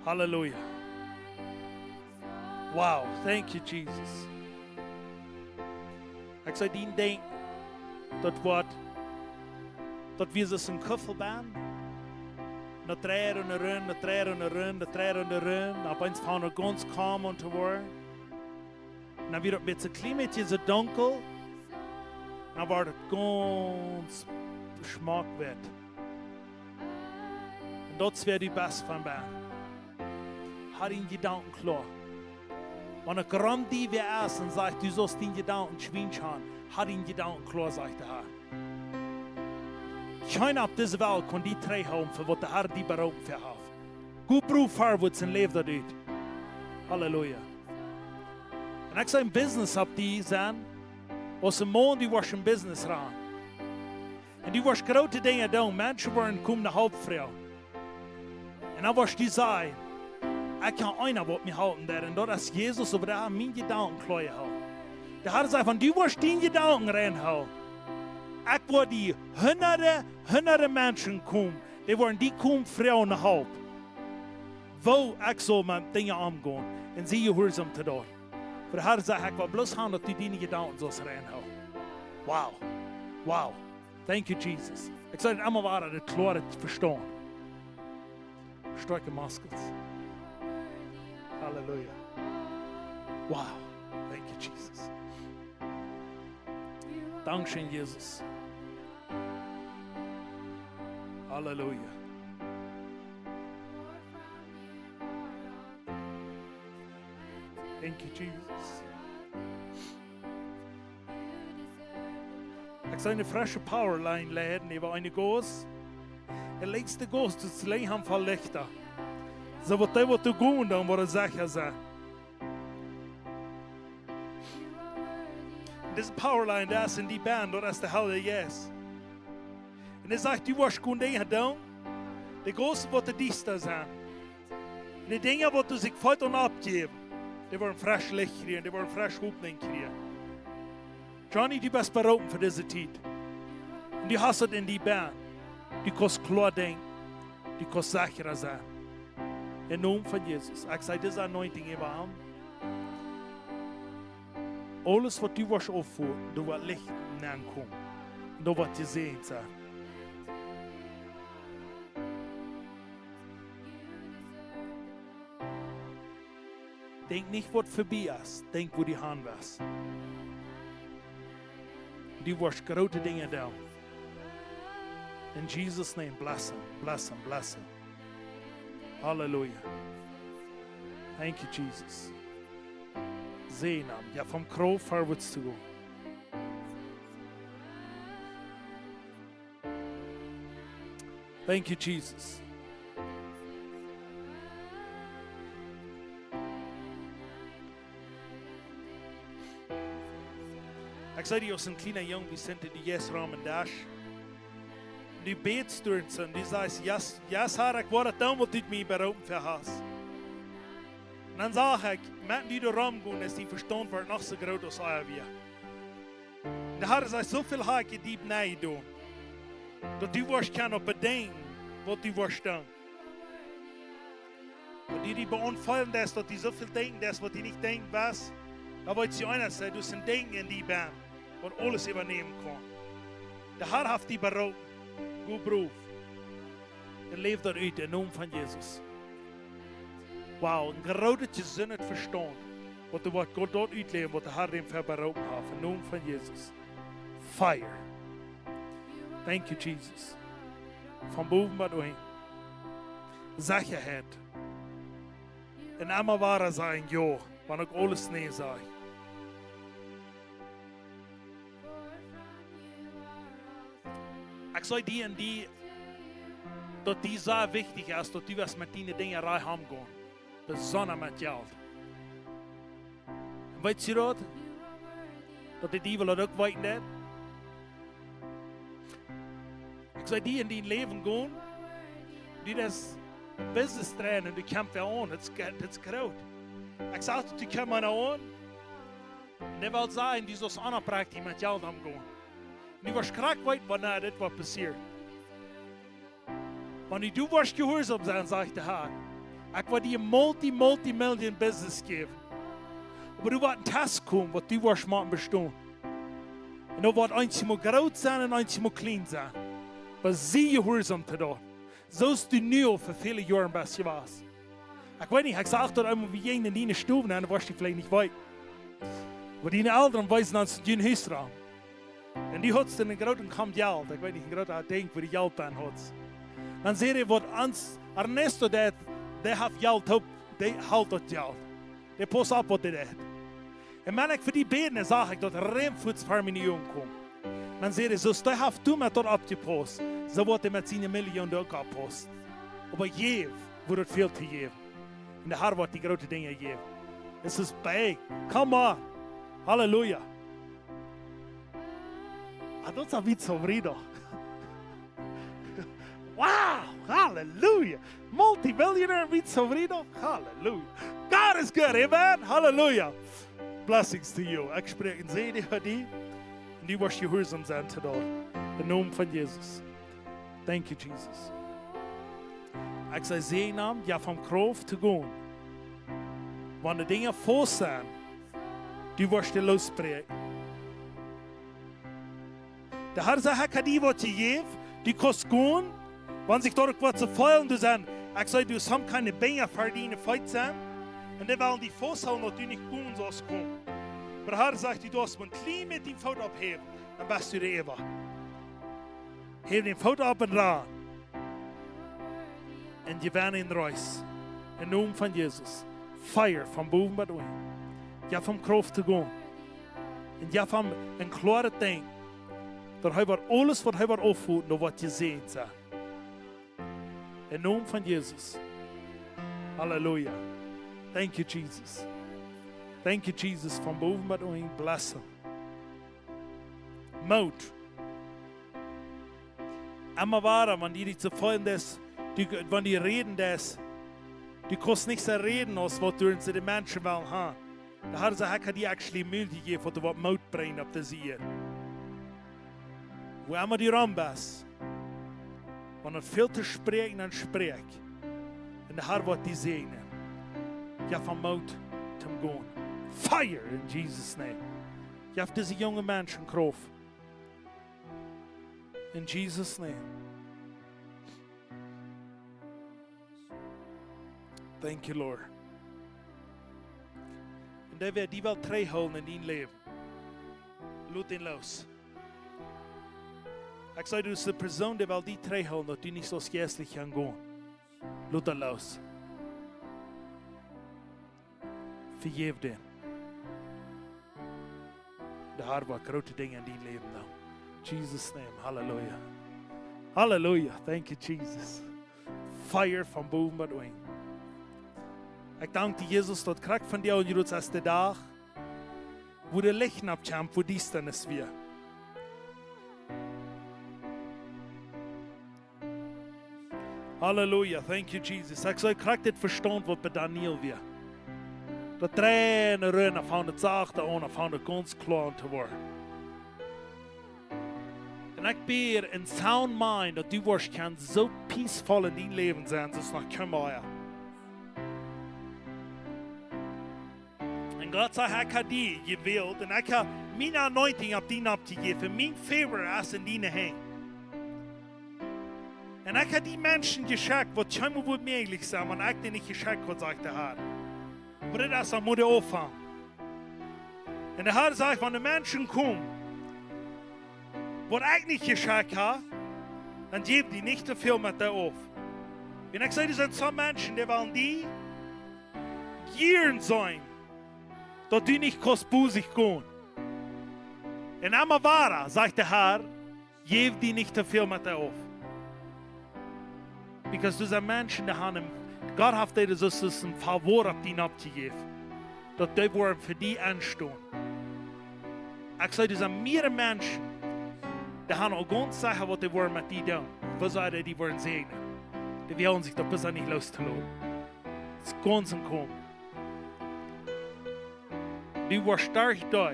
Halleluja. Wow, thank you, Jesus. Ich sage Ihnen, denk, dass wir so ein Köffel bauen. Na drei und rein, na drei und rein, na drei und rein. Aber eins fahren wir ganz calm und zu war. Dann wird es mit so Klima so dunkel. Dann wird es ganz schmackwert. Und das wäre die Beste von Bahn. Hat ihn Gedanken klar. Wenn er gerade die wir essen und sagt, du sollst den Gedanken schwingen schauen, hat ihn Gedanken klar, sagt der Herr. Keiner auf dieser Welt kann die drei haben, für was der Herr die beraubt für hat. Gut Beruf vorwärts und lebt dort. Halleluja. Und ich sage, im Business habt die sein, aus dem Mond, die war schon Business ran. En die was grote dingen doen. Mensen waren komen naar halfvrouw. En dan was die zei, ik kan einer wat me houden daar. En dat is Jezus over daar mijn gedanken klooien houden. De Heer zei van, die was die gedanken reinhouden. Ik word die honderden mensen komen. Die worden die komen vrouwen naar half. Wo ik zal met dingen omgaan. En zie je hoe ze hem te doen. Voor de Heer zei, ik wil bloos gaan dat die gedanken zoals reinhouden. Wow. Wow. Thank you, Jesus. Ik zou het allemaal waren, dat klaar te verstaan. Sterke maskels. Halleluja. Wow. Thank you, Jesus. Dankzij Jesus. Halleluja. Thank you, Jesus. Ik zou een frische powerline leiden, die een goos. Het leukste goos, het lichaam van lichter. Zo wat hij wat te doen dan, wat hij zegt. Deze powerline, dat is in die band, dat is de Heilige Geest. En hij zegt, die was gewoon dingen doen. De goos wat de diester zijn. En de dingen wat zich fout aan opgeven. Die worden frisch licht gekregen, die worden frisch hoopning gekregen. Johnny, die best beroepen voor deze tijd. En die hast het in die baan. Die kost kleding. Die kost zeker zijn. In naam van Jezus. Ik zei deze anointing even aan. Alles wat die was opvoert, door wat licht aankomt. Door wat je ziet. Denk niet wat voorbij is. Denk wo die hand was. Die was grote dingen doen. In Jesus' name, bless him, bless him, bless him. Hallelujah. Thank you, Jesus. Zegen hem. Ja, vom Kreuz vorwärts zu gehen. Thank you, Jesus. Ik zei die als een kleine jongen, die sind in die Jesraum en Dash. Die beetstuurt ze en die zei, yes, Herr, ik word het dan wat u mij beroepen voor has. En dan zag ik, met die de Raum gaan, is die verstand wordt nog zo groot als hij weer. De Herr zei, zoveel ga ik je diep nee doen. Dat die worst kan op bedenken, wat die worst dan. Dat die beontvallen is, dat die zoveel denken is, wat die niet denkt was. Dan wordt ze einer zeggen, du zijn denken in die baan, wat alles übernehmen kan. De Herr heeft die beroepen. Goed proef. En leef daaruit in naam van Jezus. Wauw, een grote zin het verstaan. Wat er wordt God dort uitleven, wat de Herr hem verberoepen heeft. In naam van Jezus. Fire. Thank you, Jesus. Van boven maar doorheen. Zeg je het. En allemaal waar zijn, ja. Want ik alles nee zei. Ik zei die en die, dat die zo wichtig is, dat die was met die dingen rij gaan. Bezonnen met geld. En weet je dat? Dat de duivel dat ook weten deed? Ik zei die en die leven gaan, die is business trainen, die komt weer aan, het is groot. Ik zei dat die komen aan, en die wil zeggen, die is als andere praktisch met geld omgaan. Nu was krak weet wanneer dit wat passiert. Wanneer du was gehoorzaam zijn, zegt de Heer. Ik wil die een multi-million business geven. Maar du wordt een test komen, wat du was maken bestaan. En dan wordt eentje moet groot zijn en eentje moet klein zijn. Maar zie je gehoorzaam te doen. Zoals du nu al voor vele jaren best je was. Ik weet niet, ik zag dat allemaal wie een in die stoven en dan was die vielleicht niet weet. Maar die ouderen wijzen aan zijn huisraam. En die had een grote kamp geld. Ik weet niet, een grote denk voor die geldpan had. Dan zie je wat ans Ernesto deed. Die heeft geld op. Die houdt dat geld. Die past op wat hij deed. En maar ik voor die benen zag ik dat er reemvoets voor mijn jongen komt. Dan zie je, zoals hij heeft toen met dat opgepast. Zo wordt hij met zijn miljoen ook opgepast. Maar geef wordt het veel te geven. En de Heer wordt die grote dingen geven. Het is bij. Come on. Halleluja. Ah, dat is een beetje zo vriendelijk. Wow, hallelujah. Multimillionaire mit sobrino, hallelujah. God is good, amen, hallelujah. Blessings to you. Ik spreek een zegen voor die. En die was gehoorzaam zijn te door. In de naam van Jezus. Thank you, Jesus. Ik zei zegen ja van kracht te gaan. Wanneer de dingen voor zijn, die was je losspreken. De Herr zei, ik die wat je geeft, die kost gaan. Wanneer zich door wat ze feilen, dus aan. Ik zei, du sam keine Dinge verdienen, feit zijn. En die willen die vasthouden dat u niet gaan zoals komen. Maar de Herr sagt, du hast een klein met die fout opheven, dan bist du de eeuwig. Heef die fout op en raar. En je bent in de reis. In de naam van Jezus. Fire van boven bij de wind. Je hebt van kracht te gaan. En je hebt van een klare ding. Dat hij wordt alles wat hij wordt opvoeden, door wat je ziet. In de naam van Jezus. Halleluja. Thank you, Jesus. Thank you, Jesus. Van boven bij de wind. Bless him. Mout. Amma ware, wenn die zu fallen des, wenn die reden des, die kannst nicht so reden, als was du zu den Menschen wollen haben. Da hat er gesagt, die actually Müll gegeben, was du was Maut bringen auf der See. Wo immer die rum bist, wenn er viel zu sprechen, dann sprech. Und der Herr wird die segnen. Ja, von Maut zum Gehen. Fire in Jesus' name. Ja, auf diese jungen Menschen Kraft. In Jesus' name. Thank you, Lord. Und der wird die Welt holen in dein Leben. Lass ihn los. Ich sage, du bist die Person, die will die holen, dass du nicht so schäßlich kann gehen. Lass ihn los. Vergib den. Der Herr wird große Dinge in dein Leben tun. Jesus' name, hallelujah. Hallelujah, thank you, Jesus. Fire van boven bij de wind. Ik dank dir, Jesus, dat krijg van jou, en je als de dag, wo de licht abkommt, wo dies dann ist wir. Hallelujah, thank you, Jesus. Ik zou krijg dit verstaan wat bij Daniel weer. Dat trainen rennen van het zachte aan, van de ganz klar te worden. En ik bid in sound mind dat du worst kan zo peaceful in dein Leben zijn, zoals nog kommen. En God zei, ik heb die gewild en ik heb mijn anointing op die abgegeven, mijn favor is in die hand. En ik heb die mensen geschickt, wat schijnbaar wordt mogelijk zijn, maar ik die niet geschickt wat sagt de Herr. Maar dat is aan moeten opvangen. En de Herr zegt, wanneer de mensen komen, wat ik niet geschickt heb, dan geef die niet te veel met jou op. En ik zei, er zijn sommige mensen, die willen die gieren zijn, dat die niet kostbusig gaan. En allemaal waar, zegt de Herr, geef die niet te veel met jou op. Because er zijn mensen die hebben, Gott heeft dir dus een favor op die abgegeven, dat die worden voor die aanstaan. Ik zei, er zijn meer mensen, die haben auch ganz Sachen, was die wollen mit dir tun. Was soll die wollen segnen? Die wollen sich da besser nicht loszulassen. Das ist ganz im Kommen. Die war stark da,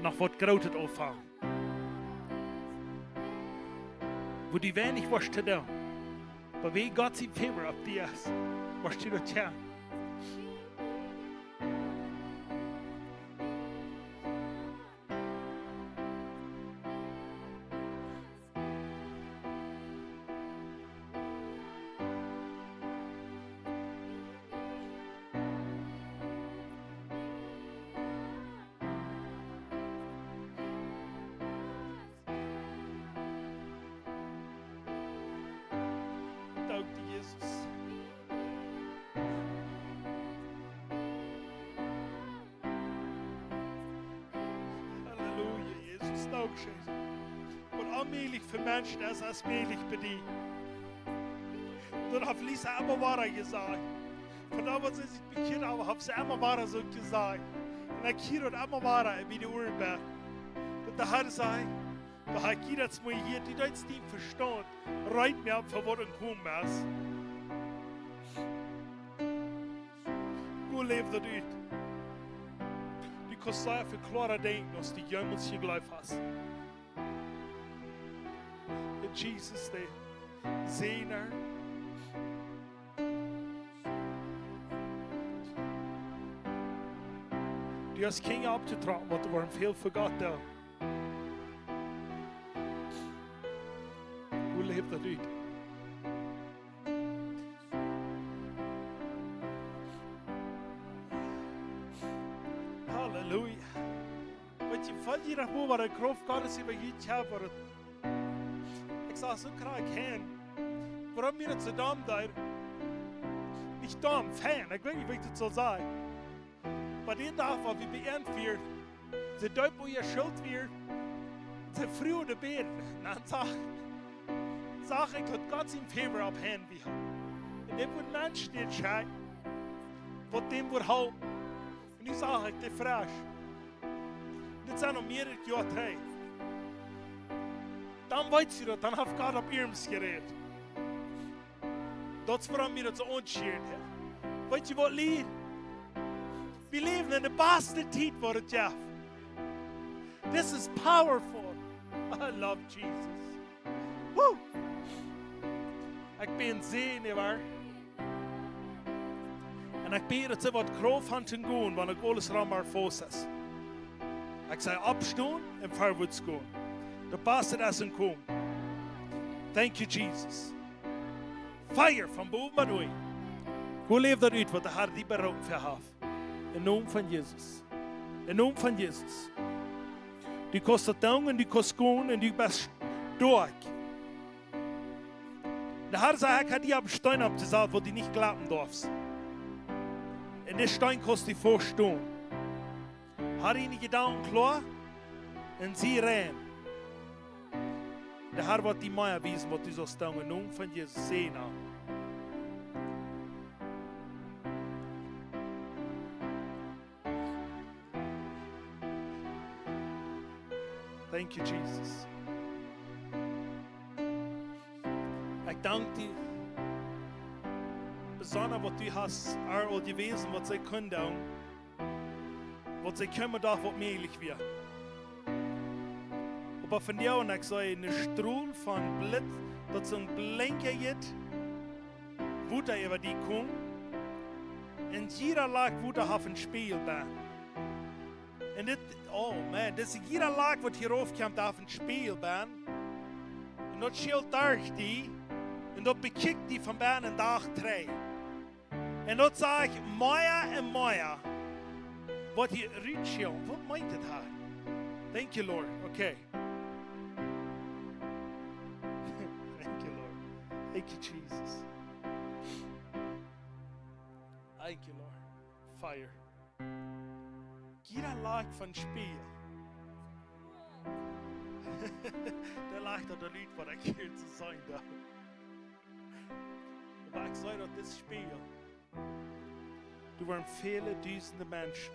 noch was Großes auffangen. Wo die wenig was zu tun. Aber wie Gott sein Favor auf dir ist, was du da tun. Und allmählich für Menschen, das ist allmählich bei dir. Dann hat Lisa immer weiter gesagt. Von da, wo sie sich bekehrt haben, hat sie immer weiter so gesagt. Und ich hier und immer weiter wie die Uhr bin. Und der Herr sagt, Da habe ich jetzt mal hier, die jetzt nicht verstehen, reit mir ab, für was ein kommen ist. Gut lebt das nicht. Du kannst sehr viel klarer denken, als die jemals hier gleich hast. In Jesus' name, Sehner. Du hast Kinder abgetragen, want er waren veel vergat daar. Hoe leeft dat uit? Halleluja. Weet je, val je nog maar waar de kracht God is über je hebben. Ik zou zo graag heen. Waarom je het zo dom daar? Niet dom, fan. Ik weet niet wie het zal zijn. Maar die dag waar we beëindigd werden, ze duidt wo je schuld weer, ze vroeg de bed. Dan zag ik dat God zijn favor op hen weer. En dit wordt mensen niet schijnen, wat dem wordt houden. En nu zag ik de vraag. Dit zijn nog meerdere jaar terug. Dan weet je dat, dan heeft God op eerms gered. Dat is waarom we dat zo ontschierd hebben. Weet je wat lief? We leven in de beste tijd voor het jaar. This is powerful. I love Jesus. Woo! Ik ben zenuwachtig. En ik ben dat ze wat kracht aan te gaan, want ik alles rammer vast is. Ik zei opstaan en voorwaarts gaan. De beste is een kom. Thank you, Jesus. Fire van boven maar door. Hoe leeft dat uit wat de Heer die beroep voor heeft? In naam van Jezus. In naam van Jezus. Du kost het doen en du kost gaan en du best door. De Heer zei, ik had die op een stein opgezet, wat die niet klappen darfst. En die stein kost die voorstaan. Had hij niet gedaan klaar? En zie rein. De Heer wordt die mij wijzen wat du zal staan. In naam van Jezus. Zee nou. Thank you, Jesus. Ik dank dir. Besonders wat du hast, al gewesen, wat zij kunnen doen. Wat zij kunnen doen, wat möglich wird. Aber von dir und ich sage, eine Strahl von Blitz, dat zo'n blinker geht, wo da über die kommt. Und jeder lag, wo da auf ein Spiel war. Und das, oh man, das ist jeder lag, was hier raufkommt, auf ein Spiel war. Und das schielt durch die, und das bekickt die von Bern in Tag 3. Und das sage ich, mehr und mehr, was hier rütschielt. Was meint das hier? Thank you, Lord. Okay. Thank you, Lord. Thank you, Jesus. Thank you, Lord. Fire. Jeder lag von Spiel. Der lag da der Lied, was ich hier zu sein darf. Aber ich sage, dass das Spiel, du waren viele Dutzende Menschen,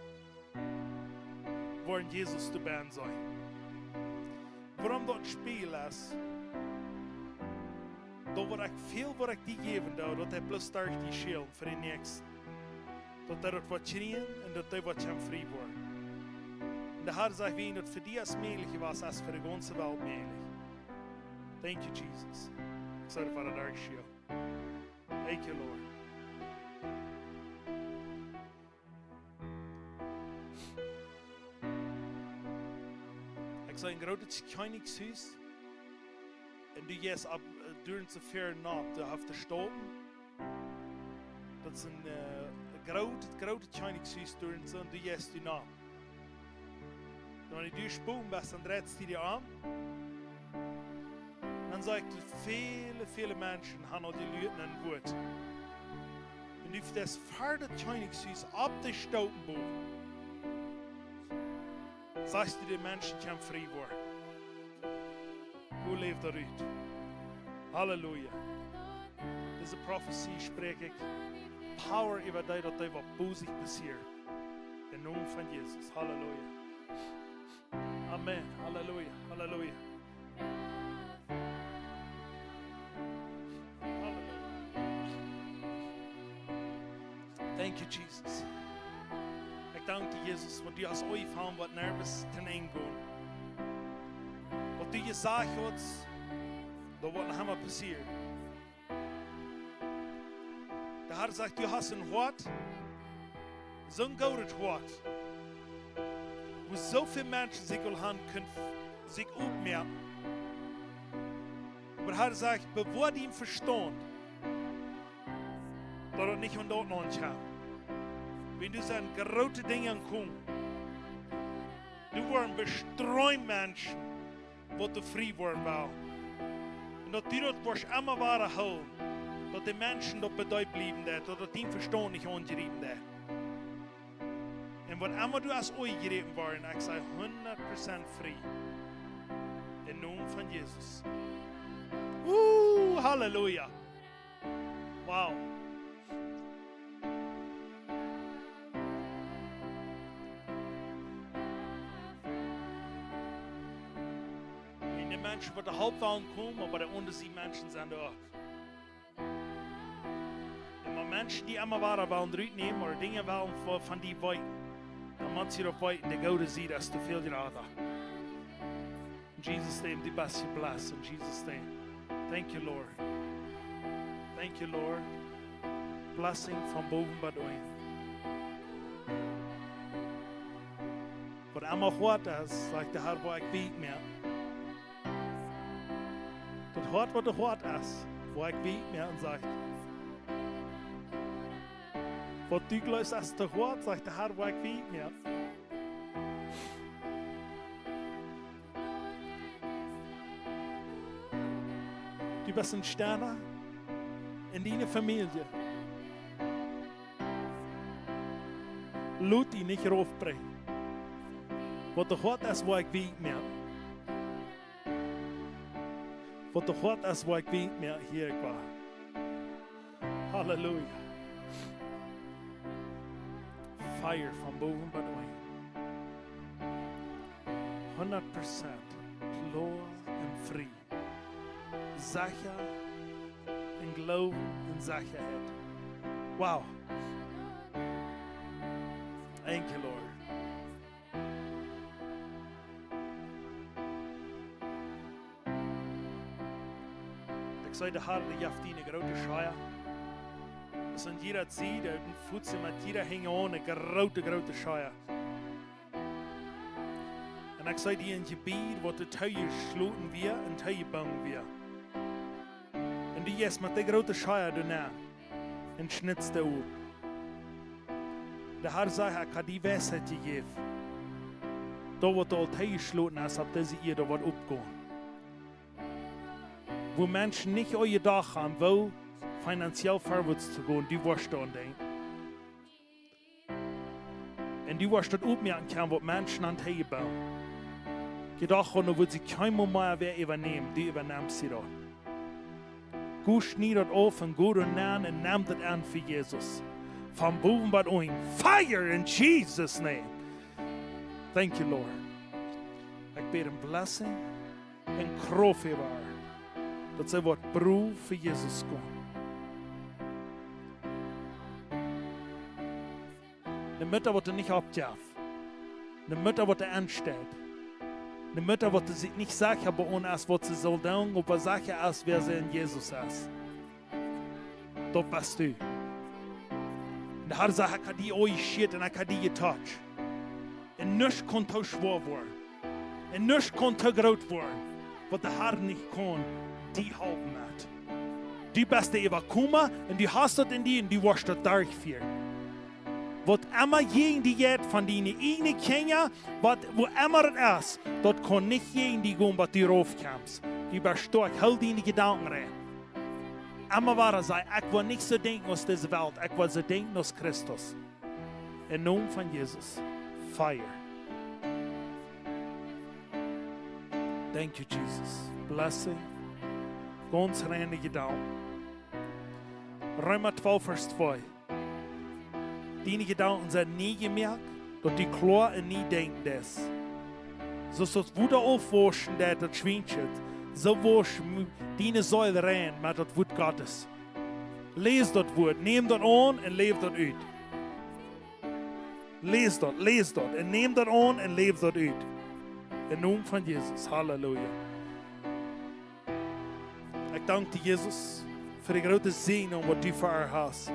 wollen Jesus zu Bern sein. Warum das Spiel ist, da war ich viel, was ich die geben darf, dass er bloß durch die Schild für den Nächsten. Dass er wat schrien en dat hij wat frei wordt. En de Heer zegt weer dat voor die als möglich was, als voor de ganze Welt möglich. Thank you, Jesus. Ik zou er voor het erg schreeuwen. Thank you, Lord. Ik zou een groot koningshuis. En du gehst ab, durch de verre nacht, du hast gestorben. Dat is een grote koningshuis door en zo, du gehst du nacht. En wanneer du spoon bent, dan dreht die aan. Dan zeg ik dat viele Menschen haben al die Leuten een woord. En du das verder koningshuis op de stotenboom. Sagst du den Menschen, die frei worden. Hoe leeft dat uit? Halleluja. Deze profetie spreek ik. Power über dich, dass dich was bosig passiert. In Namen von Jesus. Halleluja. Amen. Halleluja. Halleluja. Thank you, Jesus. Ik dank je, Jesus, wat je als ooit van wat nervous ten gaan. Wat je zegt, dat wordt helemaal passiert. De Herr sagt, du hast ein Wort, so ein gutes Wort, wo so viele Menschen sich haben können, sich aufmerken. Aber der Herr sagt, bevor die ihn verstehen, dass er nicht von dort noch nicht hat. Wenn du so an große Dinge kommst, du wirst bestreuen Menschen, wo du frei werden willst. Und dass du dort wirst immer wahre holen, dass die Menschen dort bedeutet bleiben, dass die Verstand nicht angerieben wird. Und was immer du als euch gerieben worden, ich sei 100% frei. Im Namen von Jesus. Halleluja. Wow. Die Menschen, die der Hauptwahlen kommen, aber die Unterschied Menschen sind auch. Und Menschen, die immer waren, wollen nehmen oder Dinge wollen von die weiten. Dann muss sie auf weiten, der Gott sieht, dass du viel gerade. In Jesus' name, die beste bless. In Jesus' name. Thank you, Lord. Thank you, Lord. Blessing von boven bei euch. Was immer hart ist, sagt der Herr, wo ich weet mehr. Das hart, was der hart ist, wo ich weet mehr und sagt, was du glaubst, als der hart, sagt der Herr, wo ich weet mehr. Du bist ein Stern in deiner Familie. Lass dich nicht raufbringen. Was der hart ist, wo ich weet mehr. Wat de God is waar ik weet meer hier ik was. Halleluja. Fire van boven bij de 100% klar en vrij. Sicher en geloven en Sicherheit. Wow. Thank you, Lord. Ik zei de Herr, die heeft die grote scheier. Dus en jeder ziet, de voeten met jeder hingen aan, een grote scheier. En ik zei die in gebied, wat de tuien sloten weer en tuien bang weer. En die is met de grote scheier daarna en schnitste op. De Herr zei, ik had die wijsheid gegeven. Dat wat al tuien sloten is, op deze eerde wat opgaan. Wo Menschen nicht euer Dach haben, wo finanziell vorwärts zu gehen, die wirst du an denken. Und die wirst du aufmerken können, was Menschen an die bauen. Gedacht haben, wo sie kein Moment mehr übernehmen, die übernehmen sie dort. Gut schneidert auf und gut und nehmt das an für Jesus. Von boven bei euch. Fire in Jesus' name. Thank you, Lord. Ich bete eine Blessing und Kraft über euch. Dat zij wordt proef voor Jezus komen. De Mutter wordt er nicht abgehaft. De Mutter wordt er anstellt. De Mutter wordt er sich nicht sicher bei uns, was sie soll tun, aber sicher ist, wer sie in Jesus ist. Das bist du. Der Herr sagt, ich habe die euch shit und ich habe die getoucht. Und nichts konnte schwer werden. Und nichts konnte groß werden, was der Herr nicht kann. Die halten hat. Die beste überkommen und die hast du in die und die wirst du durchführen. Was immer jeden die geht von deinen eigenen Kindern, wo immer es ist, dort kann nicht jeden die gehen, was du raufkommst. Die bist stark, halt deine Gedanken rein. Immer war er sei, ich will nicht so denken aus dieser Welt, ich will so denken aus Christus. Im Namen von Jesus. Fire. Thank you, Jesus. Blessing. Ganz reine Gedanken. Römer 12, Vers 2. Deine Gedanken sind nie gemerkt, dass die klar und nie denken das. So ist das Wunder aufwaschen, das schwingt, So wasch deine Säule rein mit das Wort Gottes. Lees das Wort, neem das an und leef das uit. Lees dat en neem dat aan en leef dat uit. In naam van Jezus, halleluja. Ik dank dir, Jezus, voor de grote zegen wat du voor haar hast.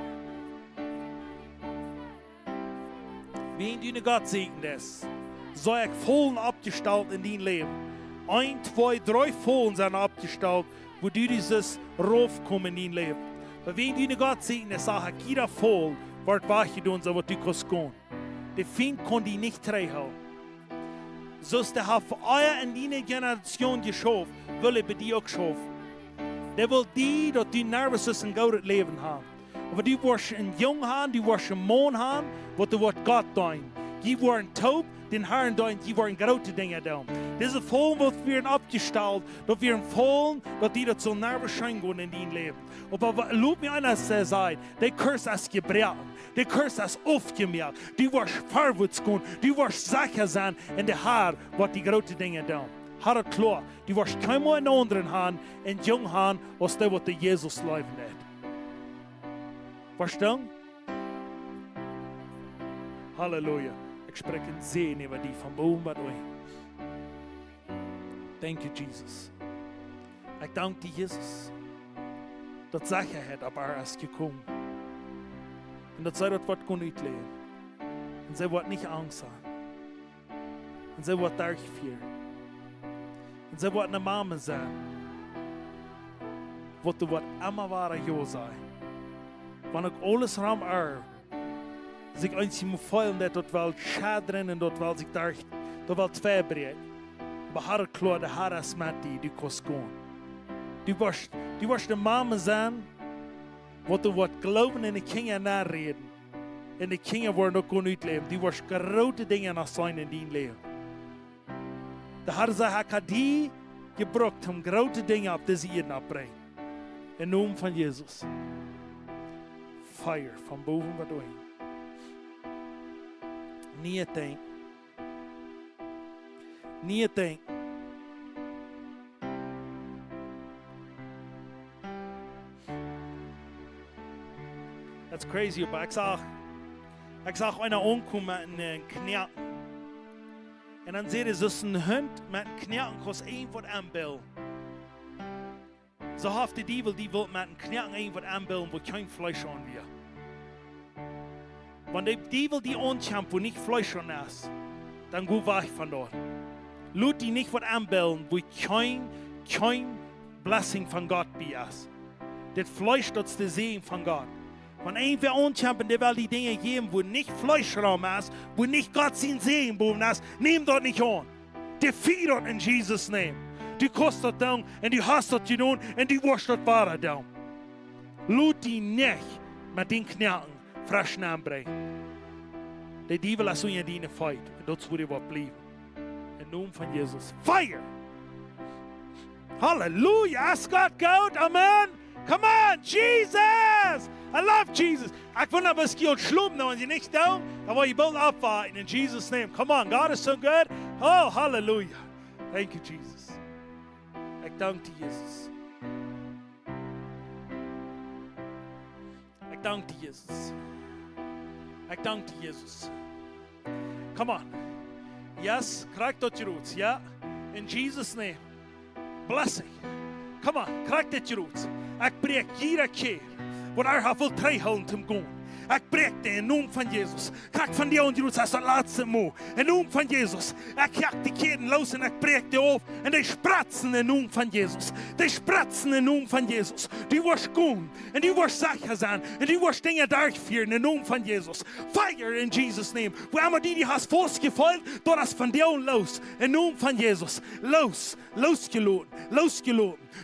Wie du Gott segnet ist, soll ich vollen abgestellt in dein Leben. 1, 2, 3 vollen sind abgestellt, wo du dieses Ruf kommen in dein Leben. Aber wenn du Gott segnet, sag ich, jeder voll wird wachgetan, so was du kannst gehen. Der Feind kann die nicht treffen. So ist der für euer in deine Generation geschaffen, will er bei dir auch geschaffen. Der will die, dass die nervös ist, ein gutes Leben haben. Aber die wirst ein Jung haben, die wirst ein Mann haben, was du Gott tun. Die werden taub, den Herrn tun, die werden große Dinge tun. Diese Vollen wird werden abgestellt, dass wir vollen, dass die das so nervös gehen in dein Leben. Aber lob mir einer, der sagt, der Kurs ist gebrochen, der Kurs ist aufgemerkt, die wirst vorwärts gehen, die wirst sicher sein in der Herr, was die großen Dinge tun. Herr, klar, die wirst keinmal einen anderen haben, einen Jungen haben, als der, was der Jesus leben hat. Verstehen? Halleluja. Ich spreche einen Segen über die von oben bei euch. Danke, Jesus. Ich danke dir, Jesus, dass Sicherheit auf er ist gekommen. Und dass sie das Wort nicht leben. Und sie wird nicht Angst haben. Und sie wird durchführen. Und sie wird eine Mama sein. Wo du immer wahre Ja sein. Wenn ich alles ram sich einzig muss feilen, dass dort wel schadren und dort wel sich dort wel zweibrechen. Aber Herr, klar, der Herr ist mit dir, du kannst gehen. Du wirst eine Mama sein, wo du glauben und die Kinder nachreden. Und die Kinder werden auch nicht leben. Du wirst große Dinge noch sein in deinem Leben. Der Herr sagt, er hat die gebraucht, um große Dinge auf diese Erde abbringen. Im Namen von Jesus. Feuer von boven wat doorheen. Niet denken. Niet denken. That's crazy, aber ik zag einer aankomen met een knack. En dan zie je dus een hond met een knack kost één voor aanbel. So hat die Diebel, die will mit einem Knacken einfach anbilden, wo kein Fleisch an wird. Wenn die Diebel die ankämpft, wo nicht Fleisch an ist, dann geh weg von dort. Lass die nicht anbilden, wo kein Blessing von Gott ist. Das Fleisch, das ist der Segen von Gott. Wenn irgendwer ankämpft, der will die Dinge geben, wo nicht Fleischraum ist, wo nicht Gott sein Segen boven ist, nimm dort nicht an. Defeat dort in Jesus' name. Du kannst das tun und du hast das getan und du wirst das wahre tun. Lass die nicht mit den Knacken frisch anbringen. Der Teufel ist so in deine Feind und das wird was bleiben. Im Namen von Jesus. Fire! Halleluja! Ist Gott gut? Amen! Come on, Jesus! I love Jesus. Ich will aber es geht schlumm, wenn sie nicht tun, dann will ich bald abwarten in Jesus' name. Come on, God is so good. Oh, Halleluja. Thank you, Jesus. Ich danke dir, Jesus. Ich danke dir, Jesus. Ich danke dir, Jesus. Come on. Yes, krieg das Roots, ja? In Jesus' name. Blessing. Come on, krieg das Roots. Ich breek jeder keer wat will tegenhouden zum Gehen. Ich breek den Namen von Jesus. Kijk van die und Roots als das laatste Mal. In Namen von Jesus. Ich jag die Kehren los und ich breek die auf. Und die spratzen in Namen von Jesus. Die spratzen in Namen von Jesus. Die wirst gehen. Und die wirst sicher sein. Und die wirst Dinge durchführen in Namen von Jesus. Fire in Jesus' name. Wo immer die hast falsch gefolgt, dort ist von dir los. In Namen von Jesus. Losgeladen.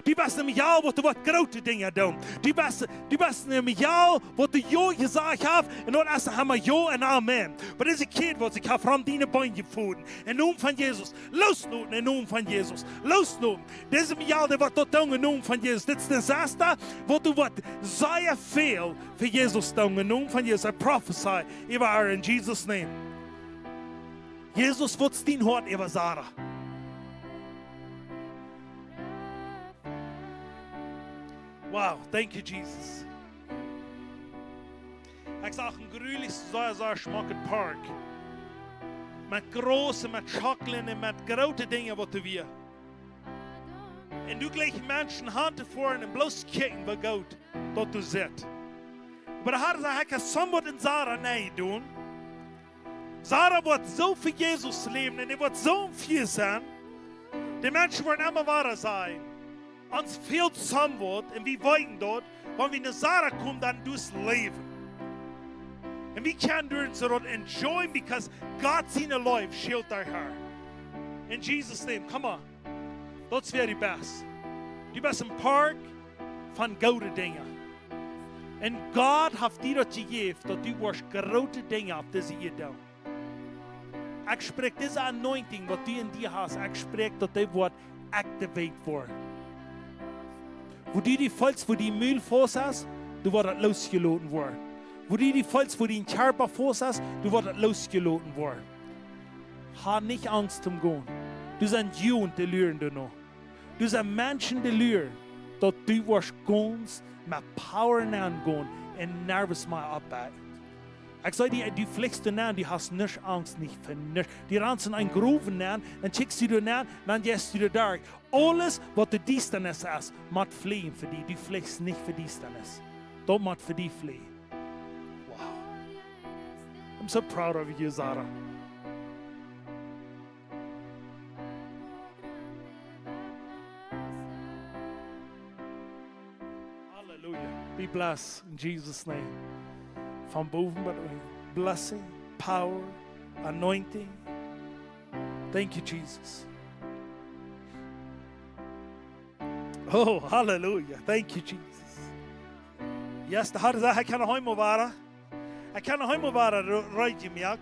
Du bist im Jahr, wo du große Dinge tun. Du bist im Jahr, wo du Ja gesagt hast, und dann haben wir Ja und Amen. Aber diese Kind, was ich habe von deinen Beinen gefunden, im Namen von Jesus, losladen, im Namen von Jesus, losladen. Diesem Jahr, der wird dort tun, im Namen von Jesus. Das ist das erste, wo du sehr viel für Jesus tun, im Namen von Jesus. I prophesy über her in Jesus' name. Jesus wird dein Hort über Sarah. Wow, thank you, Jesus. Ik zag een gruwelijk zo'n schmackend park. Met große, met schokkelen en met grote dingen wat we. En du gleich mensen handen voor en bloos kijken wat goed dat du zit. Maar hij zei, ik kan somewhat in Sarah nee doen. Sarah wordt zo voor Jezus leven en die wordt zo viel zijn. Die mensen worden immer wahrer sein. Uns fehlt somewhat und wir wollen dort, wenn wir nach Sarah kommen, dann durchs Leben. Und wir können durch so dort enjoyen, because Gott seine Life schilt der Herr. In Jesus' name, come on. Das wäre die Beste. Die beste im Park von guten Dingen. Und Gott hat dir das gegeben, dass du wirst große Dinge auf diese Erde. Ich spreche diese Anointing, was du in dir hast, ich spreche, dass die wird aktiviert worden. Wo du die Falls, wo die Müll voß hast, du wirst losgelassen worden. Wo du die Falls, wo die Körper voß hast, du wirst losgelassen worden. Hab nicht Angst zum Gehen. Du bist ein Jugend, die lernen du noch. Du bist ein Menschen, die lernen, dass du wirst ganz mit Power angehen und nervös mal arbeiten. Ich sage dir, du fliegst du nach, du hast nicht Angst, nicht für nichts. Die ranzen ein Gruben nach, dann schickst du nach, dann gehst du da. Alles, was du Distanz hast, muss fliehen für dich. Du fliegst nicht für Distanz. Das muss für dich fliehen. Wow. I'm so proud of you, Sarah. Hallelujah. Be blessed in Jesus' name. Van boven bij blessing, power, anointing. Thank you, Jesus. Oh, hallelujah. Thank you, Jesus. Yes, de Heer zegt, ik kan nog eenmaal waren. Ik kan nog eenmaal waren, rijd je mij.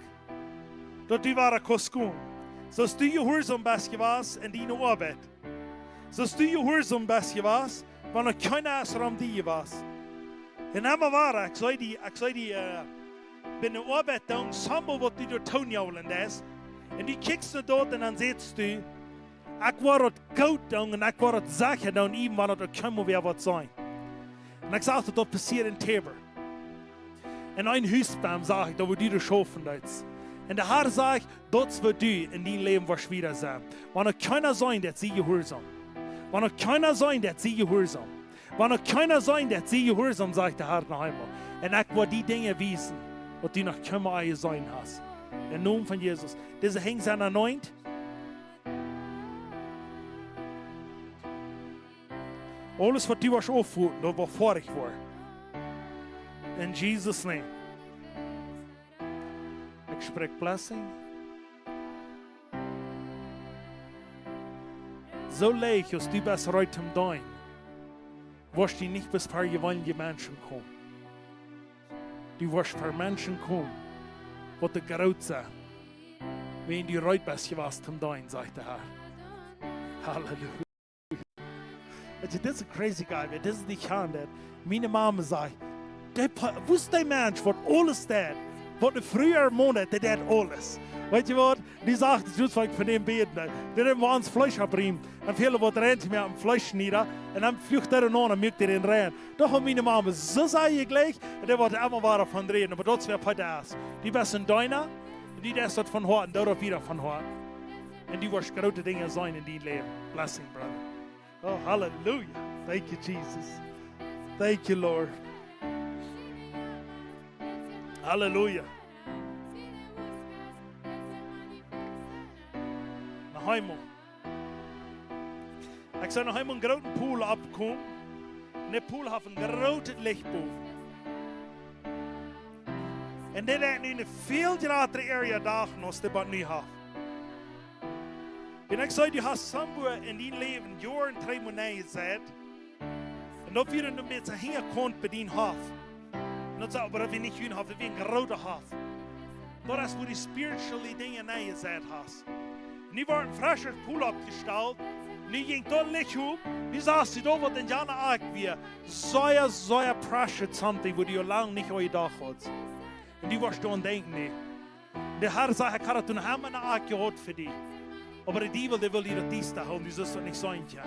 Dat die waren koskoen. Zoals du je hoorzaam best was en die nog arbeid. Zoals du je hoorzaam best was, wanneer keiner is ram die je was. En helemaal waar, ik zei die binnen de arbeid doen, samen wat die door toonjouwen is. En die kijkt naar dat en dan zegt du, ik word het goud doen en ik word het zeggen doen, even wanneer er komen weer wat zijn. En ik zag dat passiert in Teber. En een huisbaam zag ik, dat we die schaffen dat. En de Heer zegt, dat wat du in die leven was wieder zijn. Wanneer keiner zijn, dat zie je gehoorzaam. Wanneer keiner zijn, dat zie je gehoorzaam. Wanneer keiner zijn, dat zie je gehoorzaam, zegt de Heer nog eenmaal. En ik wil die dingen wijzen, wat die nog kunnen aan je zijn hast. In naam van Jezus. Deze hing zijn anoint. Alles wat die was opvoeden, dat was vorig voor. In Jesus' name. Ik spreek blessing. Zo leeg als die best ruit hem doen. Wirst die nicht bis für gewöhnliche Menschen kommen. Du wirst für Menschen kommen, die die Graut sind, wenn die Reut bist gewasst zum Dein, sagt der Herr. Halleluja. Das ist ein crazy guy, das ist nicht handelt. Meine Mama sagt, wo ist der Mensch, der alles tut, was in früheren Monaten, der tut alles. Weet je wat? Die sagt, das ist von dem Beten. Der haben wir uns Fleisch abgebracht. Und viele, die rennt mir am Fleisch nieder. Und dann fliegt er noch und mögt er in rein. Doch haben meine Mama so sei ich gleich. Und der wollte immer weiter von reden. Aber das wäre heute erst. Die besten Deiner. Und die das von Horten. Dort wieder von Horten. Und die wirst große Dinge sein in deinem Leben. Blessing, brother. Oh, hallelujah. Thank you, Jesus. Thank you, Lord. Hallelujah. Heimel. Ik zou nog helemaal een grote pool opkomen. En die pool heeft een grote licht boven. En dit is nu een veel grotere area daar als die wat nu heeft. En ik zei, je hebt somewhere in die leven jaren 3 maanden gezet. En dat we een beetje heen komt bij die hof. En dat zou maar we niet hun hebben, we een grote hof. Dat is waar die spirituele dingen neergezet hast. Nu wordt een frischer pool opgesteld. Nu ging dat licht op. Nu zag je dat wat in jaren ook weer. Zo'n precious something, wat je lang niet ooit dag had. En die was dan denken, nee. De Herr zei, ik had het toen helemaal niet gehad voor die. Maar de duivel, die wil je dat diest houden, dus dat is niet zijn, ja.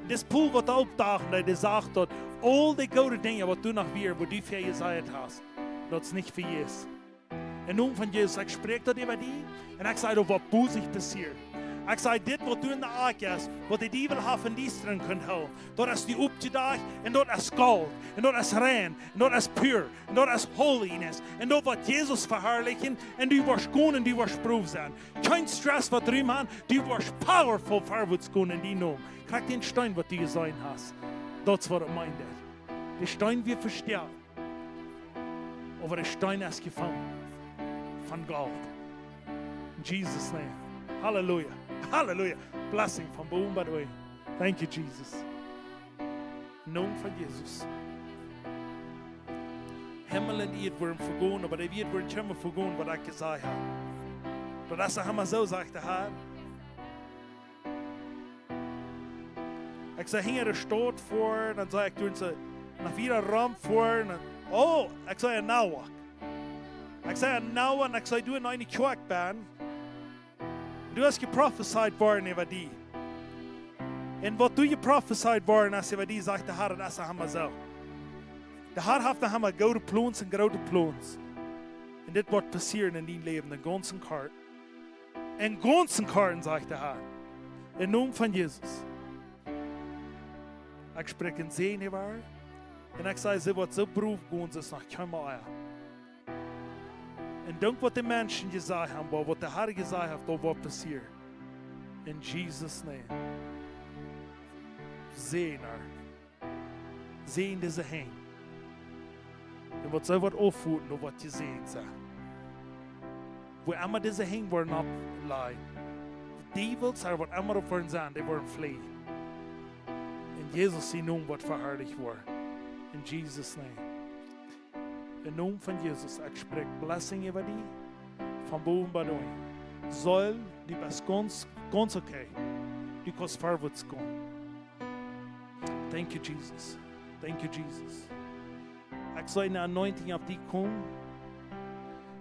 Das Pool wird aufdachen, der sagt dort, all die guten Dinge, was du noch wir, wo du für gesagt hast, das ist nicht für Jesus. In Namen von Jesus, ich spreche dort über die und ich sage, was busig passiert. Ich sage, das, was du in der Ark hast, was die Diebel haben von dies drin können haben, dort ist die aufgedacht und dort ist Gold, und dort ist rein, und dort ist pure, und dort ist Holiness, und dort wird Jesus verherrlichen, und du wirst gehen und du wirst Proof sein. Kein Stress, was drüben haben, du wirst powerful vorwärts gehen in die Namen. Krieg den Stein, was du gesehen hast. Das ist, was er meint. Der Stein wird verstärkt, aber der Stein ist gefangen von Gold. In Jesus' name. Hallelujah. Hallelujah. Blessing from boom by the way. Thank you, Jesus. Naam van Jesus. Himmel en eerd worden vergoen, maar die eerd worden niet meer vergoen wat ik gezegd heb. Dat is helemaal zo, zegt de Heer. Ik zei, hing er de stoot voor, dan zei ik toen ze, naar vier ramp voor, en oh, ik zei een nauw. Ik zei een nauw, en ik zei, doe een kwak ben. Du hast geprophesied worden über die. Und was du geprophesied worden hast über die, sagt der Herr, das haben wir so. Der Herr hat noch gute Plans und große Plans. Und das wird passieren in deinem Leben, den ganzen Karten. In ganzen Karten, sagt der Herr. Im Namen von Jesus. Ich spreche in Sehen über. Und ich sage, sie wird so berufen gehen, sie ist noch kein Mal. Und dank was die Menschen gesagt haben, was der Herr gesagt hat, das wird passieren. In Jesus' name. Sehen er. Sehen diese Hänge. Und was soll was aufhören, das wird gesehen sein. Wo immer diese Hänge werden ableihen. Die will sein, was immer auf werden sein, die werden fliehen. In Jesus' Namen wird verherrlicht werden. In Jesus' name. In Namen von Jesus, ich spreche Blessing über die, von Boden bei dir. Soll die best ganz okay, die kannst vorwärts gehen. Thank you, Jesus. Thank you, Jesus. Ich soll eine Anointing auf die kommen,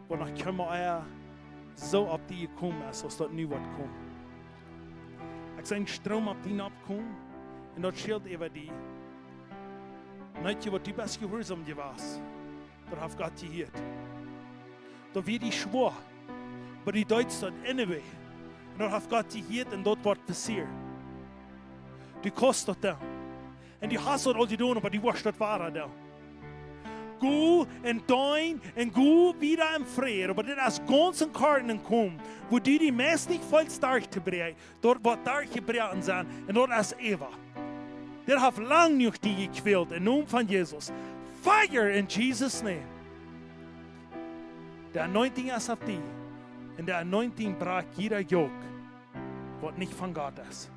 wo nach Kämmer so auf die gekommen ist, als das nie wird kommen. Ich soll einen Strom auf die abkommen, und das schild über die. Nicht, was die best gehorsam gewesen. Dat heeft God gehört. Dat wird die schwor. Aber die Deutsch dat anyway. Und dat heeft God gehört und dort wird passiert. Die kostet da. Und die hast dort all die doen, aber die wirst dat wahre da. Go en dein en go wieder im Frieden. Aber das ist ganz in Karten kommen, wo die meist nicht voll stark zu bringen. Dort wird stark gebrannt sein. Und dort ist Eva. Der hat lang nicht die gequält. Im Namen von Jesus. Fire in Jesus' name. Der Anointing ist auf die. Und der Anointing brach jeder Joch, was nicht von Gott ist.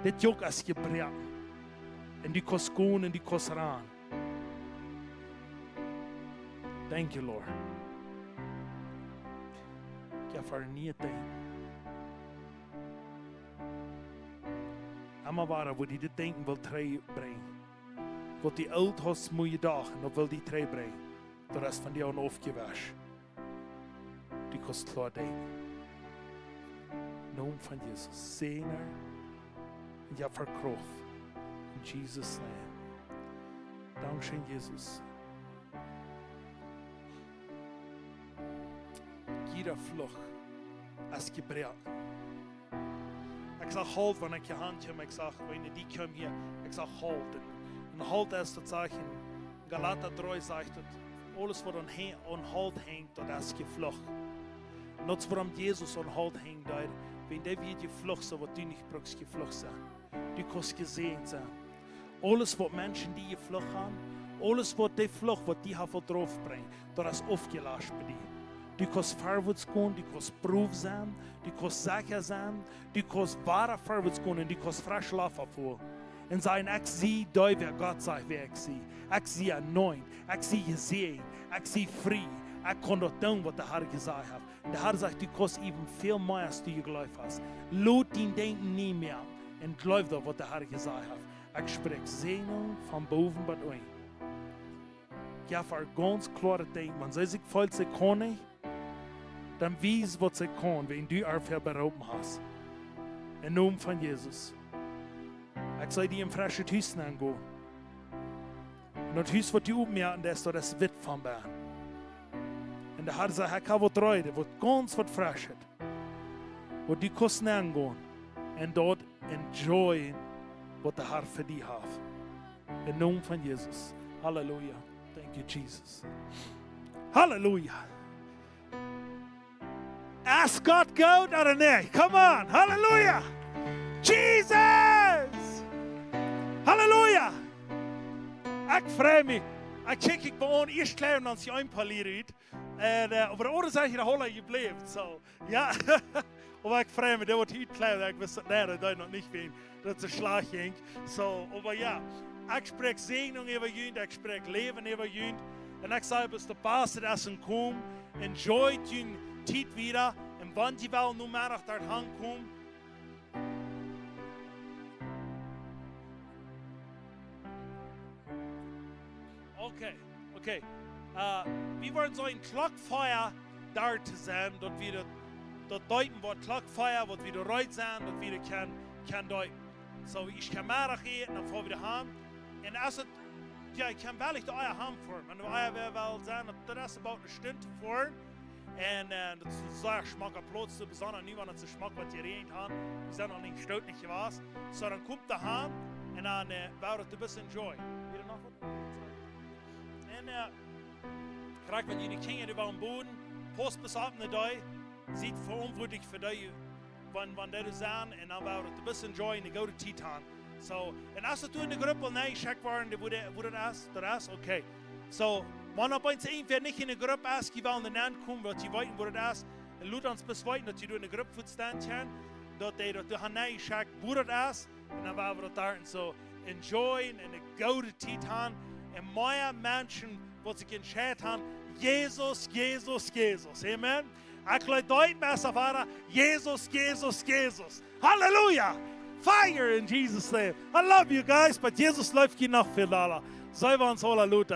Das Joch ist gebrannt. Und die kannst gehen und die kannst ran. Thank you, Lord. Ich habe verniert dich. Einmal war wo die das Denken will bringen. Wat die oud has moet je dagen, dan wil die trei brengen. De rest van die aan afgewassen. Die kost klaar denken. Naam van Jesus. Zener. En ja, verkrof. In Jesus' name. Dankzij Jesus. Jeder vlucht is gebruikt. Ik zeg halt, wanneer ik je handje heb. Ik zeg, wanneer die komt hier. Ik zeg halt. En halt is dat zeggen, Galater 3 zegt het, alles wat aan halt hängt, dat is gevlucht. En dat is waarom Jezus aan halt hängt, dat wenn der wird gevlucht, so wird du nicht brauchst gevlucht sein. Du kannst gesehen sein. Alles wat Menschen die gevlucht haben, alles wat die Flucht, wat die haben drauf bringen, dat is aufgelöscht bei dir. Du kannst vorwärts gehen, du kannst Proof sein, du kannst sicher sein, du kannst wahre vorwärts gehen und du kannst frisch laufen vor. En zijn, ik zie daar waar God zegt waar ik zie. Ik zie anoint, ik zie gezien, ik zie vrij. Ik kan dat doen wat de Heer gezegd heeft. De Heer zegt, du kannst even veel meer als du geloofd hast. Laat die denken niet meer. En geloof dat wat de Heer gezegd heeft. Ik spreek Zegen van boven bij u. Ik heb er ganz klare dingen. Man zei zich voll ze kunnen, dan wees wat ze kan, wenn du er verberauben hast. In naam van Jezus. Ich soll die im frischen Hüsten angehen. Und das Hüst, was die oben hatten, das wird von Bern. Und da hat er gesagt, ich habe was Freude, was ganz was frisch hat. Wo die kosten angehen und dort enjoyen, was der Herr für die hat. Im Namen von Jesus. Halleluja. Thank you, Jesus. Halleluja. Ask God Gott oder nicht? Come on. Halleluja. Jesus. Halleluja. Ich freue mich. Ich kijk ik gewoon eerst klaar dan ze een paar leren uit. En op de andere zijde de hele gebleven. So, ja. Aber ich freue mich, der wird heute klaar. Ich weiß nicht, dass noch nicht wen, dass es Schlag ging. So, aber ja. Ich spreche Segnung über Jünd, ich spreche Leben über Jünd. Und ich sage, bis der Pastor das kommt, enjoyt Jünd Zeit wieder. Und wenn die Welt nur mehr dort ankommt, okay. Wir wollen so ein Glockfeuer da zu sein, dort wieder dort deuten, wo Glockfeuer, wo wieder reut sein, dort wieder kann deuten. So, ich kann mehr gehen, dann fahr wieder heim. Und als es, ja, ich kann wirklich euer Heim fahren. Wenn du euer will sein, das ist about eine Stunde fahren. Und das ist so ein schmacker Platz, besonders niemand zu schmack, was ihr reden haben. Wir sind noch nicht stolz, nicht was. So, dann kommt der heim und dann wird es ein bisschen enjoy. Wieder noch was? Und gerade wenn ihr die Kinder über den Boden, post bis ab in der sieht verantwortlich für dich, wenn die sein, und dann wird es ein bisschen enjoy und go to Titan. So, und als du in der Gruppe nein, check waren, wo das, okay. So, wenn auf uns irgendwer nicht in der Gruppe ist, die wollen dann kommen, weil sie weiten, wo das ist, und lud uns bis weiten, dass sie in der Gruppe stehen können, dass du nein, check, wo das ist, und dann werden wir da so enjoy und go to Titan. Und mehr Menschen, die sich entschieden haben, Jesus. Amen. Ich lade deutlich besser weiter. Jesus. Halleluja. Fire in Jesus' name. I love you guys, but Jesus läuft hier noch viel da. Sei wir uns alle Luther.